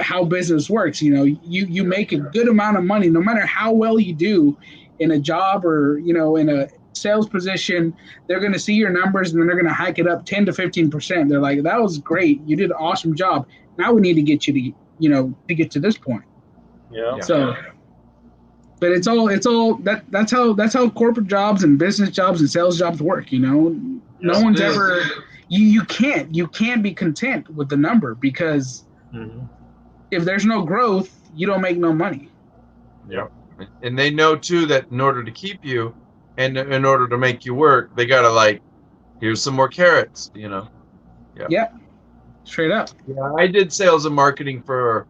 [SPEAKER 3] how business works. You make a good amount of money, no matter how well you do in a job or, in a sales position. They're going to see your numbers and then they're going to hike it up 10 to 15%. They're like, that was great. You did an awesome job. Now we need to get you to get to this point.
[SPEAKER 1] Yeah.
[SPEAKER 3] So, but it's all that's how corporate jobs and business jobs and sales jobs work. No one's ever, you can't be content with the number, because if there's no growth, you don't make no money.
[SPEAKER 2] Yeah. And they know too that in order to keep you and in order to make you work, they gotta, like, here's some more carrots, Yeah.
[SPEAKER 3] Straight up.
[SPEAKER 2] Yeah, I did sales and marketing for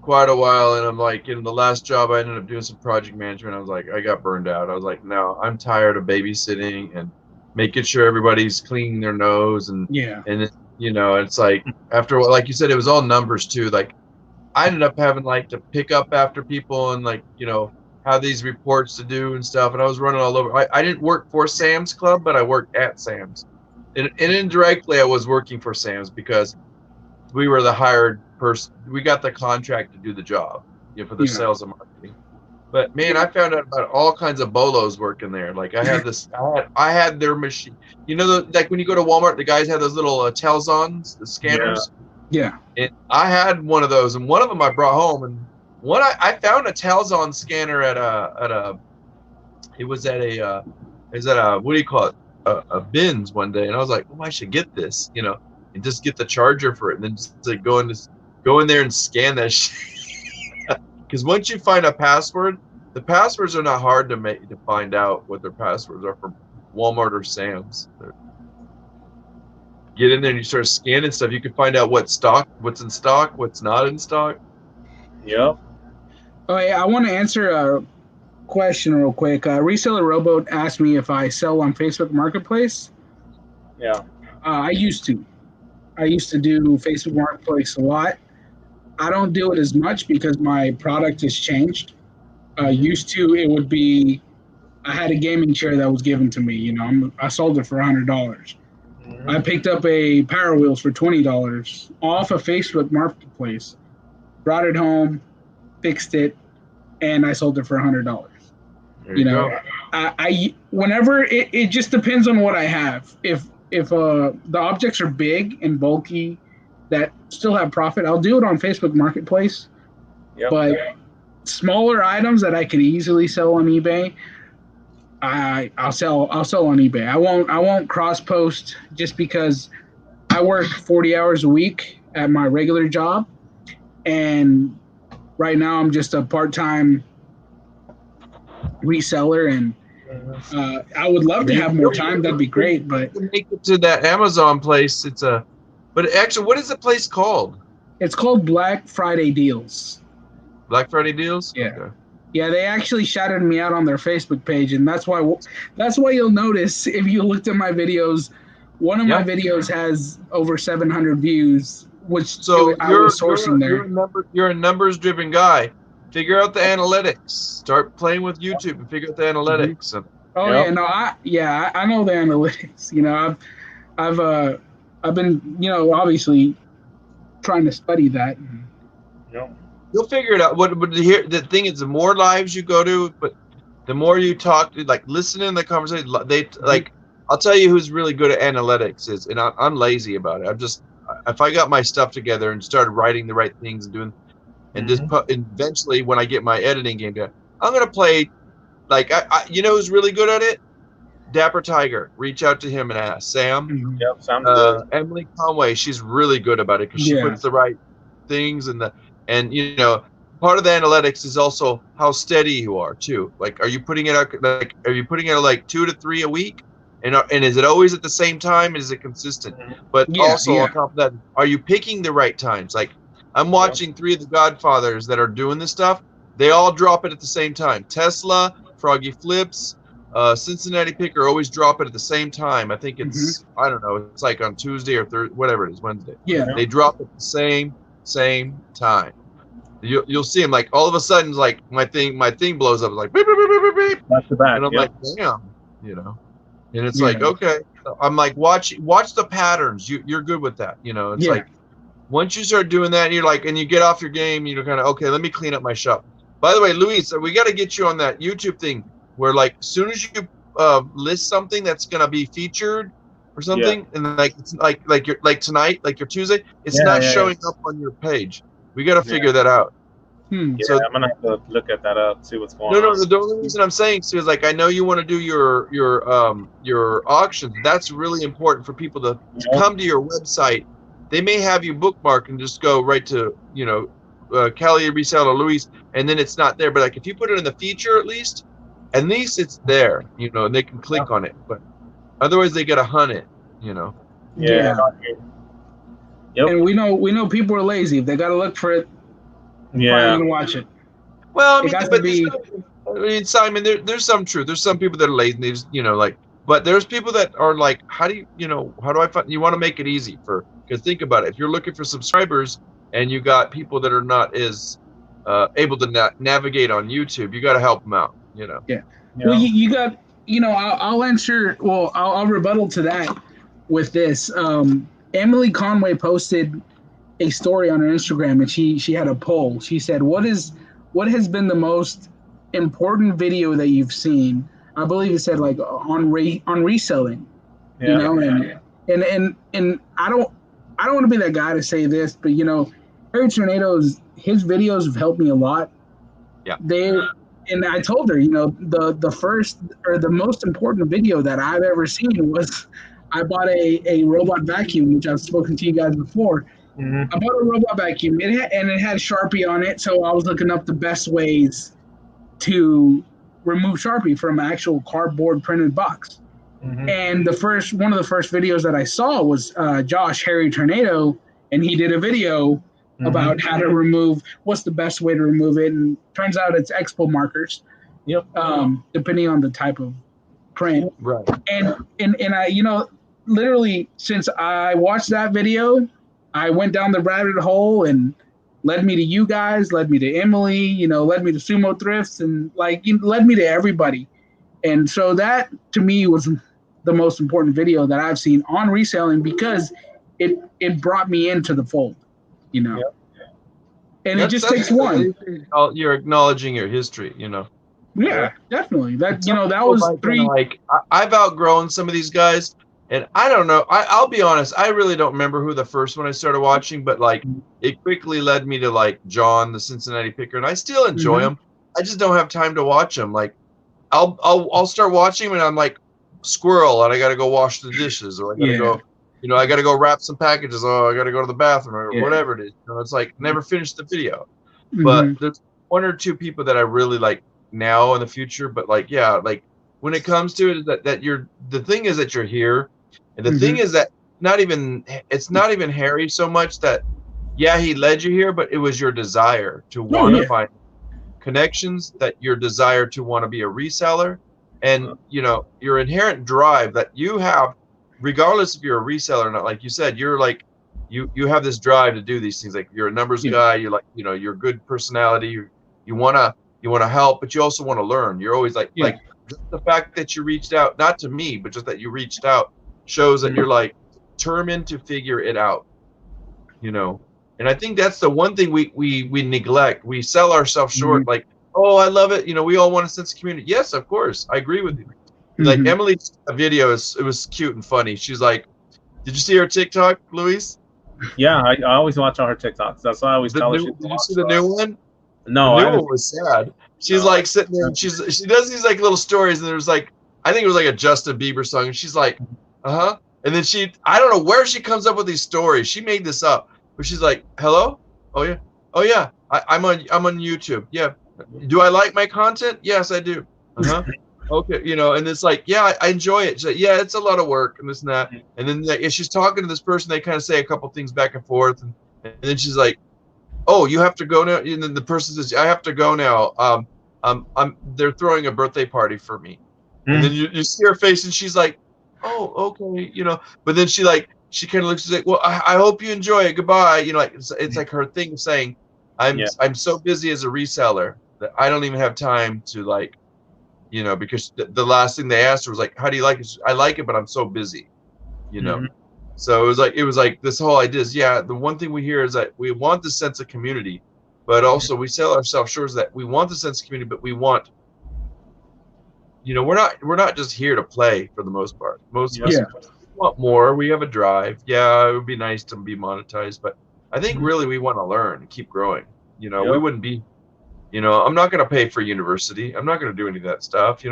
[SPEAKER 2] quite a while, and I'm like, in the last job I ended up doing some project management. I was like, I got burned out. I was like, no, I'm tired of babysitting and making sure everybody's cleaning their nose, and it's like, after, like you said, it was all numbers too. Like, I ended up having, like, to pick up after people and, like, have these reports to do and stuff, and I was running all over. I didn't work for Sam's Club, but I worked at Sam's, and indirectly I was working for Sam's because we were the hired person. We got the contract to do the job, for the sales and marketing. But man, I found out about all kinds of bolos working there. Like, I had this, I had their machine. Like when you go to Walmart, the guys have those little Telzons, the scanners.
[SPEAKER 3] Yeah.
[SPEAKER 2] And I had one of those, and one of them I brought home, and one I found a Telzon scanner at a what do you call it? A bins one day, and I was like, I should get this, and just get the charger for it, and then just like go in there and scan that shit. Because once you find a password, the passwords are not hard to find out what their passwords are from Walmart or Sam's. Get in there and you start scanning stuff. You can find out what's in stock, what's not in stock.
[SPEAKER 1] Yep.
[SPEAKER 3] Oh yeah, I want to answer a question real quick. Reseller Rowboat asked me if I sell on Facebook Marketplace.
[SPEAKER 1] Yeah.
[SPEAKER 3] I used to do Facebook Marketplace a lot. I don't do it as much because my product has changed. Used to, it would be, I had a gaming chair that was given to me. I sold it for $100. I picked up a Power Wheels for $20 off of Facebook Marketplace, brought it home, fixed it, and I sold it for $100. I whenever it just depends on what I have. If the objects are big and bulky that still have profit, I'll do it on Facebook Marketplace.
[SPEAKER 1] Yep.
[SPEAKER 3] But smaller items that I can easily sell on eBay, I'll sell on eBay. I won't cross post, just because I work 40 hours a week at my regular job, and right now I'm just a part-time reseller, and I would love to have more time. That'd be great, but
[SPEAKER 2] make it to that Amazon place. But actually, what is the place called?
[SPEAKER 3] It's called Black Friday Deals.
[SPEAKER 2] Black Friday Deals?
[SPEAKER 3] Yeah.
[SPEAKER 2] Okay.
[SPEAKER 3] Yeah, they actually shouted me out on their Facebook page, and that's why you'll notice, if you looked at my videos, one of my videos has over 700 views, which I was sourcing there.
[SPEAKER 2] You're a numbers-driven guy. Figure out the analytics. Start playing with YouTube and figure out the analytics.
[SPEAKER 3] I know the analytics. I've been obviously trying to study that.
[SPEAKER 1] Yep.
[SPEAKER 2] You'll figure it out. The thing is, the more lives you go to, but the more you talk, like, listen in the conversation. I'll tell you who's really good at analytics is, and I'm lazy about it. If I got my stuff together and started writing the right things and doing, and eventually when I get my editing game down, I'm gonna play. Like, who's really good at it? Dapper Tiger. Reach out to him and ask Sam.
[SPEAKER 1] Yep, sounds good.
[SPEAKER 2] Emily Conway. She's really good about it because she puts the right things and part of the analytics is also how steady you are too. Like, are you putting it out? Like, are you putting it out like 2 to 3 a week? And is it always at the same time? Is it consistent? But also on top of that, are you picking the right times? Like I'm watching 3 of the Godfathers that are doing this stuff. They all drop it at the same time. Tesla, Froggy Flips, Cincinnati Picker always drop it at the same time. I think it's I don't know. It's like on Tuesday or Thursday, whatever it is, Wednesday.
[SPEAKER 3] Yeah.
[SPEAKER 2] They drop it at the same time. You'll see them like all of a sudden, like my thing blows up. It's like beep beep beep beep beep.
[SPEAKER 1] Back to back.
[SPEAKER 2] And I'm like, damn, you know. And it's like, okay. I'm like, watch the patterns. You're good with that, you know. It's like once you start doing that, you're like, and you get off your game, you're kind of okay. Let me clean up my shop. By the way, Luis, we got to get you on that YouTube thing where, like, as soon as you list something that's gonna be featured or something, and like it's like your tonight, like your Tuesday, it's not showing up on your page. We got to figure that out.
[SPEAKER 1] So I'm gonna have to look at that up, see what's going on.
[SPEAKER 2] No. The only reason I'm saying is like I know you want to do your auctions. That's really important for people to come to your website. They may have you bookmark and just go right to Cali Reseller Luis, and then it's not there. But like if you put it in the feature, at least it's there, you know, and they can click on it. But otherwise, they gotta hunt it, you know.
[SPEAKER 3] Yeah. And we know people are lazy. If they gotta look for it,
[SPEAKER 1] yeah,
[SPEAKER 3] gonna watch it.
[SPEAKER 2] Well, I mean, Simon, there's some truth. There's some people that are lazy. They just, you know, like, but there's people that are like, how do I find? You want to make it easy because think about it. If you're looking for subscribers and you got people that are not as able to navigate on YouTube, you got to help them out. You know.
[SPEAKER 3] Yeah. Well, you got. You know, I'll answer. Well, I'll rebuttal to that with this. Emily Conway posted a story on her Instagram, and she had a poll. She said, what has been the most important video that you've seen? I believe it said like on reselling. You know, and I don't want to be that guy to say this, but you know, Harry Tornado's his videos have helped me a lot.
[SPEAKER 2] Yeah.
[SPEAKER 3] And I told her, you know, the first or the most important video that I've ever seen was I bought a robot vacuum, which I've spoken to you guys before. I bought a robot vacuum. It had Sharpie on it, so I was looking up the best ways to remove Sharpie from an actual cardboard printed box. And one of the first videos that I saw was Josh Harry Tornado, and he did a video about how to remove what's the best way to remove it, and turns out it's expo markers. Depending on the type of print.
[SPEAKER 2] Right.
[SPEAKER 3] And I, you know, literally since I watched that video, I went down the rabbit hole and led me to you guys, led me to Emily, you know, led me to Sumo Thrifts, and like led me to everybody. And so that to me was the most important video that I've seen on reselling because it brought me into the fold, you know. And it just takes one.
[SPEAKER 2] You're acknowledging your history, you know.
[SPEAKER 3] Yeah, definitely. That you know that was three.
[SPEAKER 2] Like I've outgrown some of these guys. And I don't know. I'll be honest. I really don't remember who the first one I started watching, but like it quickly led me to like John, the Cincinnati Picker, and I still enjoy him. I just don't have time to watch them. Like I'll start watching him, and I'm like squirrel, and I got to go wash the dishes, or I got to go, you know, I got to go wrap some packages. Oh, I got to go to the bathroom, or whatever it is. You know, it's like never finished the video. But there's one or two people that I really like now in the future. But like like when it comes to it, that you're the thing is that you're here. And the thing is that it's not even Harry so much that, he led you here, but it was your desire to want to find connections, that your desire to want to be a reseller, and, you know, your inherent drive that you have, regardless if you're a reseller or not. Like you said, you're like, you have this drive to do these things. Like you're a numbers guy. You're like, you know, you're good personality. You want to help, but you also want to learn. You're always like just the fact that you reached out, not to me, but just that you reached out, shows that you're like determined to figure it out, you know. And I think that's the one thing we neglect. We sell ourselves short. Like, oh, I love it, you know, we all want a sense of community. Yes, of course, I agree with you. Like Emily's video it was cute and funny. She's like, did you see her TikTok, Luis?
[SPEAKER 1] Yeah, I always watch all her TikToks. That's why I always tell her. Did
[SPEAKER 2] you see the new one?
[SPEAKER 1] No,
[SPEAKER 2] the new one was sad. She's like sitting there, and she does these like little stories, and there's like, I think it was like a Justin Bieber song, and she's like, and then I don't know where she comes up with these stories. She made this up, but she's like, hello? Oh yeah. I'm on YouTube. Yeah. Do I like my content? Yes, I do. okay, and it's like, yeah, I enjoy it. She's like, yeah, it's a lot of work and this and that. And then if she's talking to this person, they kind of say a couple things back and forth, and then she's like, oh, you have to go now. And then the person says, I have to go now. They're throwing a birthday party for me. And then you see her face, and she's like, oh, okay, But then she kind of looks like, well, I hope you enjoy it. Goodbye. It's like her thing saying, I'm so busy as a reseller that I don't even have time to because the last thing they asked her was like, how do you like it? I like it, but I'm so busy, So it was like this whole idea is, the one thing we hear is that we want the sense of community, but also we sell ourselves short that we want the sense of community, but we want, we're not just here to play for the most part. Most of us want more. We have a drive. Yeah, it would be nice to be monetized, but I think really we want to learn and keep growing. We wouldn't be, I'm not going to pay for university. I'm not going to do any of that stuff.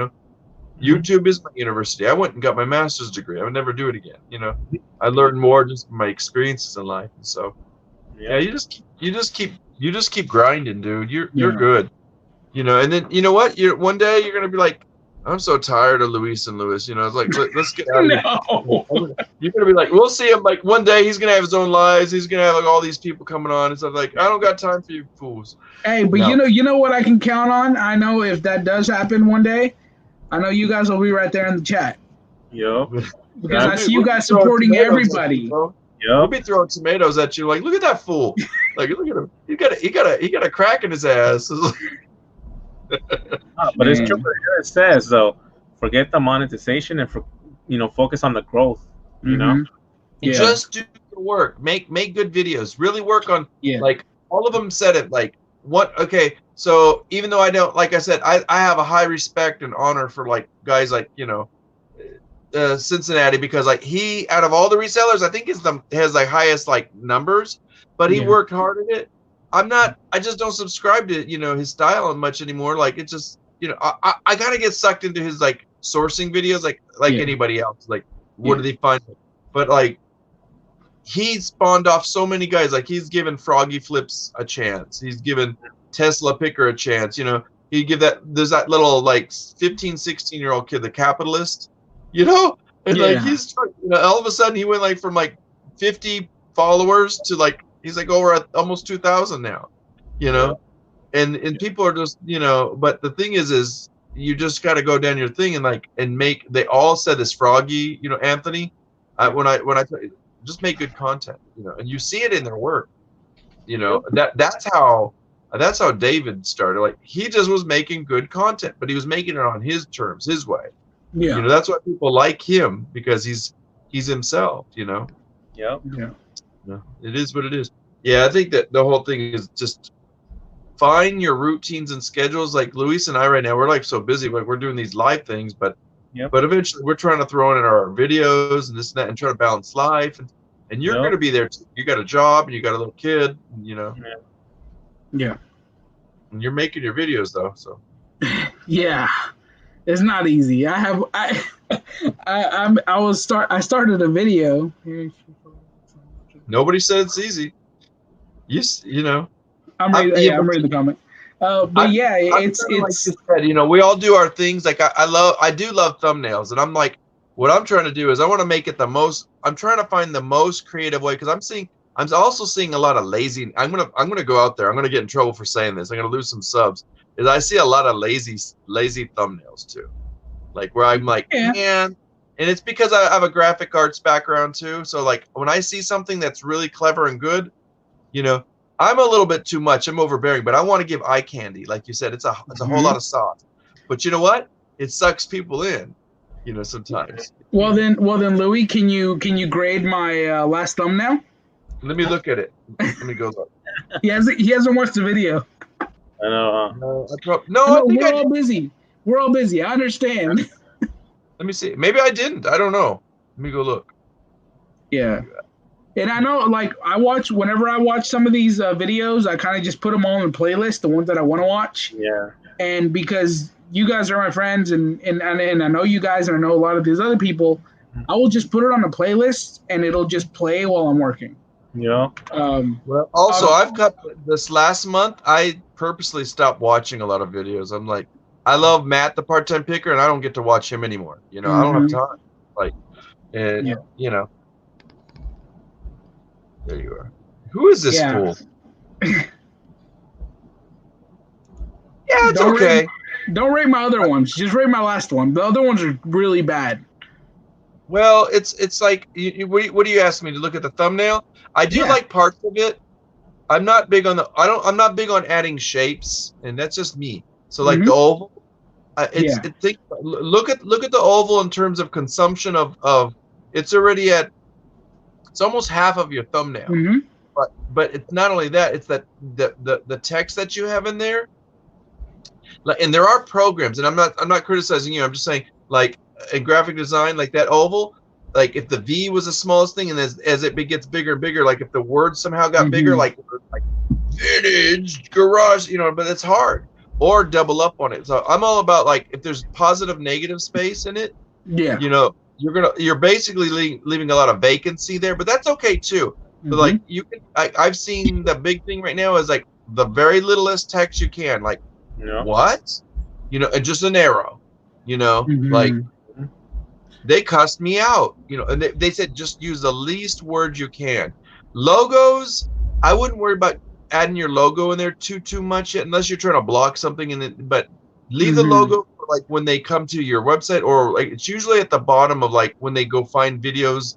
[SPEAKER 2] YouTube is my university. I went and got my master's degree. I would never do it again. I learned more just from my experiences in life. And so, you just keep grinding, dude. You're good. And then what? One day you're gonna be like, I'm so tired of Luis and Lewis. It's like let's get out of here. You're gonna be like, we'll see him. Like one day he's gonna have his own lives. He's gonna have like all these people coming on and stuff. Like I don't got time for you fools.
[SPEAKER 3] Hey, but you know what I can count on. I know if that does happen one day, I know you guys will be right there in the chat.
[SPEAKER 1] Yeah.
[SPEAKER 3] Because I see you guys supporting everybody.
[SPEAKER 2] We'll be throwing tomatoes at you. Like, look at that fool. Like, look at him. He got a crack in his ass.
[SPEAKER 1] But it's true what it says though. Forget the monetization and focus on the growth.
[SPEAKER 2] Just do the work. Make good videos. Really work on like all of them said it like what okay. So even though I don't, like I said, I have a high respect and honor for like guys like Cincinnati, because like he out of all the resellers I think has like highest like numbers, but he worked hard at it. I just don't subscribe to his style much anymore. Like it's just I gotta get sucked into his like sourcing videos like anybody else. Like what do they find? But like he spawned off so many guys. Like he's given Froggy Flips a chance. He's given Tesla Picker a chance. He'd give there's that little like 15, 16-year-old kid, the capitalist, and like he's all of a sudden he went like from like 50 followers to like he's like over at almost 2,000 now, and people are just but the thing is you just got to go down your thing and make. They all said this Froggy, Anthony, when I just make good content, and you see it in their work, that's how David started. Like he just was making good content, but he was making it on his terms, his way. Yeah, that's why people like him, because he's himself. Yeah. It is what it is. Yeah, I think that the whole thing is just find your routines and schedules. Like Luis and I right now, we're like so busy. Like we're doing these live things, but eventually we're trying to throw in our videos and this and that, and try to balance life. And you're going to be there too. You got a job and you got a little kid,
[SPEAKER 3] Yeah.
[SPEAKER 2] And you're making your videos though, so.
[SPEAKER 3] Yeah, it's not easy. I started a video.
[SPEAKER 2] Nobody said it's easy.
[SPEAKER 3] I'm ready to comment. But it's
[SPEAKER 2] like you said, we all do our things. Like I do love thumbnails, and I'm like, what I'm trying to do is I want to make it I'm trying to find the most creative way, because I'm also seeing a lot of lazy. I'm gonna go out there. I'm gonna get in trouble for saying this. I'm gonna lose some subs. Is I see a lot of lazy thumbnails too, like where I'm like, man. And it's because I have a graphic arts background too. So like when I see something that's really clever and good, I'm a little bit too much. I'm overbearing, but I want to give eye candy. Like you said, it's a whole lot of sauce. But you know what? It sucks people in, sometimes.
[SPEAKER 3] Well then, Louis, can you grade my last thumbnail?
[SPEAKER 2] Let me look at it. Let me go look.
[SPEAKER 3] He hasn't watched the video.
[SPEAKER 1] I know.
[SPEAKER 3] We're all busy. We're all busy. I understand.
[SPEAKER 2] Let me see. Maybe I didn't. I don't know. Let me go look.
[SPEAKER 3] Yeah. And I know, like, whenever I watch some of these videos, I kind of just put them all in a playlist, the ones that I want to watch.
[SPEAKER 1] Yeah.
[SPEAKER 3] And because you guys are my friends, and I know you guys, and I know a lot of these other people, I will just put it on a playlist, and it'll just play while I'm working.
[SPEAKER 1] Yeah.
[SPEAKER 2] Well, also, I've got this last month, I purposely stopped watching a lot of videos. I'm like, I love Matt, the part-time picker, and I don't get to watch him anymore. You know, I don't have time. Like, and
[SPEAKER 3] Yeah.
[SPEAKER 2] you know, there you are. Who is this fool? Yeah, it's okay.
[SPEAKER 3] Don't rate my other ones. Just rate my last one. The other ones are really bad.
[SPEAKER 2] Well, it's like, what do you ask me to look at the thumbnail? I do like parts of it. I'm not big on I'm not big on adding shapes, and that's just me. So like the oval, look at the oval in terms of consumption of it's already at, it's almost half of your thumbnail. But it's not only that, it's that the text that you have in there. And there are programs, and I'm not criticizing you. I'm just saying, like in graphic design, like that oval, like if the V was the smallest thing, and as it gets bigger and bigger, like if the word somehow got bigger, like vintage garage, you know, but it's hard. Or double up on it. So I'm all about, like, if there's positive negative space in it, you know, you're basically leaving a lot of vacancy there, but that's okay too. But like you can, I've seen the big thing right now is like the very littlest text you can, like what, you know, and just an arrow, you know, like they cussed me out, you know, and they said just use the least words you can. Logos, I wouldn't worry about adding your logo in there too much yet, unless you're trying to block something in it. But leave the logo for like when they come to your website, or like it's usually at the bottom of like when they go find videos.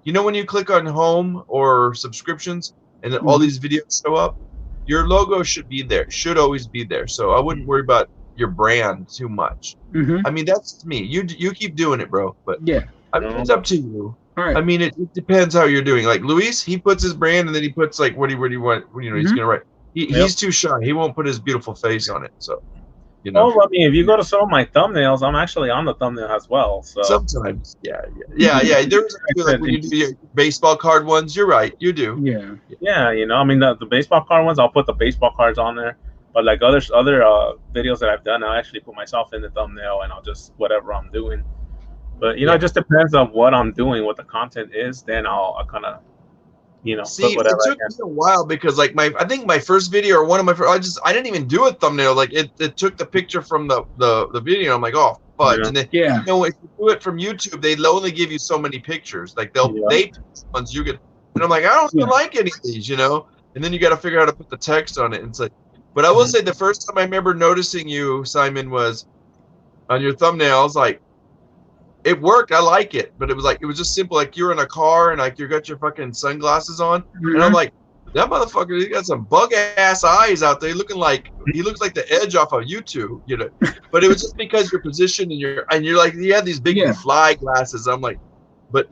[SPEAKER 2] You know, when you click on home or subscriptions and then all these videos show up, your logo should be there, should always be there. So I wouldn't worry about your brand too much. I mean, that's me. You keep doing it, bro. But I mean, it's up to you. I mean, it depends how you're doing. Like Luis, he puts his brand, and then he puts like what do you want? You know, he's gonna write. He's too shy. He won't put his beautiful face on it. So, you know.
[SPEAKER 1] Oh, I mean, if you go to some of my thumbnails, I'm actually on the thumbnail as well. So
[SPEAKER 2] sometimes, yeah. There's like when you do your baseball card ones. You're right. You do.
[SPEAKER 1] Yeah. You know, I mean, the baseball card ones, I'll put the baseball cards on there. But like other videos that I've done, I'll actually put myself in the thumbnail, and I'll just whatever I'm doing. But you know, it just depends on what I'm doing, what the content is. Then I'll kind of, you know,
[SPEAKER 2] see. It took me a while because like I think my first video or one of my first, I didn't even do a thumbnail. Like it took the picture from the video. I'm like, oh fudge. And then you know, if you do it from YouTube, they only give you so many pictures. Like they ones you get, and I'm like, I don't even like any of these, you know. And then you got to figure out how to put the text on it. And it's like, but I will say the first time I remember noticing you, Simon, was on your thumbnail. I was like, it worked. I like it, but it was just simple. Like you're in a car and like you got your fucking sunglasses on, and I'm like, that motherfucker, he got some bug ass eyes out there, he looks like the Edge off of YouTube, you know. But it was just because your position and you're like, you had these big fly glasses. I'm like, but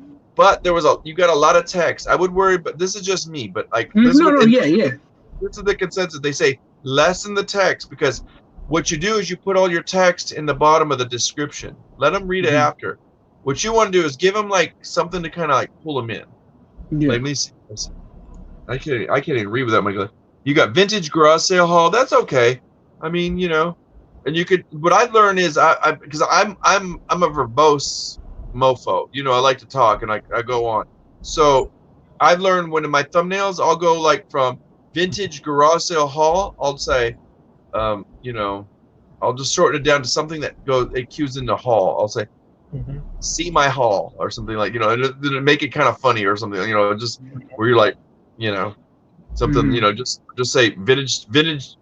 [SPEAKER 2] there was you got a lot of text. I would worry, but this is just me. But like, this is the consensus. They say lessen the text, because what you do is you put all your text in the bottom of the description. Let them read it after. What you want to do is give them like something to kind of like pull them in. Let me see. I can't even read without my glasses. You got vintage garage sale haul. That's okay. I mean, you know, and you could. What I learned is because I'm a verbose mofo. You know, I like to talk and I go on. So I've learned when in my thumbnails I'll go like from vintage garage sale haul. I'll say, you know, I'll just shorten it down to something that cues into haul. I'll say, see my haul or something, like, you know, and make it kind of funny or something, you know, just where you're like, you know, something, you know, just say vintage,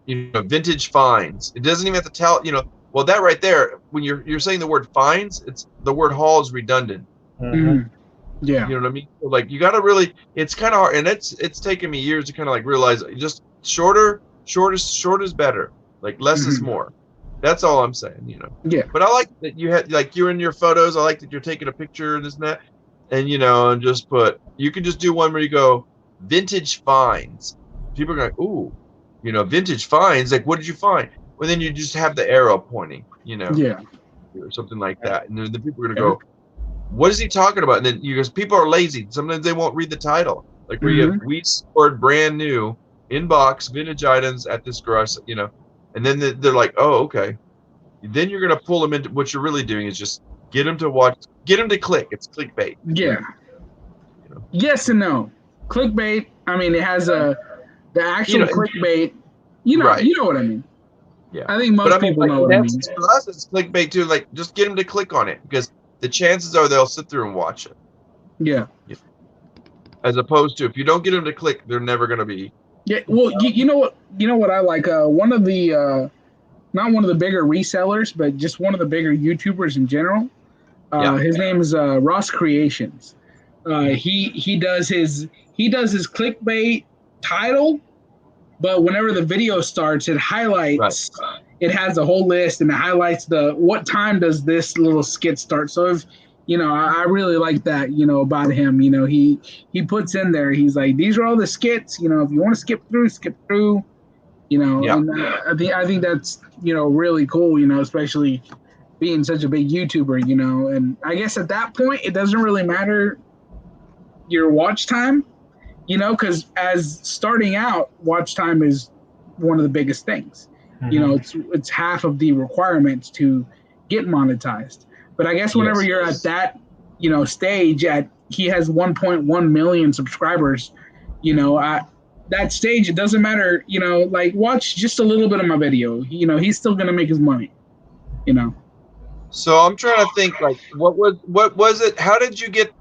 [SPEAKER 2] you know, vintage finds. It doesn't even have to tell, you know, well, that right there, when you're saying the word finds, it's the word haul is redundant.
[SPEAKER 3] Yeah.
[SPEAKER 2] You know what I mean? So like, you got to really, it's kind of hard, and it's taken me years to kind of like realize just short is better. Like less is more. That's all I'm saying, you know.
[SPEAKER 3] Yeah.
[SPEAKER 2] But I like that you had, like, you're in your photos. I like that you're taking a picture and this and that, and you know, and just you can just do one where you go vintage finds. People are going, ooh, you know, vintage finds. Like, what did you find? Well, then you just have the arrow pointing, you know.
[SPEAKER 3] Yeah.
[SPEAKER 2] Or something like that, and then the people are going to go, what is he talking about? And then because people are lazy, sometimes they won't read the title. Like where you have we scored brand new inbox vintage items at this garage, you know. And then they're like, oh, okay. Then you're going to pull them into what you're really doing is just get them to watch, get them to click. It's clickbait.
[SPEAKER 3] Yeah. You know? Yes and no. Clickbait, I mean, it has the actual clickbait. You know, you know what I mean.
[SPEAKER 2] Yeah.
[SPEAKER 3] I think
[SPEAKER 2] But
[SPEAKER 3] most
[SPEAKER 2] I mean,
[SPEAKER 3] people
[SPEAKER 2] like,
[SPEAKER 3] know what I mean.
[SPEAKER 2] for us, it's clickbait too. Like, just get them to click on it because the chances are they'll sit through and watch it.
[SPEAKER 3] Yeah.
[SPEAKER 2] As opposed to if you don't get them to click, they're never going to be.
[SPEAKER 3] Yeah. Well, you know what? You know what I like? One of the not one of the bigger resellers, but just one of the bigger YouTubers in general. His name is Ross Creations. He does his clickbait title, but whenever the video starts, it highlights.
[SPEAKER 2] Right.
[SPEAKER 3] It has a whole list and it highlights what time does this little skit start. So if I really like that. About him. He puts in there. He's like, these are all the skits. If you want to skip through, skip through.
[SPEAKER 2] Yeah.
[SPEAKER 3] And I think that's really cool. Especially being such a big YouTuber. And I guess at that point it doesn't really matter your watch time. Because as starting out, watch time is one of the biggest things. It's half of the requirements to get monetized. But I guess whenever you're at that, stage he has 1.1 million subscribers, at that stage, it doesn't matter, like watch just a little bit of my video, he's still going to make his money,
[SPEAKER 2] So I'm trying to think, like, what was it? How did you get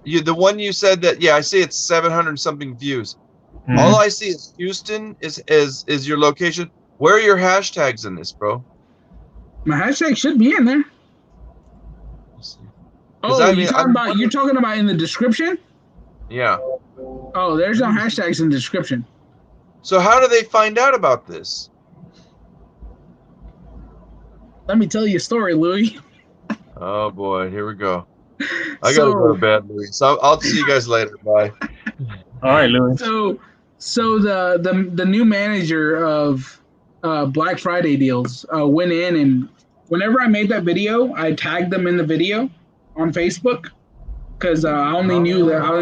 [SPEAKER 2] the one you said that? Yeah, I see it's 700 something views.
[SPEAKER 1] Mhm.
[SPEAKER 2] All I see is Houston is your location. Where are your hashtags in this, bro?
[SPEAKER 3] My hashtag should be in there. Oh, you're talking about in the description?
[SPEAKER 2] Yeah.
[SPEAKER 3] Oh, there's no hashtags in the description.
[SPEAKER 2] So how do they find out about this?
[SPEAKER 3] Let me tell you a story, Louis.
[SPEAKER 2] Oh boy, here we go. I gotta go to bed, Louis. So I'll see you guys later. Bye.
[SPEAKER 1] All right, Louis.
[SPEAKER 3] So the new manager of Black Friday deals went in, and whenever I made that video, I tagged them in the video on Facebook because I only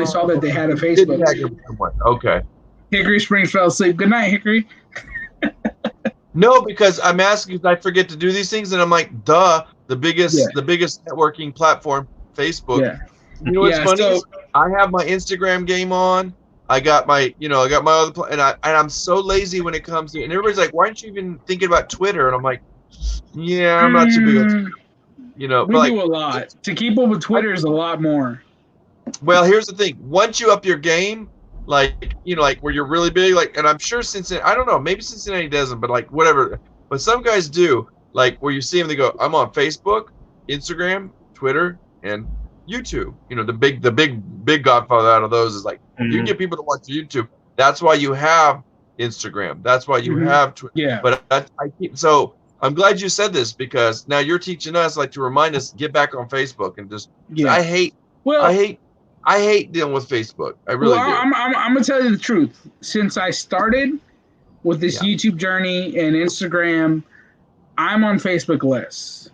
[SPEAKER 3] saw that they had a Facebook.
[SPEAKER 2] Okay.
[SPEAKER 3] Hickory Springs fell asleep. Good night, Hickory.
[SPEAKER 2] No, because I'm asking because I forget to do these things, and I'm like, duh, the biggest networking platform, Facebook.
[SPEAKER 3] Yeah.
[SPEAKER 2] You know what's funny? Is I have my Instagram game on. I got my other, and I'm so lazy when it comes to, and everybody's like, why aren't you even thinking about Twitter? And I'm like, yeah, I'm not too big on Twitter.
[SPEAKER 3] We do a lot. To keep up with Twitter is a lot more.
[SPEAKER 2] Well, here's the thing. Once you up your game, like where you're really big, like, and I'm sure Cincinnati, I don't know, maybe Cincinnati doesn't, but like whatever. But some guys do, like where you see them, they go, I'm on Facebook, Instagram, Twitter, and YouTube. The big godfather out of those is like, you can get people to watch YouTube. That's why you have Instagram. That's why you have Twitter.
[SPEAKER 3] Yeah.
[SPEAKER 2] But so I'm glad you said this because now you're teaching us, like, to remind us, get back on Facebook and just. Yeah. I hate dealing with Facebook. I really do.
[SPEAKER 3] I'm gonna tell you the truth. Since I started with this YouTube journey and Instagram, I'm on Facebook less,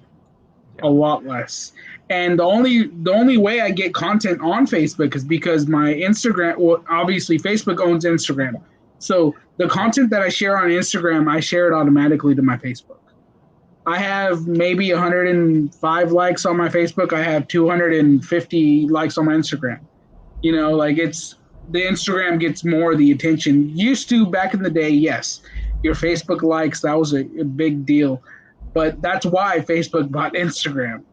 [SPEAKER 3] a lot less. And the only way I get content on Facebook is because my Instagram. Well, obviously Facebook owns Instagram, so the content that I share on Instagram, I share it automatically to my Facebook. I have maybe 105 likes on my Facebook. I have 250 likes on my Instagram. The Instagram gets more of the attention. Used to back in the day, yes, your Facebook likes, that was a big deal. But that's why Facebook bought Instagram,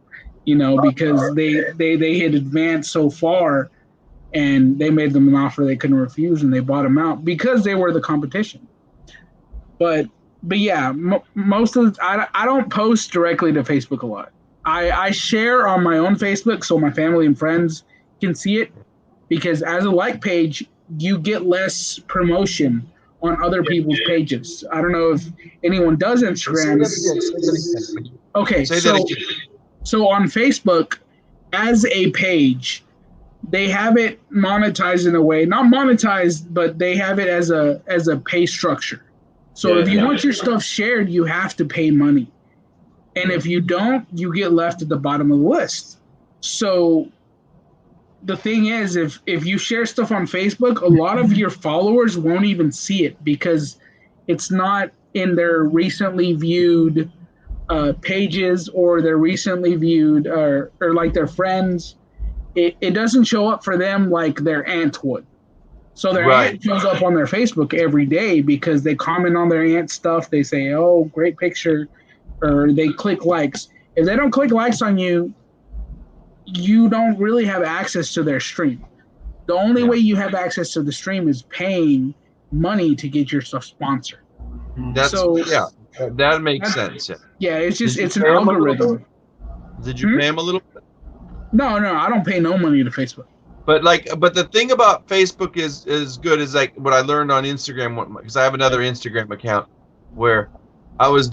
[SPEAKER 3] because they had advanced so far and they made them an offer they couldn't refuse and they bought them out because they were the competition. But yeah, most of I don't post directly to Facebook a lot. I share on my own Facebook so my family and friends can see it, because as a like page, you get less promotion on other people's pages. I don't know if anyone does Instagram. Okay, so on Facebook, as a page, they have it monetized in a way, not monetized, but they have it as a pay structure. So if you want your stuff shared, you have to pay money. And if you don't, you get left at the bottom of the list. So the thing is, if you share stuff on Facebook, a lot of your followers won't even see it because it's not in their recently viewed pages or their recently viewed or like their friends. It doesn't show up for them like their aunt would. So their aunt shows up on their Facebook every day because they comment on their aunt's stuff. They say, "Oh, great picture," or they click likes. If they don't click likes on you, you don't really have access to their stream. The only way you have access to the stream is paying money to get your stuff sponsored.
[SPEAKER 2] That makes sense.
[SPEAKER 3] Yeah, it's an algorithm.
[SPEAKER 2] Did you pay him a little bit?
[SPEAKER 3] No, I don't pay no money to Facebook.
[SPEAKER 2] But the thing about Facebook is good is like what I learned on Instagram, because I have another Instagram account where I was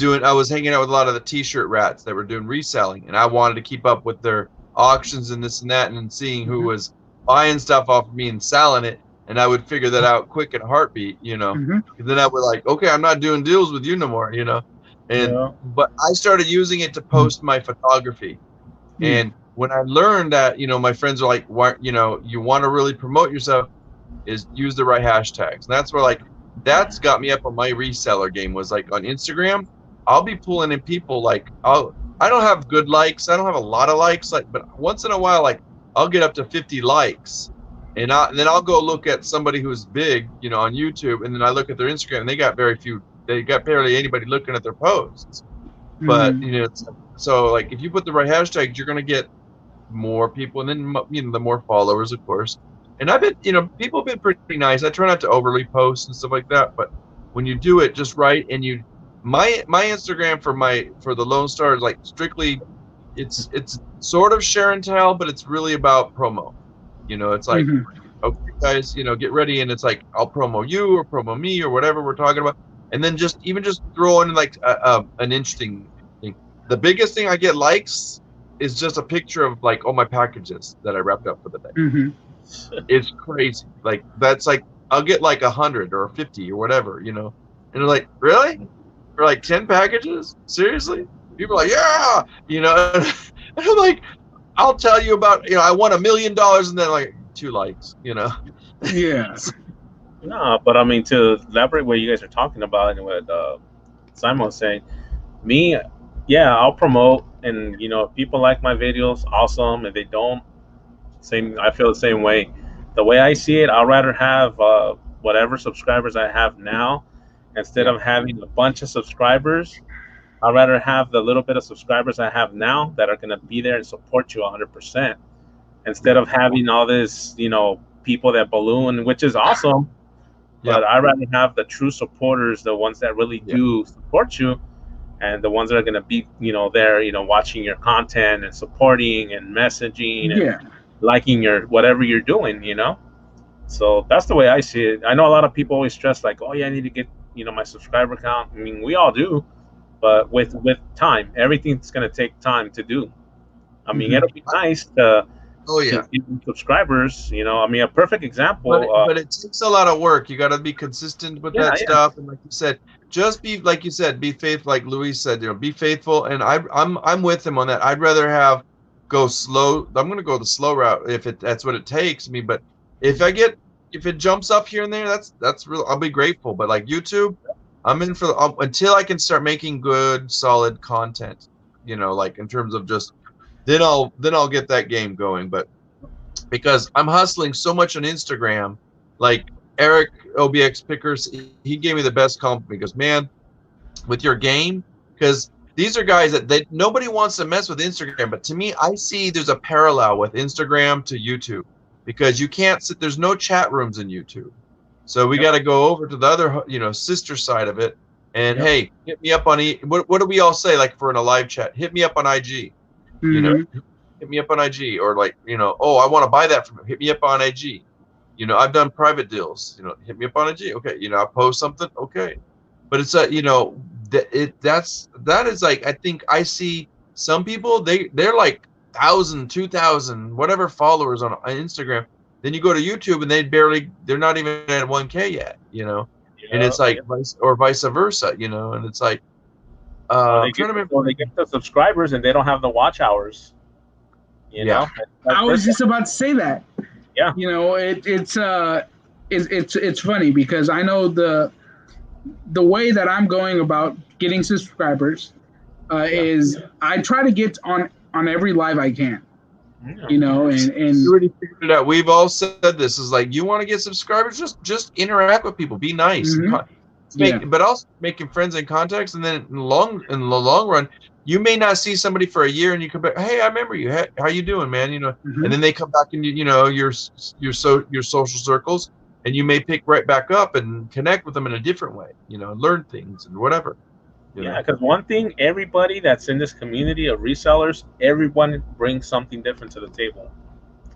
[SPEAKER 2] hanging out with a lot of the t-shirt rats that were doing reselling, and I wanted to keep up with their auctions and this and that, and seeing who was buying stuff off of me and selling it, and I would figure that out quick in a heartbeat, And then I would like, okay, I'm not doing deals with you no more, But I started using it to post my photography, and when I learned that, my friends are like, why, you want to really promote yourself, is use the right hashtags. And that's where that's got me up on my reseller game, was like on Instagram, I'll be pulling in people I don't have good likes. I don't have a lot of likes, but once in a while, I'll get up to 50 likes, and then I'll go look at somebody who's big, on YouTube, and then I look at their Instagram, and they got barely anybody looking at their posts. But so if you put the right hashtags, you're gonna get more people, and then the more followers, of course. And I've been, people have been pretty nice. I try not to overly post and stuff like that, but when you do it just right, and my Instagram for the Lone Star is strictly, it's sort of share and tell, but it's really about promo. It's like, okay, guys, get ready, and it's like I'll promo you or promo me or whatever we're talking about, and then just throw in an interesting thing. The biggest thing I get likes is just a picture of all my packages that I wrapped up for the day. It's crazy. That's I'll get 100 or 50 or whatever, and they're like, really? For 10 packages? Seriously? People are like, yeah, and I'm like, I'll tell you about, I won $1 million, and then 2 likes,
[SPEAKER 3] Yeah.
[SPEAKER 1] No, but I mean, to elaborate what you guys are talking about and what Simon was saying, I'll promote, and if people like my videos, awesome. If they don't, I feel the same way. The way I see it, I'd rather have whatever subscribers I have now, instead of having a bunch of subscribers. I'd rather have the little bit of subscribers I have now that are going to be there and support you 100%, instead of having all this, people that balloon, which is awesome. But I'd rather have the true supporters, the ones that really do support you, and the ones that are going to be, there, watching your content and supporting and messaging and liking your whatever you're doing, So that's the way I see it. I know a lot of people always stress I need to get, my subscriber count. I mean, we all do, but with time, everything's going to take time to do. I mean, it'll be nice to get subscribers, I mean, a perfect example.
[SPEAKER 2] But it takes a lot of work. You got to be consistent with that stuff, and like you said, just be be faithful. Like Luis said, be faithful. And I'm with him on that. I'd rather go slow. I'm going to go the slow route if that's what it takes me. But if it jumps up here and there, that's real. I'll be grateful. But YouTube, I'm in for until I can start making good, solid content. In terms of just. Then I'll get that game going, but because I'm hustling so much on Instagram, Eric OBX Pickers, he gave me the best compliment, because man, with your game, because these are guys that nobody wants to mess with Instagram, but to me, I see there's a parallel with Instagram to YouTube, because you can't there's no chat rooms in YouTube, so we got to go over to the other sister side of it, and hey, hit me up on what do we all say for in a live chat? Hit me up on IG. Hit me up on IG, or oh, I want to buy that from you. Hit me up on IG. I've done private deals. Hit me up on IG. Okay, I post something. Okay, but it's that is I think I see some people they're 1,000, 2,000, whatever followers on Instagram. Then you go to YouTube and they're not even at 1K yet. And it's vice versa. And it's
[SPEAKER 1] they get the subscribers and they don't have the watch hours.
[SPEAKER 3] I was just about to say that.
[SPEAKER 1] Yeah.
[SPEAKER 3] It's funny, because I know the way that I'm going about getting subscribers is I try to get on every live I can.
[SPEAKER 1] Yeah.
[SPEAKER 3] You know,
[SPEAKER 2] You
[SPEAKER 3] and
[SPEAKER 2] already figured it out. We've all said this is like, you want to get subscribers, just interact with people, be nice, and
[SPEAKER 3] Mhm. Yeah.
[SPEAKER 2] but also making friends and contacts. And then in the long run, you may not see somebody for a year, and you come back, hey, I remember you. Hey, how you doing, man? You know,
[SPEAKER 3] Mhm.
[SPEAKER 2] and then they come back and your social circles, and you may pick right back up and connect with them in a different way. Learn things and whatever.
[SPEAKER 1] Yeah, because one thing, everybody that's in this community of resellers, everyone brings something different to the table.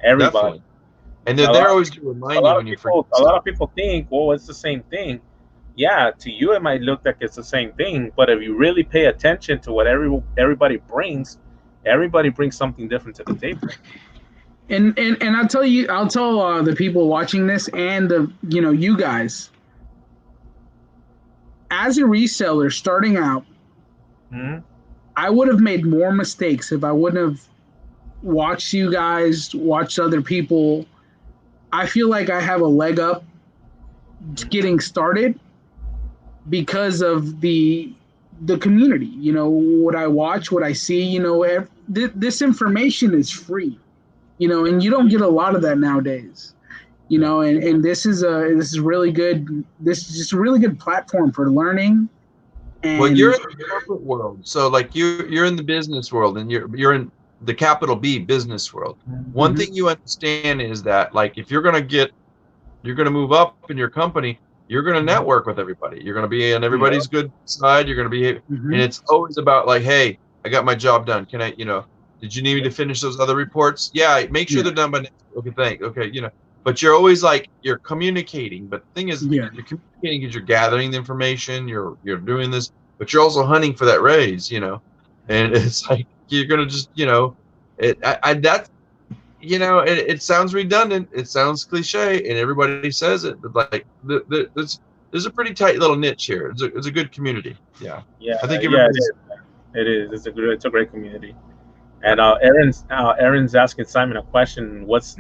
[SPEAKER 1] Everybody.
[SPEAKER 2] Definitely. And
[SPEAKER 1] A
[SPEAKER 2] they're
[SPEAKER 1] lot,
[SPEAKER 2] always to
[SPEAKER 1] a
[SPEAKER 2] remind you
[SPEAKER 1] lot
[SPEAKER 2] when
[SPEAKER 1] of
[SPEAKER 2] you forget
[SPEAKER 1] people, a lot
[SPEAKER 2] stuff.
[SPEAKER 1] of people think, well, it's the same thing. Yeah, to you it might look like it's the same thing, but if you really pay attention to what everybody brings something different to the table.
[SPEAKER 3] And I'll tell the people watching this and you guys, as a reseller starting out,
[SPEAKER 1] Hmm.
[SPEAKER 3] I would have made more mistakes if I wouldn't have watched you guys, watched other people. I feel like I have a leg up getting started because of the community. What I watch, what I see. This information is free. And you don't get a lot of that nowadays. And this is really good. This is just a really good platform for learning.
[SPEAKER 2] Well,
[SPEAKER 3] And
[SPEAKER 2] you're in the corporate world, so like you're in the business world, and you're in the capital B business world. One
[SPEAKER 3] Mhm.
[SPEAKER 2] thing you understand is that, like, if you're gonna move up in your company, you're gonna network with everybody. You're gonna be on
[SPEAKER 1] Yeah.
[SPEAKER 2] everybody's good side. You're gonna be, and
[SPEAKER 3] Mhm.
[SPEAKER 2] it's always about like, hey, I got my job done. Can I, did you need me to finish those other reports? Yeah, make sure
[SPEAKER 3] Yeah.
[SPEAKER 2] they're done by next. Okay, thanks. Okay, but you're always like you're communicating. But the thing is,
[SPEAKER 3] Yeah.
[SPEAKER 2] you're communicating because you're gathering the information. You're doing this, but you're also hunting for that raise. And it's like you're gonna just, that's it sounds redundant. It sounds cliche, and everybody says it, but like there's a pretty tight little niche here. It's a good community. Yeah,
[SPEAKER 1] Yeah,
[SPEAKER 2] I think
[SPEAKER 1] yeah, it
[SPEAKER 2] everybody's.
[SPEAKER 1] is. It is. It's a great community. And Aaron's asking Simon a question. What's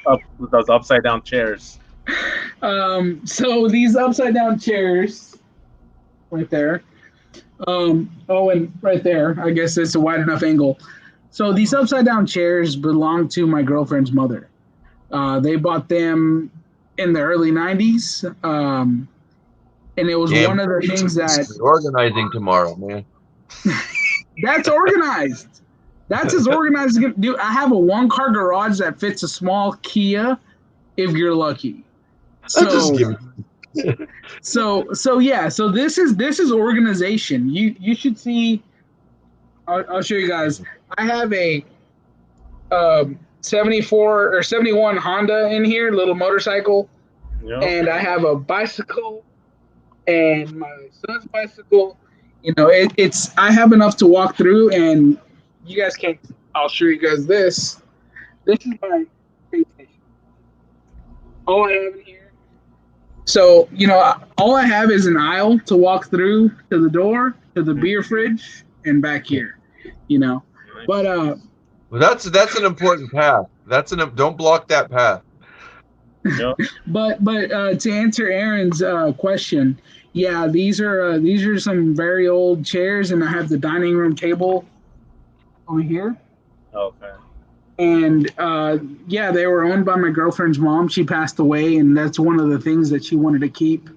[SPEAKER 1] up with those upside down chairs?
[SPEAKER 3] So these upside down chairs right there. Oh, and right there, I guess it's a wide enough angle. So these upside down chairs belong to my girlfriend's mother. They bought them in the early '90s, and it was
[SPEAKER 2] Damn,
[SPEAKER 3] one of the things that
[SPEAKER 2] organizing tomorrow, man.
[SPEAKER 3] that's organized. That's as organized as it can do. I have a one-car garage that fits a small Kia, if you're lucky.
[SPEAKER 2] I just
[SPEAKER 3] So
[SPEAKER 2] give
[SPEAKER 3] so yeah. So this is organization. You should see. I'll show you guys. I have a 74 or 71 Honda in here, little motorcycle,
[SPEAKER 1] Yeah.
[SPEAKER 3] and I have a bicycle and my son's bicycle. It's I have enough to walk through, and you guys can't. I'll show you guys this. This is my space station. All I have in here. So all I have is an aisle to walk through to the door, to the beer fridge, and back here. But
[SPEAKER 2] Well, that's an important path. Don't block that path.
[SPEAKER 1] Yeah.
[SPEAKER 3] but to answer Aaron's question, yeah, these are some very old chairs, and I have the dining room table over here.
[SPEAKER 1] Okay.
[SPEAKER 3] And yeah, they were owned by my girlfriend's mom. She passed away, and that's one of the things that she wanted to keep.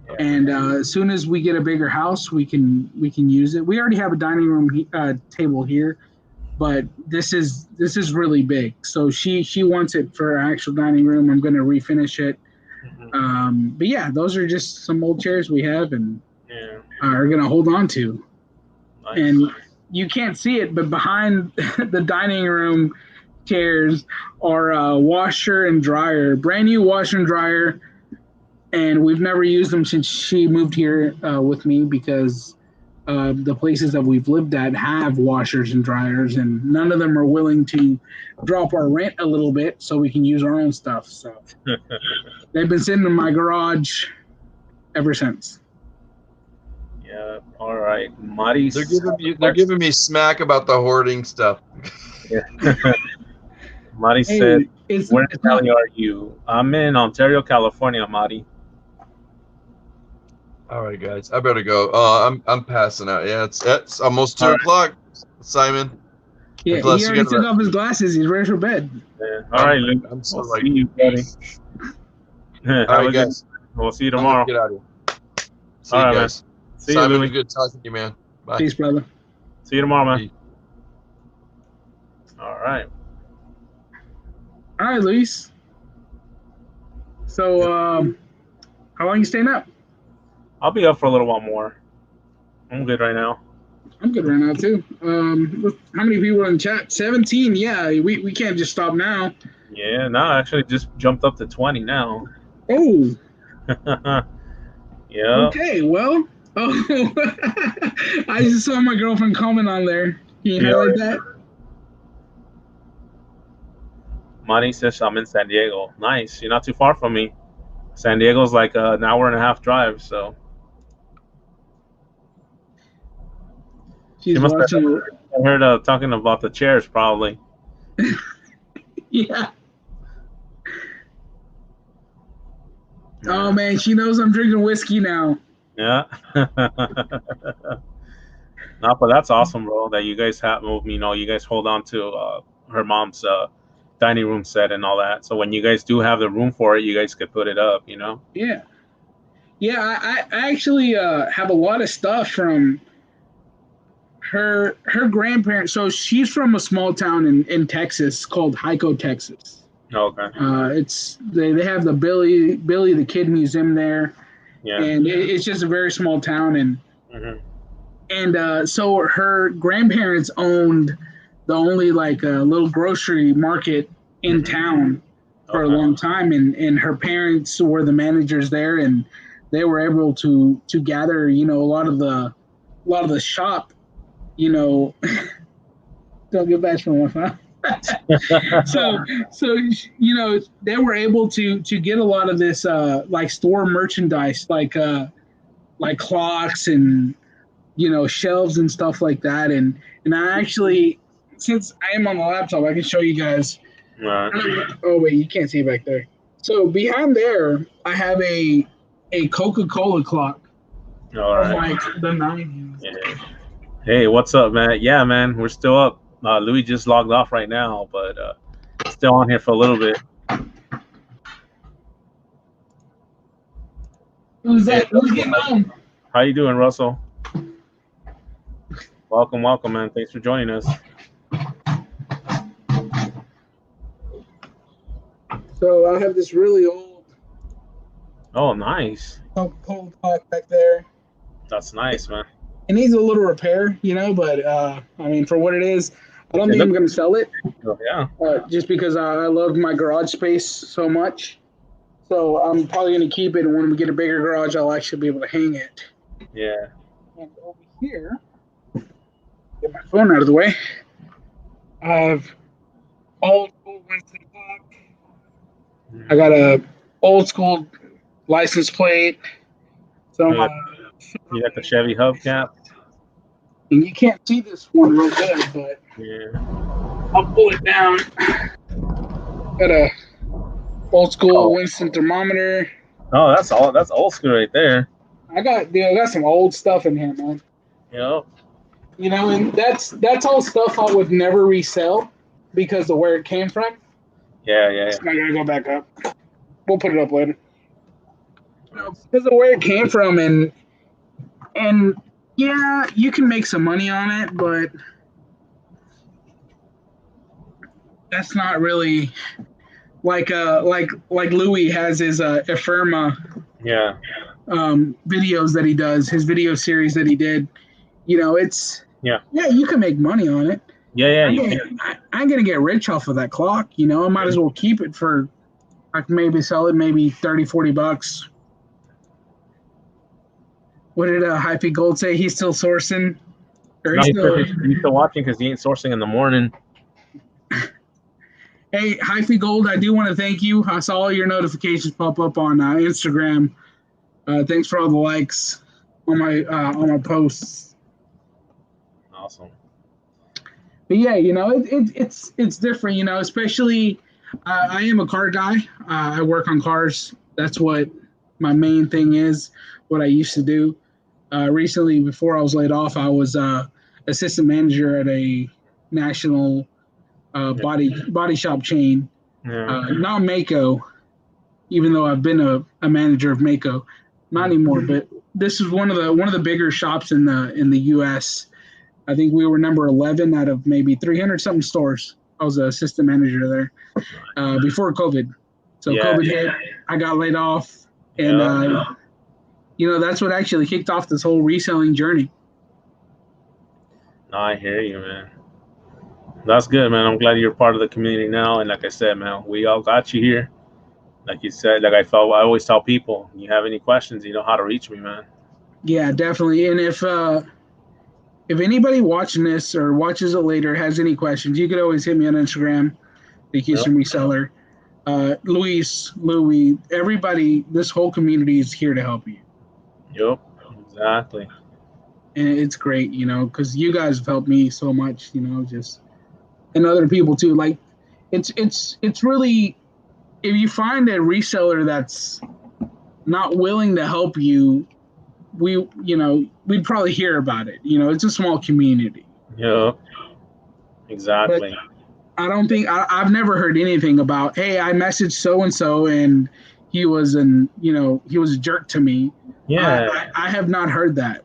[SPEAKER 1] Yeah.
[SPEAKER 3] And as soon as we get a bigger house, we can use it. We already have a dining room table here, but this is really big. So she wants it for our actual dining room. I'm going to refinish it. But yeah, those are just some old chairs we have and
[SPEAKER 1] Yeah.
[SPEAKER 3] are going to hold on to.
[SPEAKER 1] Nice.
[SPEAKER 3] And you can't see it, but behind the dining room chairs are a washer and dryer, brand new washer and dryer. And we've never used them since she moved here with me because the places that we've lived at have washers and dryers, and none of them are willing to drop our rent a little bit so we can use our own stuff. So they've been sitting in my garage ever since.
[SPEAKER 1] Yeah. All right. Mari.
[SPEAKER 2] They're giving me smack about the hoarding stuff.
[SPEAKER 1] Yeah. Mari
[SPEAKER 3] Hey,
[SPEAKER 1] said,
[SPEAKER 3] it's
[SPEAKER 1] "Where in
[SPEAKER 3] it's not
[SPEAKER 1] Cali are you?" I'm in Ontario, California, Mari.
[SPEAKER 2] All right, guys, I better go. I'm passing out. Yeah, it's almost 2
[SPEAKER 1] All right.
[SPEAKER 2] o'clock, Simon.
[SPEAKER 3] Yeah,
[SPEAKER 2] Nicholas,
[SPEAKER 3] he
[SPEAKER 2] you
[SPEAKER 3] already
[SPEAKER 2] gotta
[SPEAKER 3] took off his glasses. He's ready for bed.
[SPEAKER 1] Yeah. All right, Luke.
[SPEAKER 2] I'm so
[SPEAKER 1] We'll
[SPEAKER 2] like.
[SPEAKER 1] see you, buddy. Have
[SPEAKER 2] All right,
[SPEAKER 1] a good.
[SPEAKER 2] guys.
[SPEAKER 1] We'll see you
[SPEAKER 2] I'm gonna
[SPEAKER 1] tomorrow.
[SPEAKER 2] get out of here. See
[SPEAKER 1] All
[SPEAKER 2] you
[SPEAKER 1] right, man.
[SPEAKER 2] guys.
[SPEAKER 1] See you,
[SPEAKER 2] Simon,
[SPEAKER 1] Louis.
[SPEAKER 2] good talking to you, man. Bye.
[SPEAKER 3] Peace, brother.
[SPEAKER 1] See you tomorrow, man.
[SPEAKER 2] Peace.
[SPEAKER 1] All right.
[SPEAKER 3] All right, Luis. So, how long you staying up?
[SPEAKER 1] I'll be up for a little while more. I'm good right now.
[SPEAKER 3] I'm good right now too. How many people in chat? 17. Yeah, we can't just stop now.
[SPEAKER 1] Yeah, no, I actually just jumped up to 20 now.
[SPEAKER 3] Oh,
[SPEAKER 1] Yeah.
[SPEAKER 3] okay. Well, oh, I just saw my girlfriend comment on there. Can you
[SPEAKER 1] Yeah.
[SPEAKER 3] highlight that?
[SPEAKER 1] Money says I'm in San Diego. Nice. You're not too far from me. San Diego's like an hour and a half drive, so
[SPEAKER 3] She's
[SPEAKER 1] she must have
[SPEAKER 3] watching.
[SPEAKER 1] heard talking about the chairs, probably.
[SPEAKER 3] Yeah. Oh man, she knows I'm drinking whiskey now.
[SPEAKER 1] Yeah. No, but that's awesome, bro. That you guys have, you know, you guys hold on to her mom's dining room set and all that. So when you guys do have the room for it, you guys could put it up, you know.
[SPEAKER 3] Yeah. Yeah, I actually have a lot of stuff from her grandparents. So she's from a small town in Texas called Hyco, Texas.
[SPEAKER 1] Okay.
[SPEAKER 3] It's they have the Billy the Kid Museum there,
[SPEAKER 1] Yeah.
[SPEAKER 3] and it's just a very small town, and
[SPEAKER 1] Mm-hmm.
[SPEAKER 3] so her grandparents owned the only like little grocery market in town for a
[SPEAKER 1] Okay.
[SPEAKER 3] long time, and her parents were the managers there, and they were able to gather, you know, a lot of the shop, you know. Don't get back from my phone. so you know, they were able to get a lot of this like store merchandise, like clocks and, you know, shelves and stuff like that, and I actually, since I am on the laptop, I can show you guys.
[SPEAKER 1] All right.
[SPEAKER 3] Oh wait, you can't see back there. So behind there, I have a Coca-Cola clock
[SPEAKER 1] All
[SPEAKER 3] from
[SPEAKER 1] right.
[SPEAKER 3] like the 90s.
[SPEAKER 1] Yeah. Hey, what's up, man? Yeah, man, we're still up. Louis just logged off right now, but still on here for a little bit.
[SPEAKER 3] Who's that? Who's getting on?
[SPEAKER 1] How you doing, Russell? Welcome, man. Thanks for joining us.
[SPEAKER 3] So I have this really old
[SPEAKER 1] Oh, nice.
[SPEAKER 3] Coca-Cola clock back there.
[SPEAKER 1] That's nice, man.
[SPEAKER 3] It needs a little repair, you know, but I mean, for what it is, I don't think I'm going to sell it,
[SPEAKER 1] Yeah.
[SPEAKER 3] just because I love my garage space so much. So I'm probably going to keep it, and when we get a bigger garage, I'll actually be able to hang it.
[SPEAKER 1] Yeah.
[SPEAKER 3] And over here, get my phone out of the way, I have old school Winston clock. I got a old school license plate. So
[SPEAKER 1] You got the Chevy hubcap.
[SPEAKER 3] and you can't see this one real good, but
[SPEAKER 1] Yeah.
[SPEAKER 3] I'll pull it down. Got a old school Winston thermometer.
[SPEAKER 1] Oh, that's all. That's old school right there.
[SPEAKER 3] I got some old stuff in here, man.
[SPEAKER 1] Yep.
[SPEAKER 3] You know, and that's all stuff I would never resell because of where it came from.
[SPEAKER 1] Yeah.
[SPEAKER 3] It's not gonna go back up. We'll put it up later. You know, because of where it came from, and yeah, you can make some money on it, but that's not really like Louis has his Ephirma
[SPEAKER 1] Yeah.
[SPEAKER 3] videos that he does, his video series that he did. You know, it's
[SPEAKER 1] Yeah.
[SPEAKER 3] you can make money on it.
[SPEAKER 1] Yeah.
[SPEAKER 3] I'm gonna get rich off of that clock. You know, I might as well keep it for, I can maybe sell it maybe $30-$40. What did Hypey Gold say? He's still sourcing? Or
[SPEAKER 1] No,
[SPEAKER 3] he's
[SPEAKER 1] he's still watching because he ain't sourcing in the morning.
[SPEAKER 3] Hey, Hyphy Gold, I do want to thank you. I saw all your notifications pop up on Instagram. Thanks for all the likes on my posts.
[SPEAKER 1] Awesome.
[SPEAKER 3] But yeah, you know, it's different, you know, especially I am a car guy. I work on cars. That's what my main thing is, what I used to do. Recently, before I was laid off, I was assistant manager at a national body shop chain.
[SPEAKER 1] Yeah.
[SPEAKER 3] Not Mako, even though I've been a manager of Mako, not anymore. But this is one of the bigger shops in the U.S. I think we were number 11 out of maybe 300 something stores. I was an assistant manager there before COVID. So
[SPEAKER 1] Yeah.
[SPEAKER 3] COVID hit, I got laid off, and that's what actually kicked off this whole reselling journey.
[SPEAKER 1] No, I hear you, man. That's good, man. I'm glad you're part of the community now. And like I said, man, we all got you here. Like you said, I always tell people, you have any questions, you know how to reach me, man.
[SPEAKER 3] Yeah, definitely. And if anybody watching this or watches it later has any questions, you could always hit me on Instagram, the Houston Reseller. Luis, Louie, everybody, this whole community is here to help you.
[SPEAKER 1] Yep, exactly.
[SPEAKER 3] And it's great, because you guys have helped me so much, just and other people too. Like it's really, if you find a reseller that's not willing to help you, we'd probably hear about it. It's a small community.
[SPEAKER 1] Yep, exactly.
[SPEAKER 3] But I don't think I've never heard anything about, hey, I messaged so and so and he was a jerk to me.
[SPEAKER 1] Yeah,
[SPEAKER 3] I have not heard that.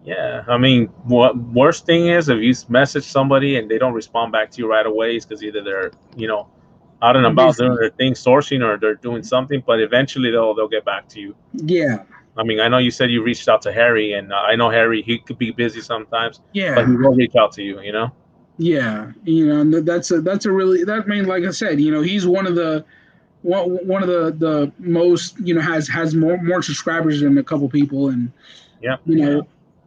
[SPEAKER 1] Yeah, I mean, what worst thing is if you message somebody and they don't respond back to you right away, is because either they're out and about doing their thing, sourcing, or they're doing something. But eventually they'll get back to you.
[SPEAKER 3] Yeah.
[SPEAKER 1] I mean, I know you said you reached out to Harry, and I know Harry, he could be busy sometimes.
[SPEAKER 3] Yeah.
[SPEAKER 1] But he will reach out to you.
[SPEAKER 3] Yeah, and that's a really, that mean, like I said, he's one of the most, has more subscribers than a couple people, and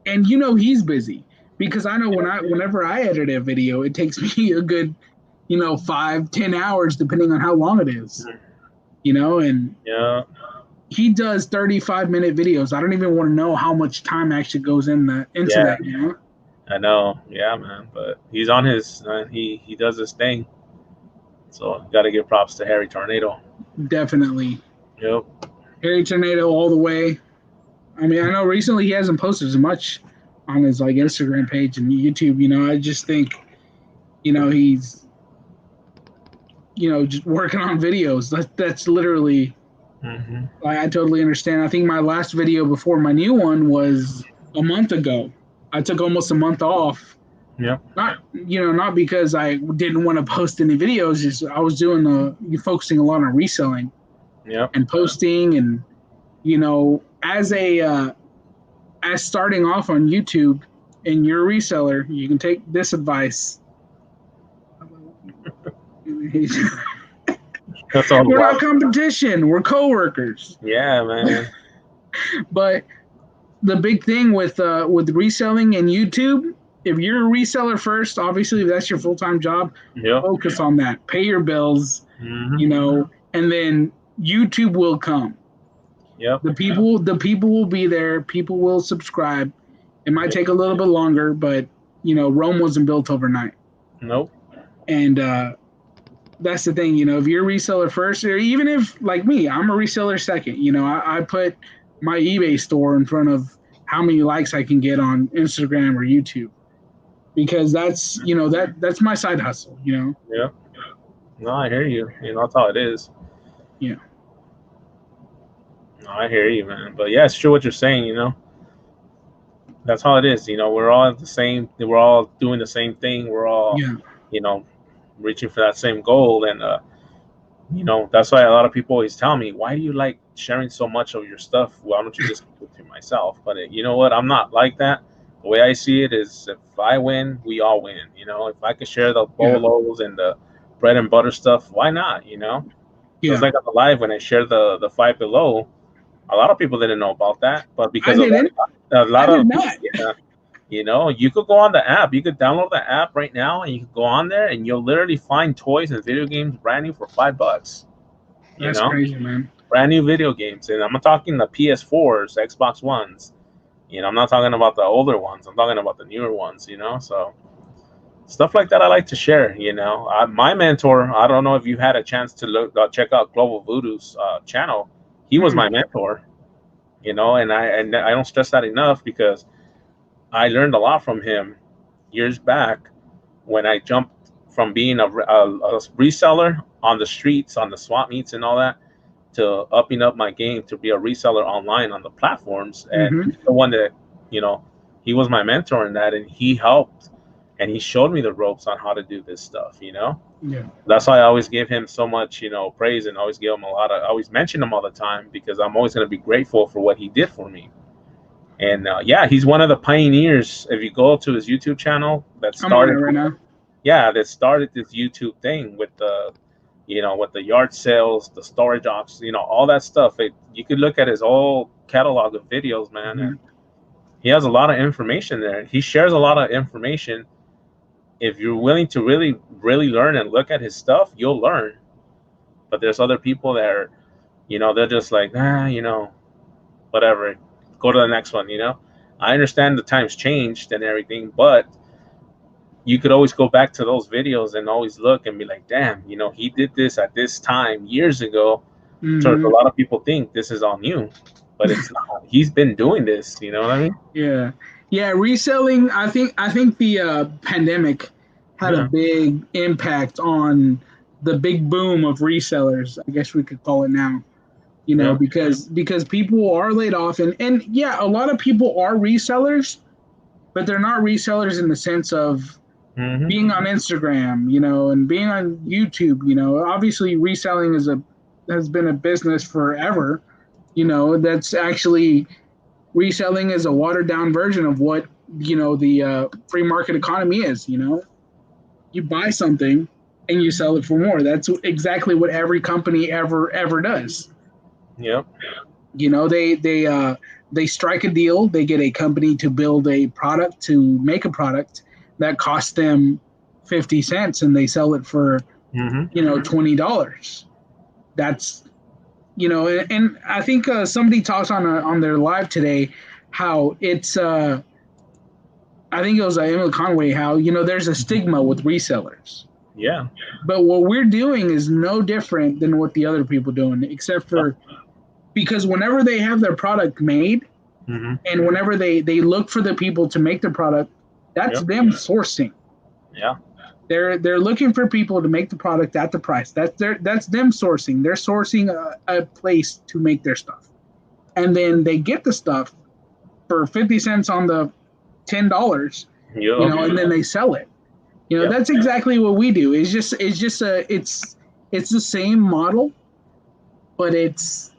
[SPEAKER 3] and he's busy, because I know whenever I edit a video, it takes me a good 5-10 hours depending on how long it is, and he does 35-minute videos. I don't even want to know how much time actually goes into that.
[SPEAKER 1] I know, yeah, man, but he's on his he does his thing, so got to give props to Harry Tornado.
[SPEAKER 3] Definitely.
[SPEAKER 1] Yep.
[SPEAKER 3] Harry Tornado all the way. I mean, I know recently he hasn't posted as much on his Instagram page and YouTube. I just think, he's, just working on videos. That's literally. I totally understand. I think my last video before my new one was a month ago. I took almost a month off.
[SPEAKER 1] Yeah.
[SPEAKER 3] Not because I didn't want to post any videos. Just I was focusing a lot on reselling.
[SPEAKER 1] Yeah.
[SPEAKER 3] And posting, and as starting off on YouTube, and you're a reseller, you can take this advice.
[SPEAKER 1] That's all.
[SPEAKER 3] We're not competition. We're coworkers.
[SPEAKER 1] Yeah, man.
[SPEAKER 3] But the big thing with reselling and YouTube, if you're a reseller first, obviously if that's your full-time job, focus on that. Pay your bills, and then YouTube will come.
[SPEAKER 1] Yep.
[SPEAKER 3] The people will be there. People will subscribe. It might take a little bit longer, but Rome wasn't built overnight.
[SPEAKER 1] Nope.
[SPEAKER 3] And that's the thing. If you're a reseller first, or even if, like me, I'm a reseller second. I put my eBay store in front of how many likes I can get on Instagram or YouTube, because that's that's my side hustle.
[SPEAKER 1] Yeah. No, I hear you. That's how it is.
[SPEAKER 3] Yeah.
[SPEAKER 1] No, I hear you, man. But yeah, it's true what you're saying. That's how it is. We're all the same. We're all doing the same thing. We're all, reaching for that same goal. And that's why a lot of people always tell me, why do you like sharing so much of your stuff? Why don't you just keep it to myself? But you know what? I'm not like that. The way I see it is, if I win, we all win. If I could share the bolos and the bread and butter stuff, why not? It's like on the live when I shared the Five Below. A lot of people didn't know about that, but because
[SPEAKER 3] you could
[SPEAKER 1] go on the app. You could download the app right now, and you could go on there, and you'll literally find toys and video games brand new for $5.
[SPEAKER 3] That's crazy, man.
[SPEAKER 1] Brand new video games, and I'm not talking the PS4s, Xbox Ones. I'm not talking about the older ones. I'm talking about the newer ones. So stuff like that I like to share. My mentor. I don't know if you had a chance to check out Global Voodoo's channel. He was my mentor. And I don't stress that enough, because I learned a lot from him years back when I jumped from being a reseller on the streets, on the swap meets and all that, to upping up my game to be a reseller online on the platforms. And
[SPEAKER 3] Mm-hmm.
[SPEAKER 1] he's the one that, you know, he was my mentor in that, and he helped and he showed me the ropes on how to do this stuff, you know.
[SPEAKER 3] Yeah.
[SPEAKER 1] That's why I always give him so much, praise, and always give him I always mention him all the time, because I'm always going to be grateful for what he did for me. And yeah, he's one of the pioneers. If you go to his YouTube channel, that
[SPEAKER 3] I'm on it
[SPEAKER 1] started,
[SPEAKER 3] right now.
[SPEAKER 1] yeah, that started this YouTube thing with the, with the yard sales, the storage ops, all that stuff. You could look at his whole catalog of videos, man,
[SPEAKER 3] Mm-hmm.
[SPEAKER 1] and he has a lot of information there. He shares a lot of information. If you're willing to really, really learn and look at his stuff, you'll learn. But there's other people that are, they're just like, whatever, go to the next one. I understand the times changed and everything, but you could always go back to those videos and always look and be like, damn, he did this at this time years ago. So a
[SPEAKER 3] Mm-hmm.
[SPEAKER 1] lot of people think this is all new, but it's not. He's been doing this. You know what I mean?
[SPEAKER 3] Yeah. Yeah. Reselling. I think the pandemic had a
[SPEAKER 1] Yeah.
[SPEAKER 3] big impact on the big boom of resellers. I guess we could call it now.
[SPEAKER 1] Yeah.
[SPEAKER 3] Because people are laid off, and yeah, a lot of people are resellers, but they're not resellers in the sense of
[SPEAKER 1] Hmm.
[SPEAKER 3] being on Instagram, and being on YouTube. Obviously reselling has been a business forever. That's actually reselling is a watered down version of what the free market economy is. You buy something and you sell it for more. That's exactly what every company ever does.
[SPEAKER 1] Yep.
[SPEAKER 3] They strike a deal. They get a company to build a product, to make a product that costs them 50 cents, and they sell it for
[SPEAKER 1] Hmm.
[SPEAKER 3] $20. That's and I think somebody talks on their live today how it's I think it was Emily Conway, how there's a stigma with resellers.
[SPEAKER 1] Yeah.
[SPEAKER 3] But what we're doing is no different than what the other people doing, except for because whenever they have their product made,
[SPEAKER 1] Hmm.
[SPEAKER 3] and whenever they look for the people to make the product, that's
[SPEAKER 1] Yep.
[SPEAKER 3] them sourcing.
[SPEAKER 1] Yeah.
[SPEAKER 3] They're looking for people to make the product at the price. That's them sourcing. They're sourcing a place to make their stuff, and then they get the stuff for 50 cents on the $10,
[SPEAKER 1] Yep.
[SPEAKER 3] and then they sell it.
[SPEAKER 1] Yep.
[SPEAKER 3] That's exactly what we do. It's the same model, but it's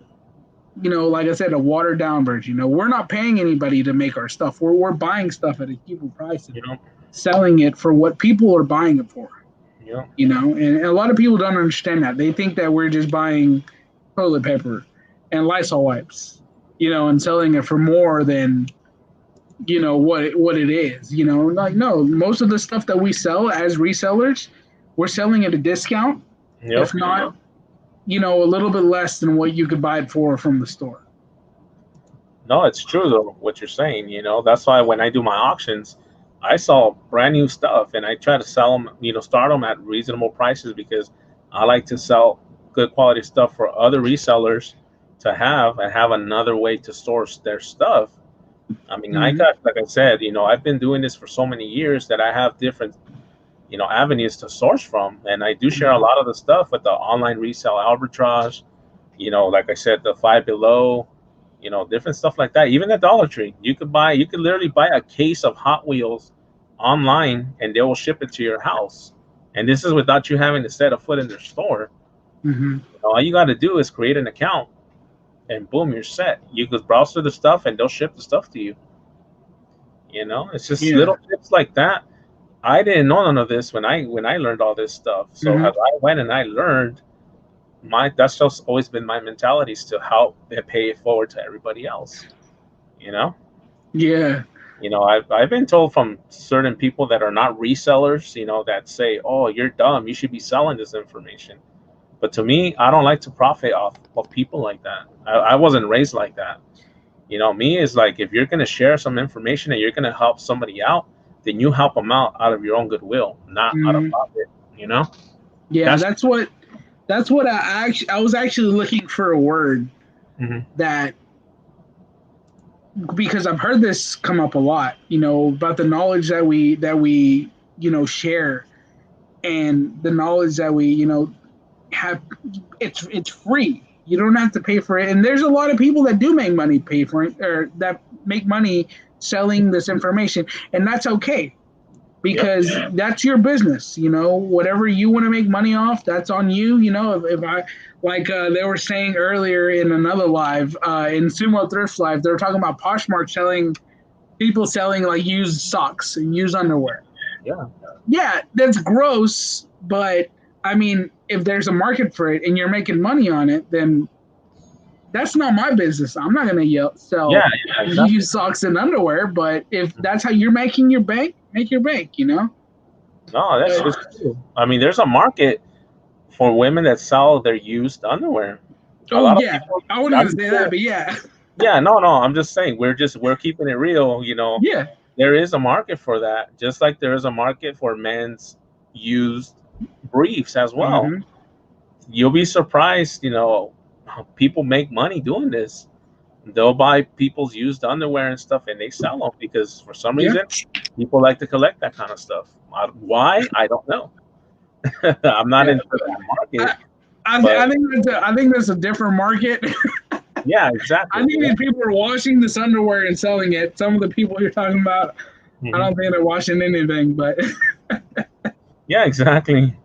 [SPEAKER 3] like I said, a watered down version. We're not paying anybody to make our stuff. We're buying stuff at a cheaper price and
[SPEAKER 1] Yep.
[SPEAKER 3] selling it for what people are buying it for.
[SPEAKER 1] Yep.
[SPEAKER 3] And a lot of people don't understand that. They think that we're just buying toilet paper and Lysol wipes, and selling it for more than what it is. Like, no, most of the stuff that we sell as resellers, we're selling at a discount,
[SPEAKER 1] Yep.
[SPEAKER 3] if not a little bit less than what you could buy it for from the store.
[SPEAKER 1] No, it's true though what you're saying. That's why when I do my auctions, I sell brand new stuff and I try to sell them. Start them at reasonable prices, because I like to sell good quality stuff for other resellers to have and have another way to source their stuff. I mean, I
[SPEAKER 3] Mhm.
[SPEAKER 1] got, like I said, I've been doing this for so many years that I have different, avenues to source from, and I do share a lot of the stuff with the online resale arbitrage. Like I said, the Five Below, different stuff like that. Even the Dollar Tree, you could literally buy a case of Hot Wheels online, and they will ship it to your house. And this is without you having to set a foot in their store.
[SPEAKER 3] Mhm.
[SPEAKER 1] All you got to do is create an account, and boom, you're set. You could browse through the stuff, and they'll ship the stuff to you. It's just
[SPEAKER 3] Yeah.
[SPEAKER 1] little tips like that. I didn't know none of this when I learned all this stuff. So
[SPEAKER 3] Mhm.
[SPEAKER 1] as I went and I learned, that's just always been my mentality, is to help and pay it forward to everybody else. You know,
[SPEAKER 3] Yeah.
[SPEAKER 1] I've been told from certain people that are not resellers, that say, "Oh, you're dumb. You should be selling this information." But to me, I don't like to profit off of people like that. I wasn't raised like that. Me is like, if you're gonna share some information and you're gonna help somebody out, then you help them out of your own goodwill, not out of
[SPEAKER 3] Mhm.
[SPEAKER 1] profit. You know.
[SPEAKER 3] Yeah.
[SPEAKER 1] That's.
[SPEAKER 3] That's what I was actually looking for a word
[SPEAKER 1] Mhm.
[SPEAKER 3] that, because I've heard this come up a lot, about the knowledge that we share, and the knowledge that we have, it's free. You don't have to pay for it, and there's a lot of people that do make money pay for it, or that make money selling this information, and that's okay because that's your business. Whatever you want to make money off, that's on you. If I like they were saying earlier in another live in Sumo Thrift Live, they were talking about Poshmark selling like used socks and used underwear. Yeah, that's gross, but I mean, if there's a market for it and you're making money on it, then that's not my business. I'm not going to sell
[SPEAKER 1] exactly.
[SPEAKER 3] used socks and underwear, but if that's how you're making your bank, make your bank,
[SPEAKER 1] No, that's just true. I mean, there's a market for women that sell their used underwear.
[SPEAKER 3] Oh, yeah. I wouldn't want to say that, but yeah.
[SPEAKER 1] Yeah, no, I'm just saying we're keeping it real,
[SPEAKER 3] Yeah.
[SPEAKER 1] There is a market for that, just like there is a market for men's used briefs as well.
[SPEAKER 3] Mhm.
[SPEAKER 1] You'll be surprised, people make money doing this. They'll buy people's used underwear and stuff and they sell them because for some reason people like to collect that kind of stuff. Why? I don't know. I'm not into that market.
[SPEAKER 3] I think that's a different market.
[SPEAKER 1] Yeah, exactly.
[SPEAKER 3] I think these people are washing this underwear and selling it. Some of the people you're talking about, I don't think they're washing anything, but
[SPEAKER 1] yeah, exactly.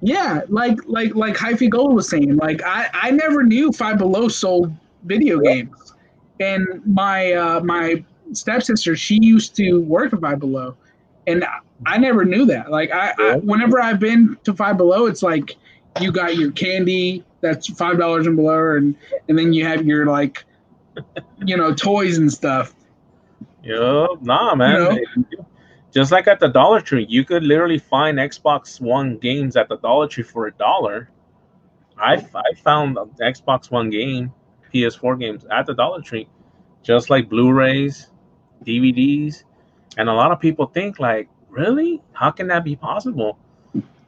[SPEAKER 3] Yeah, like Hyphy Gold was saying, like I never knew Five Below sold video games, and my stepsister, she used to work at Five Below, and I never knew that. Like I whenever I've been to Five Below, it's like you got your candy that's $5 and below, and then you have your like toys and stuff.
[SPEAKER 1] Nah, man. Just like at the Dollar Tree, you could literally find Xbox One games at the Dollar Tree for $1. I found the Xbox One game, PS4 games at the Dollar Tree, just like Blu-rays, DVDs, and a lot of people think like, really? How can that be possible?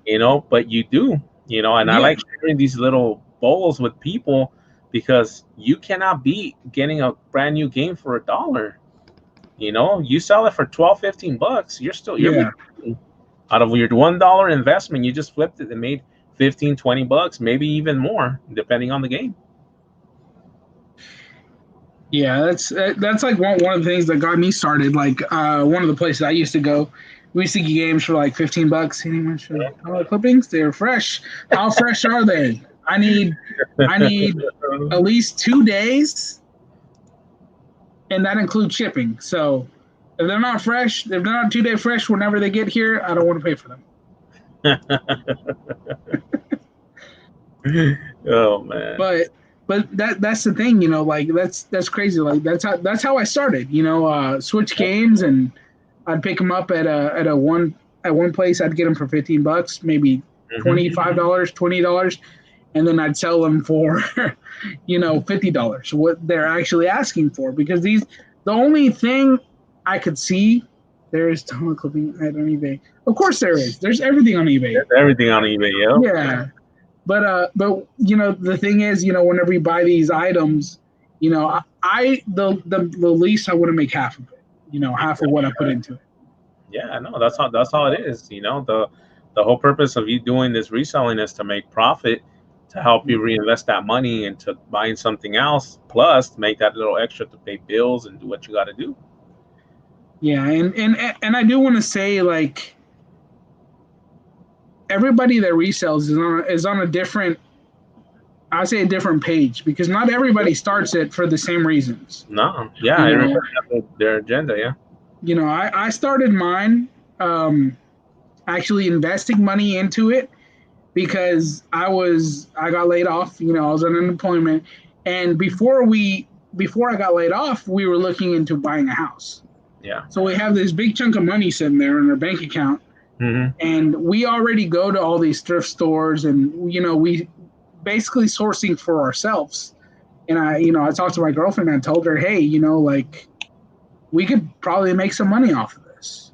[SPEAKER 1] But you do, and I like sharing these little bowls with people because you cannot beat getting a brand new game for $1. You sell it for $12-15, you're making, out of your $1 investment, you just flipped it and made $15-20, maybe even more, depending on the game.
[SPEAKER 3] Yeah, that's like one of the things that got me started. Like one of the places I used to go, we used to get games for like $15. Clippings, they're fresh. How fresh are they? I need at least 2 days, and that includes shipping. So if they're not fresh, if they're not 2 day fresh, whenever they get here, I don't want to pay for them.
[SPEAKER 1] Oh man!
[SPEAKER 3] But that's the thing, like that's crazy. Like that's how I started. Switch games, and I'd pick them up at one place. I'd get them for $15, maybe $25, $20, and then I'd sell them for $50, what they're actually asking for. Because the only thing I could see, there is tunnel clipping on eBay. Of course there is. There's everything on eBay.
[SPEAKER 1] There's everything on eBay,
[SPEAKER 3] yeah. But the thing is, whenever you buy these items, the least I want to make half of it. Half of what I put into it.
[SPEAKER 1] Yeah, no, that's how it is. The whole purpose of you doing this reselling is to make profit, to help you reinvest that money into buying something else, plus make that little extra to pay bills and do what you got to do.
[SPEAKER 3] Yeah, and I do want to say, like, everybody that resells is on a different, I say a different page, because not everybody starts it for the same reasons.
[SPEAKER 1] No, yeah, everybody has their agenda, yeah.
[SPEAKER 3] I started mine actually investing money into it because I got laid off. I was on unemployment, and before I got laid off, we were looking into buying a house.
[SPEAKER 1] Yeah.
[SPEAKER 3] So we have this big chunk of money sitting there in our bank account. And we already go to all these thrift stores, and we basically sourcing for ourselves. And I talked to my girlfriend and I told her, hey, like, we could probably make some money off of this,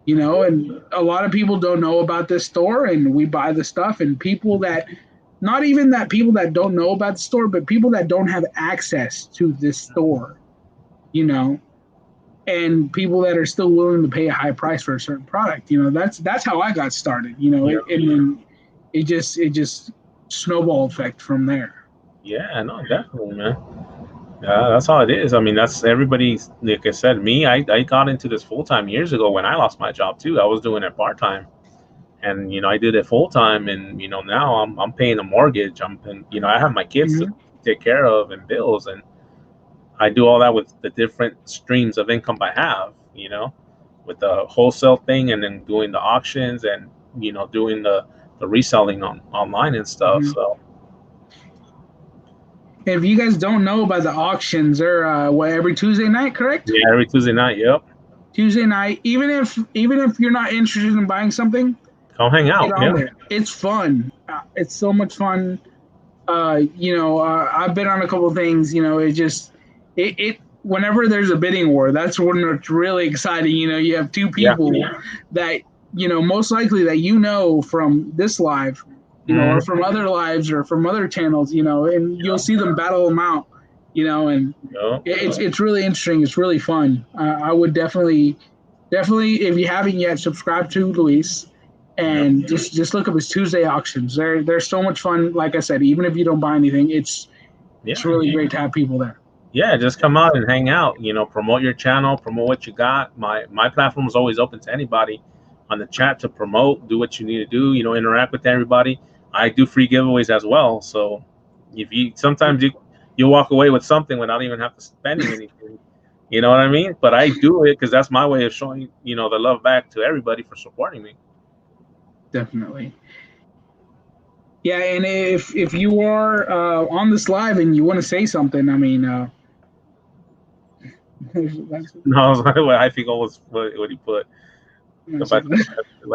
[SPEAKER 3] and a lot of people don't know about this store, and we buy the stuff, and people that don't know about the store, but people that don't have access to this store, and people that are still willing to pay a high price for a certain product. You know, that's how I got started. You know, and then it just snowball effect from there.
[SPEAKER 1] Yeah, no, definitely, man. Yeah, that's all it is. I mean, that's everybody's. Like I said, me, I got into this full time years ago when I lost my job too. I was doing it part time, and I did it full time, and now I'm paying a mortgage. I'm paying, I have my kids to take care of and bills, and I do all that with the different streams of income I have. With the wholesale thing, and then doing the auctions, and doing the reselling online and stuff. So.
[SPEAKER 3] If you guys don't know about the auctions, they're every Tuesday night, correct?
[SPEAKER 1] Yeah, every Tuesday night. Yep.
[SPEAKER 3] Tuesday night. Even if you're not interested in buying something,
[SPEAKER 1] come hang out. Yeah.
[SPEAKER 3] There. It's fun. It's so much fun. I've been on a couple things. It whenever there's a bidding war, that's when it's really exciting. You have two people that most likely that from this live. Or from other lives or from other channels, and you'll see them battle them out, and it's really interesting. It's really fun. I would definitely, if you haven't yet, subscribe to Luis and just look up his Tuesday auctions. They're so much fun. Like I said, even if you don't buy anything, it's really great to have people there.
[SPEAKER 1] Yeah, just come out and hang out, promote your channel, promote what you got. My platform is always open to anybody on the chat to promote, do what you need to do, interact with everybody. I do free giveaways as well. So if sometimes you walk away with something without even have to spend anything. You know what I mean? But I do it because that's my way of showing, the love back to everybody for supporting me.
[SPEAKER 3] Definitely. Yeah, and if you are on this live and you want to say something, I mean,
[SPEAKER 1] no, I think almost what he put. Like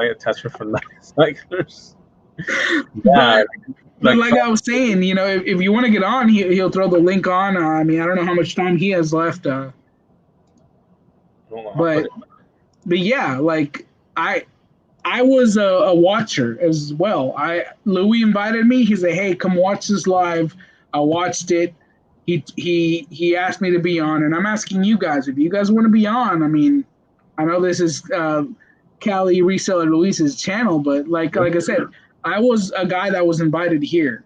[SPEAKER 1] a tester for cyclers.
[SPEAKER 3] But like I was saying, if you want to get on, he'll throw the link on. I mean, I don't know how much time he has left. But yeah, like I was a watcher as well. Louis invited me. He said, "Hey, come watch this live." I watched it. He asked me to be on, and I'm asking you guys if you guys want to be on. I mean, I know this is Cali Reseller Luis's channel, but like I said, I was a guy that was invited here,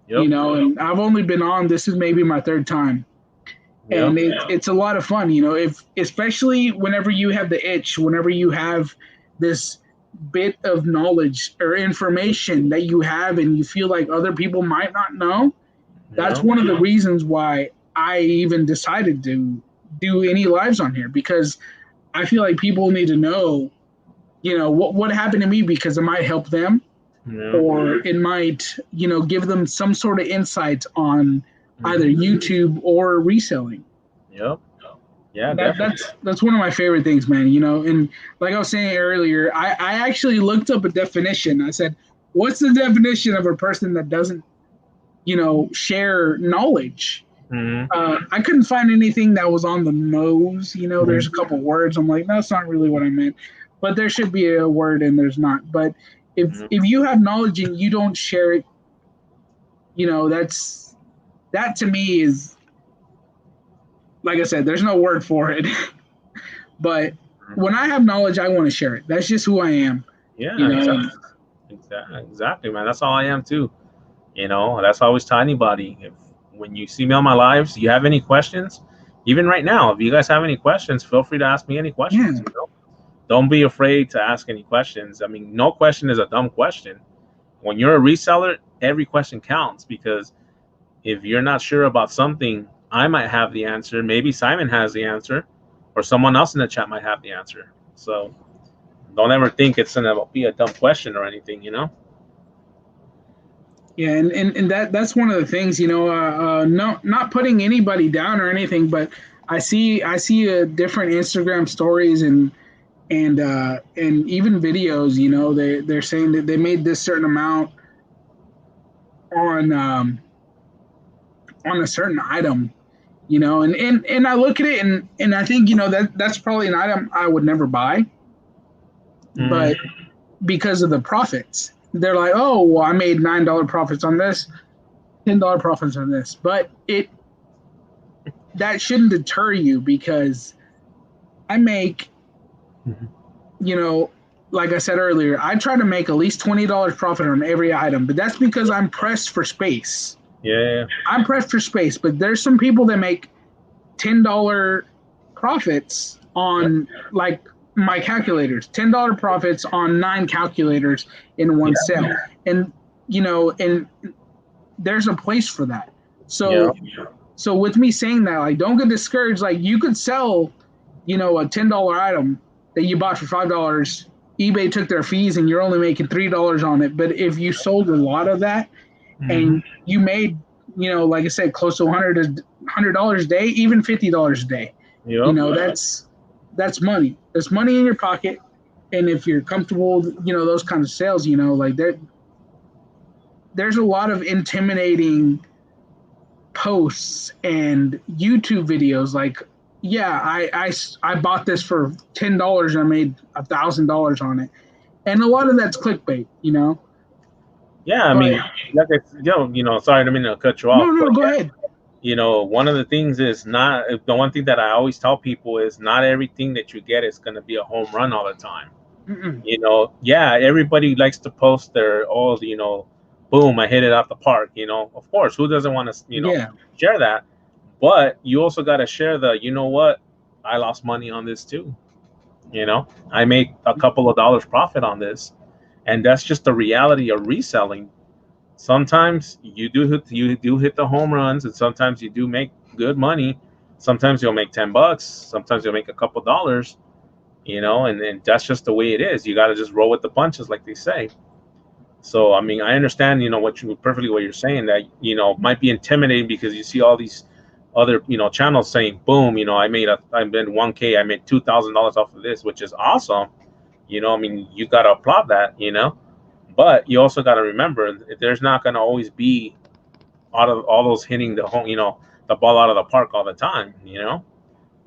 [SPEAKER 3] and I've only been on. This is maybe my third time, and it's a lot of fun, especially whenever you have the itch, whenever you have this bit of knowledge or information that you have, and you feel like other people might not know. That's one of the reasons why I even decided to do any lives on here, because I feel like people need to know, what happened to me, because it might help them. Or it might, give them some sort of insight on either YouTube or reselling.
[SPEAKER 1] Yep. Yeah,
[SPEAKER 3] that's one of my favorite things, man. And like I was saying earlier, I actually looked up a definition. I said, what's the definition of a person that doesn't, share knowledge? I couldn't find anything that was on the nose. There's a couple words. I'm like, that's not really what I meant. But there should be a word and there's not. But if you have knowledge and you don't share it, that to me is, like I said, there's no word for it. But when I have knowledge, I want to share it. That's just who I am.
[SPEAKER 1] Yeah, exactly, man. That's all I am too. That's why I always tell anybody, when you see me on my lives, you have any questions, even right now, if you guys have any questions, feel free to ask me any questions. Don't be afraid to ask any questions. I mean, no question is a dumb question. When you're a reseller, every question counts, because if you're not sure about something, I might have the answer. Maybe Simon has the answer, or someone else in the chat might have the answer. So don't ever think it's going to be a dumb question or anything,
[SPEAKER 3] Yeah, and that's one of the things, not putting anybody down or anything, but I see different Instagram stories and even videos, they're saying that they made this certain amount on a certain item, and I look at it and I think, that's probably an item I would never buy, but because of the profits, they're like, oh, well, I made $9 profits on this, $10 profits on this, but that shouldn't deter you, because I make,
[SPEAKER 1] Mhm.
[SPEAKER 3] you know, like I said earlier, I try to make at least $20 profit on every item, but that's because I'm pressed for space.
[SPEAKER 1] Yeah.
[SPEAKER 3] I'm pressed for space, but there's some people that make $10 profits on like my calculators, $10 profits on 9 calculators in one
[SPEAKER 1] Yeah.
[SPEAKER 3] sale. And and there's a place for that.
[SPEAKER 1] Yeah.
[SPEAKER 3] So with me saying that, like, don't get discouraged. Like, you could sell, a $10 item that you bought for $5. eBay took their fees and you're only making $3 on it. But if you sold a lot of that
[SPEAKER 1] Mhm.
[SPEAKER 3] and you made, like I said, close to $100 a day, even $50 a day,
[SPEAKER 1] Yep.
[SPEAKER 3] that's money. That's money in your pocket. And if you're comfortable, those kinds of sales, like there's a lot of intimidating posts and YouTube videos. Like, yeah, I bought this for $10 and I made $1,000 on it, and a lot of that's clickbait.
[SPEAKER 1] Yeah. I
[SPEAKER 3] But
[SPEAKER 1] mean, like sorry, I didn't mean to cut you off,
[SPEAKER 3] no,
[SPEAKER 1] but
[SPEAKER 3] go ahead.
[SPEAKER 1] one of the things is not the one thing that I always tell people is not everything that you get is going to be a home run all the time.
[SPEAKER 3] Mm-mm.
[SPEAKER 1] Yeah, everybody likes to post their, boom, I hit it out the park. Of course, who doesn't want to,
[SPEAKER 3] Yeah,
[SPEAKER 1] share that? But you also got to share the, what, I lost money on this too. I made a couple of dollars profit on this, and that's just the reality of reselling. Sometimes you do hit the home runs, and sometimes you do make good money. Sometimes you'll make $10. Sometimes you'll make a couple dollars. And that's just the way it is. You got to just roll with the punches, like they say. So I mean, I understand, what you're saying, that might be intimidating because you see all these other channels saying, boom, I made 1K, I made $2,000 off of this, which is awesome. I mean, you got to applaud that. But you also got to remember, there's not going to always be all those hitting the ball out of the park all the time.
[SPEAKER 3] yeah,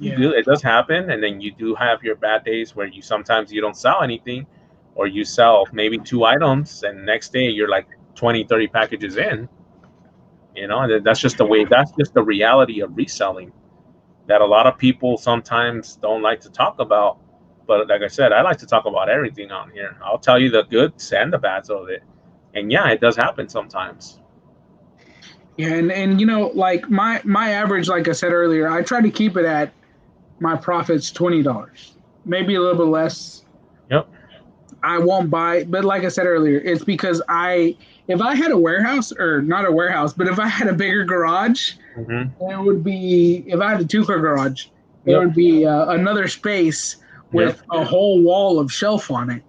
[SPEAKER 1] It does happen, and then you do have your bad days where sometimes you don't sell anything, or you sell maybe 2 items, and next day you're like 20, 30 packages in. And that's just the reality of reselling that a lot of people sometimes don't like to talk about. But like I said, I like to talk about everything on here. I'll tell you the goods and the bads of it. And yeah, it does happen sometimes.
[SPEAKER 3] yeah. And like my average, like I said earlier, I try to keep it at my profits $20, maybe a little bit less.
[SPEAKER 1] Yep.
[SPEAKER 3] I won't buy, but like I said earlier, it's because if I had a warehouse, or not a warehouse, but if I had a bigger garage,
[SPEAKER 1] Mm-hmm.
[SPEAKER 3] it would be, if I had a 2-car garage, it
[SPEAKER 1] Yep.
[SPEAKER 3] would be another space
[SPEAKER 1] Yep.
[SPEAKER 3] with a whole wall of shelf on it.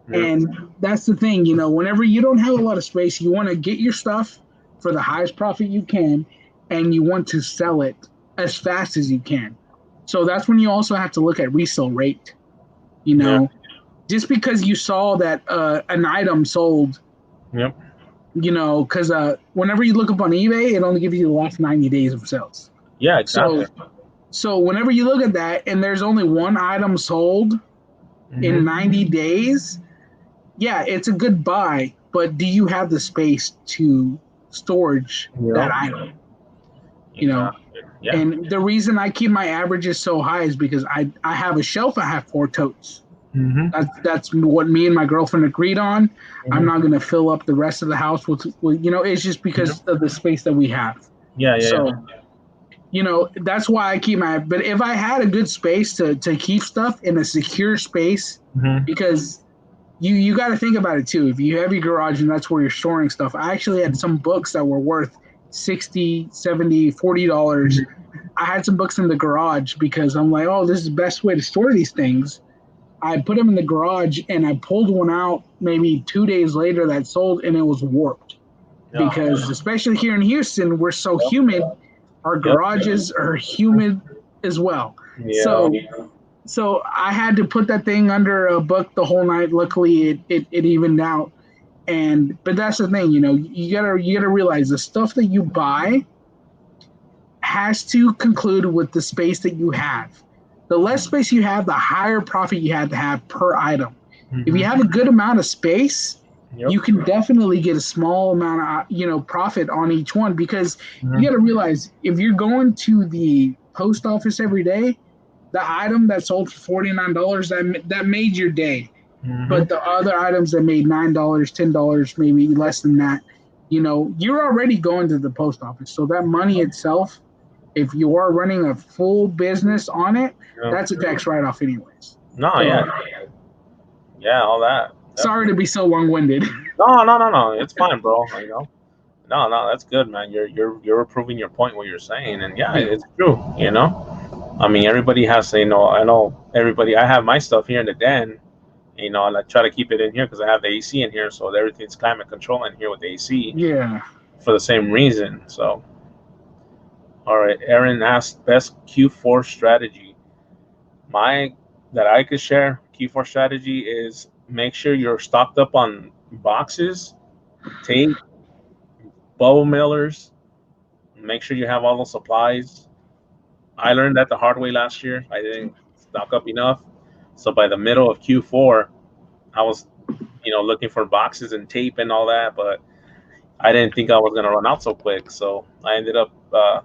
[SPEAKER 1] Yep.
[SPEAKER 3] And that's the thing, whenever you don't have a lot of space, you want to get your stuff for the highest profit you can, and you want to sell it as fast as you can. So that's when you also have to look at resale rate. You
[SPEAKER 1] Yeah.
[SPEAKER 3] know, just because you saw that an item sold,
[SPEAKER 1] Yep.
[SPEAKER 3] because whenever you look up on eBay, it only gives you the last 90 days of sales.
[SPEAKER 1] Yeah, exactly.
[SPEAKER 3] So whenever you look at that and there's only one item sold in
[SPEAKER 1] Mhm.
[SPEAKER 3] 90 days, yeah, it's a good buy, but do you have the space to storage that
[SPEAKER 1] Yep.
[SPEAKER 3] item? You know,
[SPEAKER 1] Exactly. Yeah.
[SPEAKER 3] and the reason I keep my averages so high is because I have a shelf, I have 4 totes.
[SPEAKER 1] Mm-hmm.
[SPEAKER 3] That's what me and my girlfriend agreed on. I'm
[SPEAKER 1] Mhm.
[SPEAKER 3] not going to fill up the rest of the house with it's just because of the space that we have.
[SPEAKER 1] Yeah. Yeah.
[SPEAKER 3] So,
[SPEAKER 1] Yeah.
[SPEAKER 3] that's why I keep but if I had a good space to keep stuff in a secure space,
[SPEAKER 1] Mm-hmm.
[SPEAKER 3] because you got to think about it too. If you have your garage and that's where you're storing stuff, I actually had some books that were worth $60, $70, $40. I had some books in the garage because I'm like, oh, this is the best way to store these things. I put them in the garage and I pulled one out maybe 2 days later that sold, and it was warped
[SPEAKER 1] Yeah.
[SPEAKER 3] because especially here in Houston, we're so humid. Our garages are humid as well.
[SPEAKER 1] Yeah.
[SPEAKER 3] So I had to put that thing under a book the whole night. Luckily, it evened out. But that's the thing, you gotta realize the stuff that you buy has to conclude with the space that you have. The less space you have, the higher profit you have to have per item. If you have a good amount of space,
[SPEAKER 1] Yep.
[SPEAKER 3] you can definitely get a small amount of profit on each one, because
[SPEAKER 1] Mhm.
[SPEAKER 3] you got to realize if you're going to the post office every day, the item that sold for $49 that made your day.
[SPEAKER 1] Mhm.
[SPEAKER 3] But the other items that made $9, $10, maybe less than that, you're already going to the post office. So that money itself, if you are running a full business on it,
[SPEAKER 1] Yeah.
[SPEAKER 3] that's a tax write-off anyways.
[SPEAKER 1] No,
[SPEAKER 3] So,
[SPEAKER 1] yeah, all that.
[SPEAKER 3] sorry to be so long-winded.
[SPEAKER 1] No. It's fine, bro. No, that's good, man. You're proving your point, what you're saying, and yeah, it's true. I mean, everybody has, I know everybody. I have my stuff here in the den. And I try to keep it in here because I have the AC in here, so everything's climate control in here with the AC.
[SPEAKER 3] Yeah.
[SPEAKER 1] For the same reason. So, all right, Aaron asked best Q4 strategy. My that I could share Q4 strategy is make sure you're stocked up on boxes, tape, bubble millers. Make sure you have all those supplies. I learned that the hard way last year. I didn't stock up enough, so by the middle of Q4, I was, looking for boxes and tape and all that, but I didn't think I was gonna run out so quick. So I ended up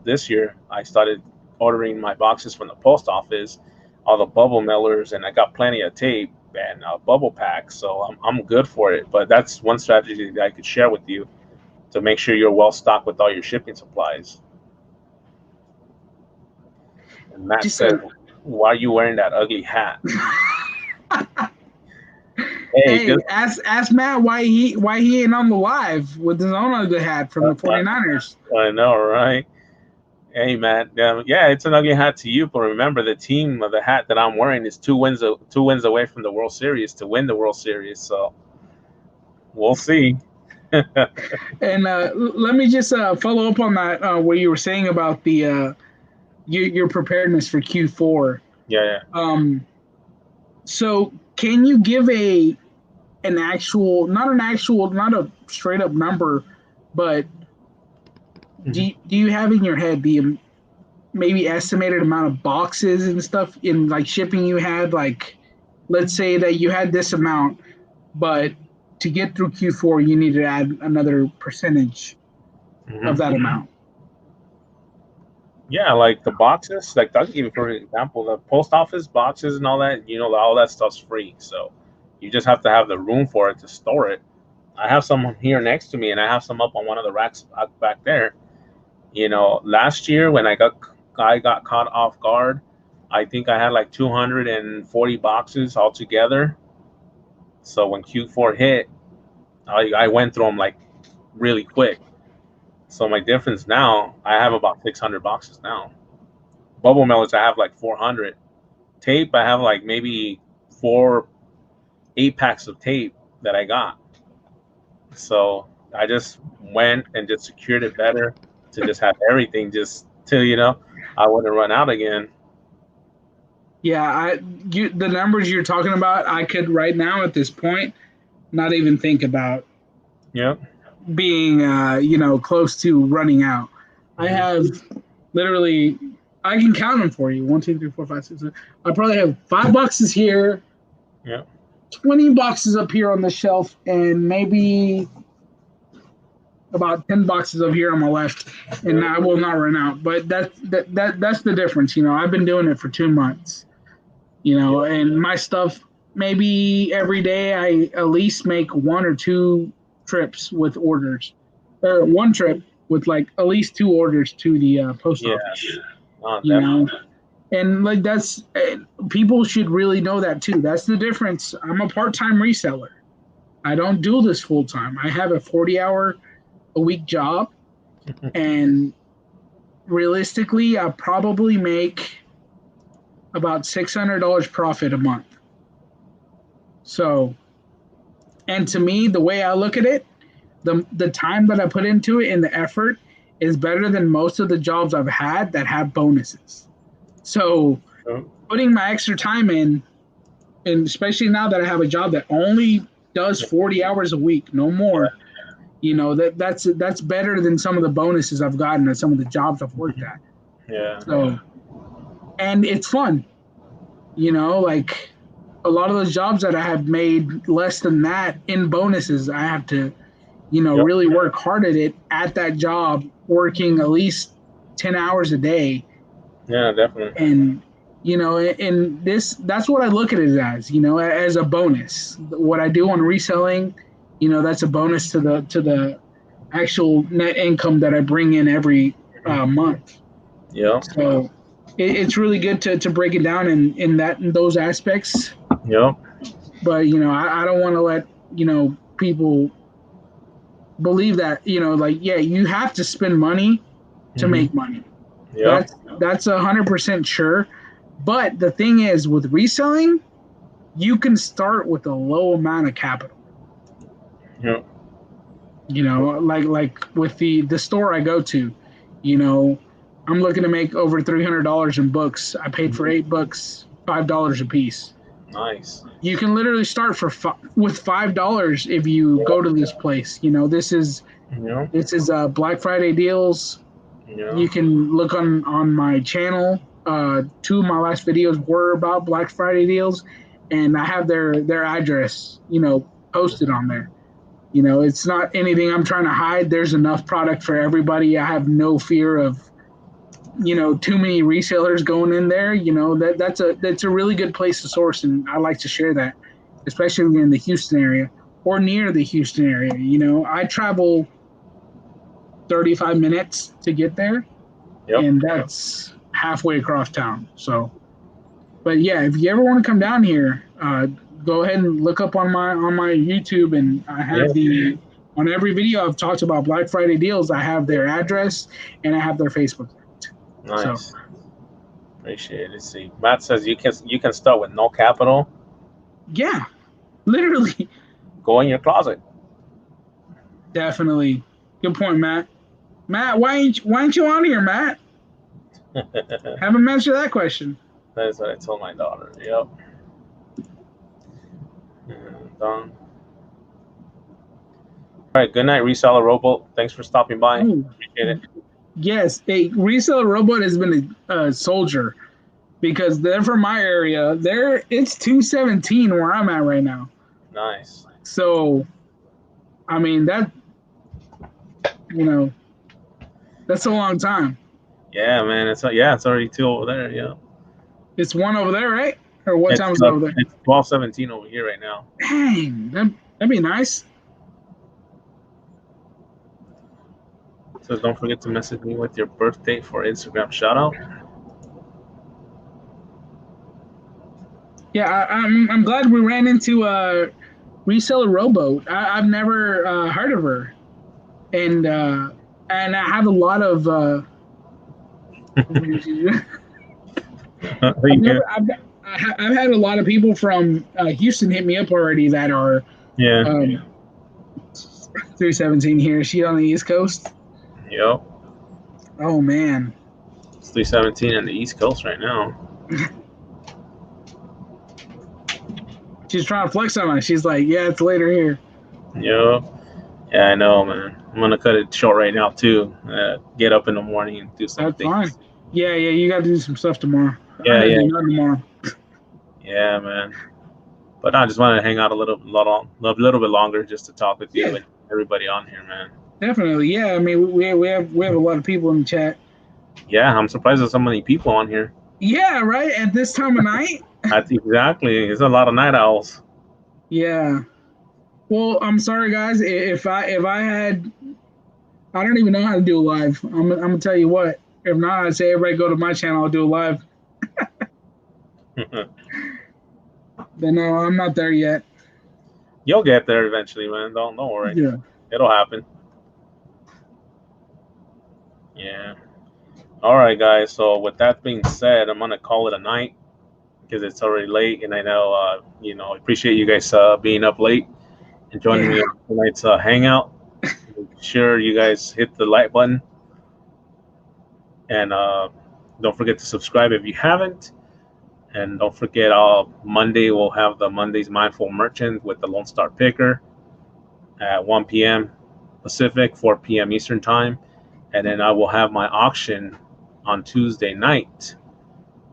[SPEAKER 1] this year. I started ordering my boxes from the post office, all the bubble millers, and I got plenty of tape and bubble packs. So I'm good for it. But that's one strategy that I could share with you to make sure you're well stocked with all your shipping supplies. And Matt said, "Why are you wearing that ugly hat?"
[SPEAKER 3] Hey, ask Matt why he ain't on the live with his own ugly hat from the 49ers.
[SPEAKER 1] I know, right? Hey, Matt. Yeah, it's an ugly hat to you, but remember the team of the hat that I'm wearing is two wins away from the World Series to win the World Series. So we'll see.
[SPEAKER 3] And let me just follow up on that what you were saying about the your preparedness for Q4.
[SPEAKER 1] Yeah.
[SPEAKER 3] So can you give not a straight up number, but do you have in your head the maybe estimated amount of boxes and stuff in like shipping you had? Like, let's say that you had this amount, but to get through Q4, you need to add another percentage of that amount.
[SPEAKER 1] Yeah, like the boxes, like I'll give you for example, the post office boxes and all that, all that stuff's free. So you just have to have the room for it to store it. I have some here next to me, and I have some up on one of the racks back there. Last year when I got caught off guard, I think I had like 240 boxes altogether. So when Q4 hit, I went through them like really quick. So my difference now, I have about 600 boxes now. Bubble millers, I have like 400. Tape, I have like maybe 8 packs of tape that I got. So I just went and just secured it better to just have everything just till I wouldn't run out again.
[SPEAKER 3] Yeah, the numbers you're talking about, I could right now at this point not even think about.
[SPEAKER 1] Yep.
[SPEAKER 3] Being close to running out. I have literally, I can count them for you. 1, 2, 3, 4, 5, 6, 7. I probably have 5 boxes here.
[SPEAKER 1] Yeah.
[SPEAKER 3] 20 boxes up here on the shelf, and maybe about 10 boxes up here on my left, and I will not run out. But that's the difference. I've been doing it for 2 months. And my stuff, maybe every day I at least make 1 or 2 trips with orders, or 1 trip with like at least 2 orders to the post office. And like that's people should really know that too. That's the difference. I'm a part-time reseller. I don't do this full time. I have a 40-hour-a-week job, and realistically, I probably make about $600 profit a month. So, and to me, the way I look at it, the time that I put into it and the effort is better than most of the jobs I've had that have bonuses. So putting my extra time in, and especially now that I have a job that only does 40 hours a week, no more, that's better than some of the bonuses I've gotten at some of the jobs I've worked at.
[SPEAKER 1] Yeah.
[SPEAKER 3] So, and it's fun, like a lot of those jobs that I have made less than that in bonuses, I have to, really work hard at it at that job, working at least 10 hours a day.
[SPEAKER 1] Yeah, definitely.
[SPEAKER 3] And you know, and that's what I look at it as, you know, as a bonus. What I do on reselling, you know, that's a bonus to the actual net income that I bring in every month.
[SPEAKER 1] Yeah.
[SPEAKER 3] So it's really good to break it down in those aspects.
[SPEAKER 1] Yeah.
[SPEAKER 3] But you know, I don't want to let, you know, people believe that, you know, like, yeah, you have to spend money to make money.
[SPEAKER 1] Yeah.
[SPEAKER 3] That's 100% sure. But the thing is, with reselling, you can start with a low amount of capital.
[SPEAKER 1] Yeah.
[SPEAKER 3] You know, like with the store I go to, you know, I'm looking to make over $300 in books. I paid for 8 books, $5 a piece.
[SPEAKER 1] Nice.
[SPEAKER 3] You can literally start with $5 if you go to this place. You know, this is
[SPEAKER 1] Yeah.
[SPEAKER 3] Black Friday deals.
[SPEAKER 1] Yeah.
[SPEAKER 3] You can look on my channel. 2 of my last videos were about Black Friday deals, and I have their address, you know, posted on there. You know, it's not anything I'm trying to hide. There's enough product for everybody. I have no fear of, you know, too many resellers going in there. You know, that's a really good place to source, and I like to share that, especially in the Houston area or near the Houston area. You know, I travel 35 minutes to get there,
[SPEAKER 1] Yep.
[SPEAKER 3] and that's halfway across town. So, but yeah, if you ever want to come down here, go ahead and look up on my YouTube, and I have on every video I've talked about Black Friday deals. I have their address and I have their Facebook.
[SPEAKER 1] Nice.
[SPEAKER 3] So,
[SPEAKER 1] Appreciate it. See, Matt says you can start with no capital.
[SPEAKER 3] yeah, literally.
[SPEAKER 1] Go in your closet.
[SPEAKER 3] Definitely. Good point, Matt. Matt, why ain't you on here, Matt? Haven't answered that question.
[SPEAKER 1] That's what I told my daughter. Yep. Done. All right. Good night, reseller Robo. Thanks for stopping by.
[SPEAKER 3] Ooh.
[SPEAKER 1] Appreciate it.
[SPEAKER 3] Yes, a reseller robot has been a soldier because they're from my area. It's 217 where I'm at right now.
[SPEAKER 1] Nice.
[SPEAKER 3] So, I mean that, you know, that's a long time.
[SPEAKER 1] Yeah, man. It's already 2 over there. Yeah.
[SPEAKER 3] It's 1 over there, right? Or what time is it over there?
[SPEAKER 1] It's 12:17 over here right now.
[SPEAKER 3] Dang, that'd be nice.
[SPEAKER 1] So don't forget to message me with your birthday for Instagram shout out.
[SPEAKER 3] Yeah, I'm glad we ran into reseller rowboat. I've never heard of her, and I have a lot of. I've had a lot of people from Houston hit me up already that are 317 here. Is she on the East Coast?
[SPEAKER 1] Yep.
[SPEAKER 3] Oh man.
[SPEAKER 1] It's 317 on the East Coast right now.
[SPEAKER 3] She's trying to flex on us. She's like, yeah, it's later here.
[SPEAKER 1] Yep. Yeah, I know, man. I'm gonna cut it short right now too. Get up in the morning and do something.
[SPEAKER 3] That's fine. Yeah, you got to do some stuff tomorrow.
[SPEAKER 1] Yeah.
[SPEAKER 3] Do nothing tomorrow.
[SPEAKER 1] Yeah, man. But I just wanted to hang out a little bit longer just to talk with you and everybody on here, man.
[SPEAKER 3] Definitely, yeah. I mean, we have a lot of people in the chat.
[SPEAKER 1] Yeah, I'm surprised there's so many people on here.
[SPEAKER 3] Yeah, right. At this time of night.
[SPEAKER 1] That's exactly. There's a lot of night owls.
[SPEAKER 3] Yeah. Well, I'm sorry, guys. If I had, I don't even know how to do a live. I'm gonna tell you what. If not, I'd say everybody go to my channel. I'll do a live. But no, I'm not there yet.
[SPEAKER 1] You'll get there eventually, man. Don't worry.
[SPEAKER 3] Yeah.
[SPEAKER 1] It'll happen. Yeah. All right, guys. So with that being said, I'm gonna call it a night because it's already late, and I know, I appreciate you guys being up late and joining me on tonight's hangout. Make sure you guys hit the like button, and don't forget to subscribe if you haven't. And don't forget, Monday we'll have the Monday's Mindful Merchant with the Lone Star Picker at 1 p.m. Pacific, 4 p.m. Eastern Time. And then I will have my auction on Tuesday night.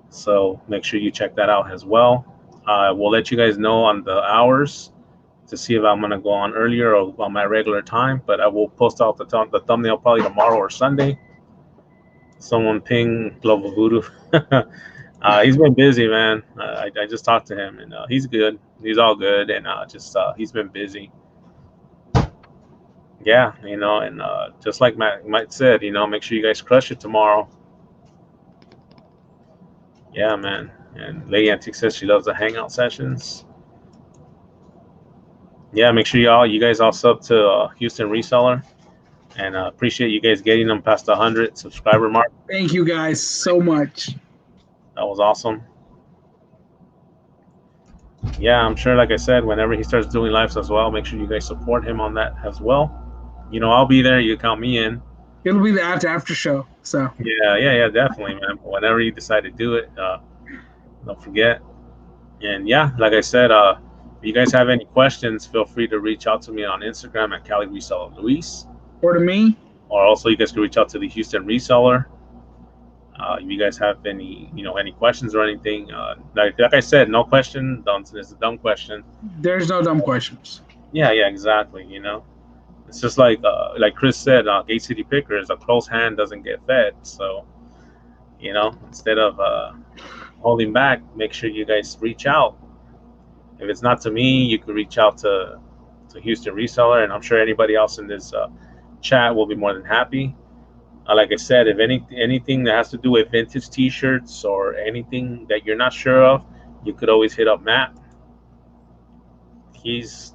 [SPEAKER 1] So make sure you check that out as well. We'll let you guys know on the hours to see if I'm going to go on earlier or on my regular time. But I will post out the thumbnail probably tomorrow or Sunday. Someone ping Global Voodoo. He's been busy, man. I just talked to him, and he's good. He's all good, and just he's been busy. Yeah, and just like Matt said, make sure you guys crush it tomorrow. Yeah, man. And Lady Antique says she loves the hangout sessions. Yeah, make sure you guys all sub to Houston Reseller, and appreciate you guys getting them past the 100 subscriber mark.
[SPEAKER 3] Thank you guys so much.
[SPEAKER 1] That was awesome. Yeah, I'm sure, like I said, whenever he starts doing lives as well, make sure you guys support him on that as well. I'll be there. You count me in.
[SPEAKER 3] It'll be the after show. So
[SPEAKER 1] Yeah, definitely, man. But whenever you decide to do it, don't forget. And yeah, like I said, if you guys have any questions, feel free to reach out to me on Instagram at Cali Reseller Luis.
[SPEAKER 3] Or to me.
[SPEAKER 1] Or also, you guys can reach out to the Houston Reseller. If you guys have any questions or anything, like I said, no question. It's a dumb question.
[SPEAKER 3] There's no dumb questions.
[SPEAKER 1] Yeah, exactly. It's just like Chris said, Gate City Pickers, a closed hand doesn't get fed. So, instead of holding back, make sure you guys reach out. If it's not to me, you could reach out to Houston Reseller, and I'm sure anybody else in this chat will be more than happy. Like I said, if anything that has to do with vintage T-shirts or anything that you're not sure of, you could always hit up Matt. His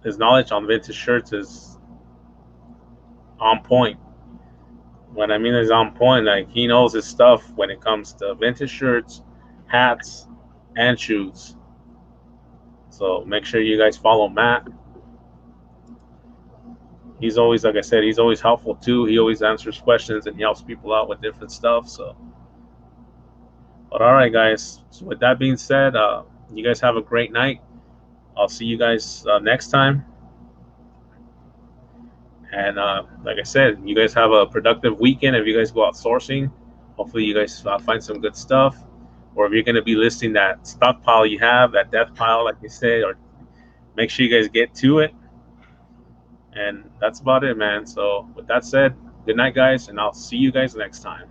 [SPEAKER 1] knowledge on vintage shirts is on point. What I mean is on point. Like, he knows his stuff when it comes to vintage shirts, hats, and shoes. So make sure you guys follow Matt. He's always, like I said, he's always helpful too. He always answers questions and he helps people out with different stuff. So, but all right, guys. So with that being said, you guys have a great night. I'll see you guys next time. And like I said, you guys have a productive weekend. If you guys go out sourcing, hopefully you guys find some good stuff. Or if you're going to be listing that stockpile you have, that death pile, like you said, or make sure you guys get to it. And that's about it, man. So with that said, good night, guys, and I'll see you guys next time.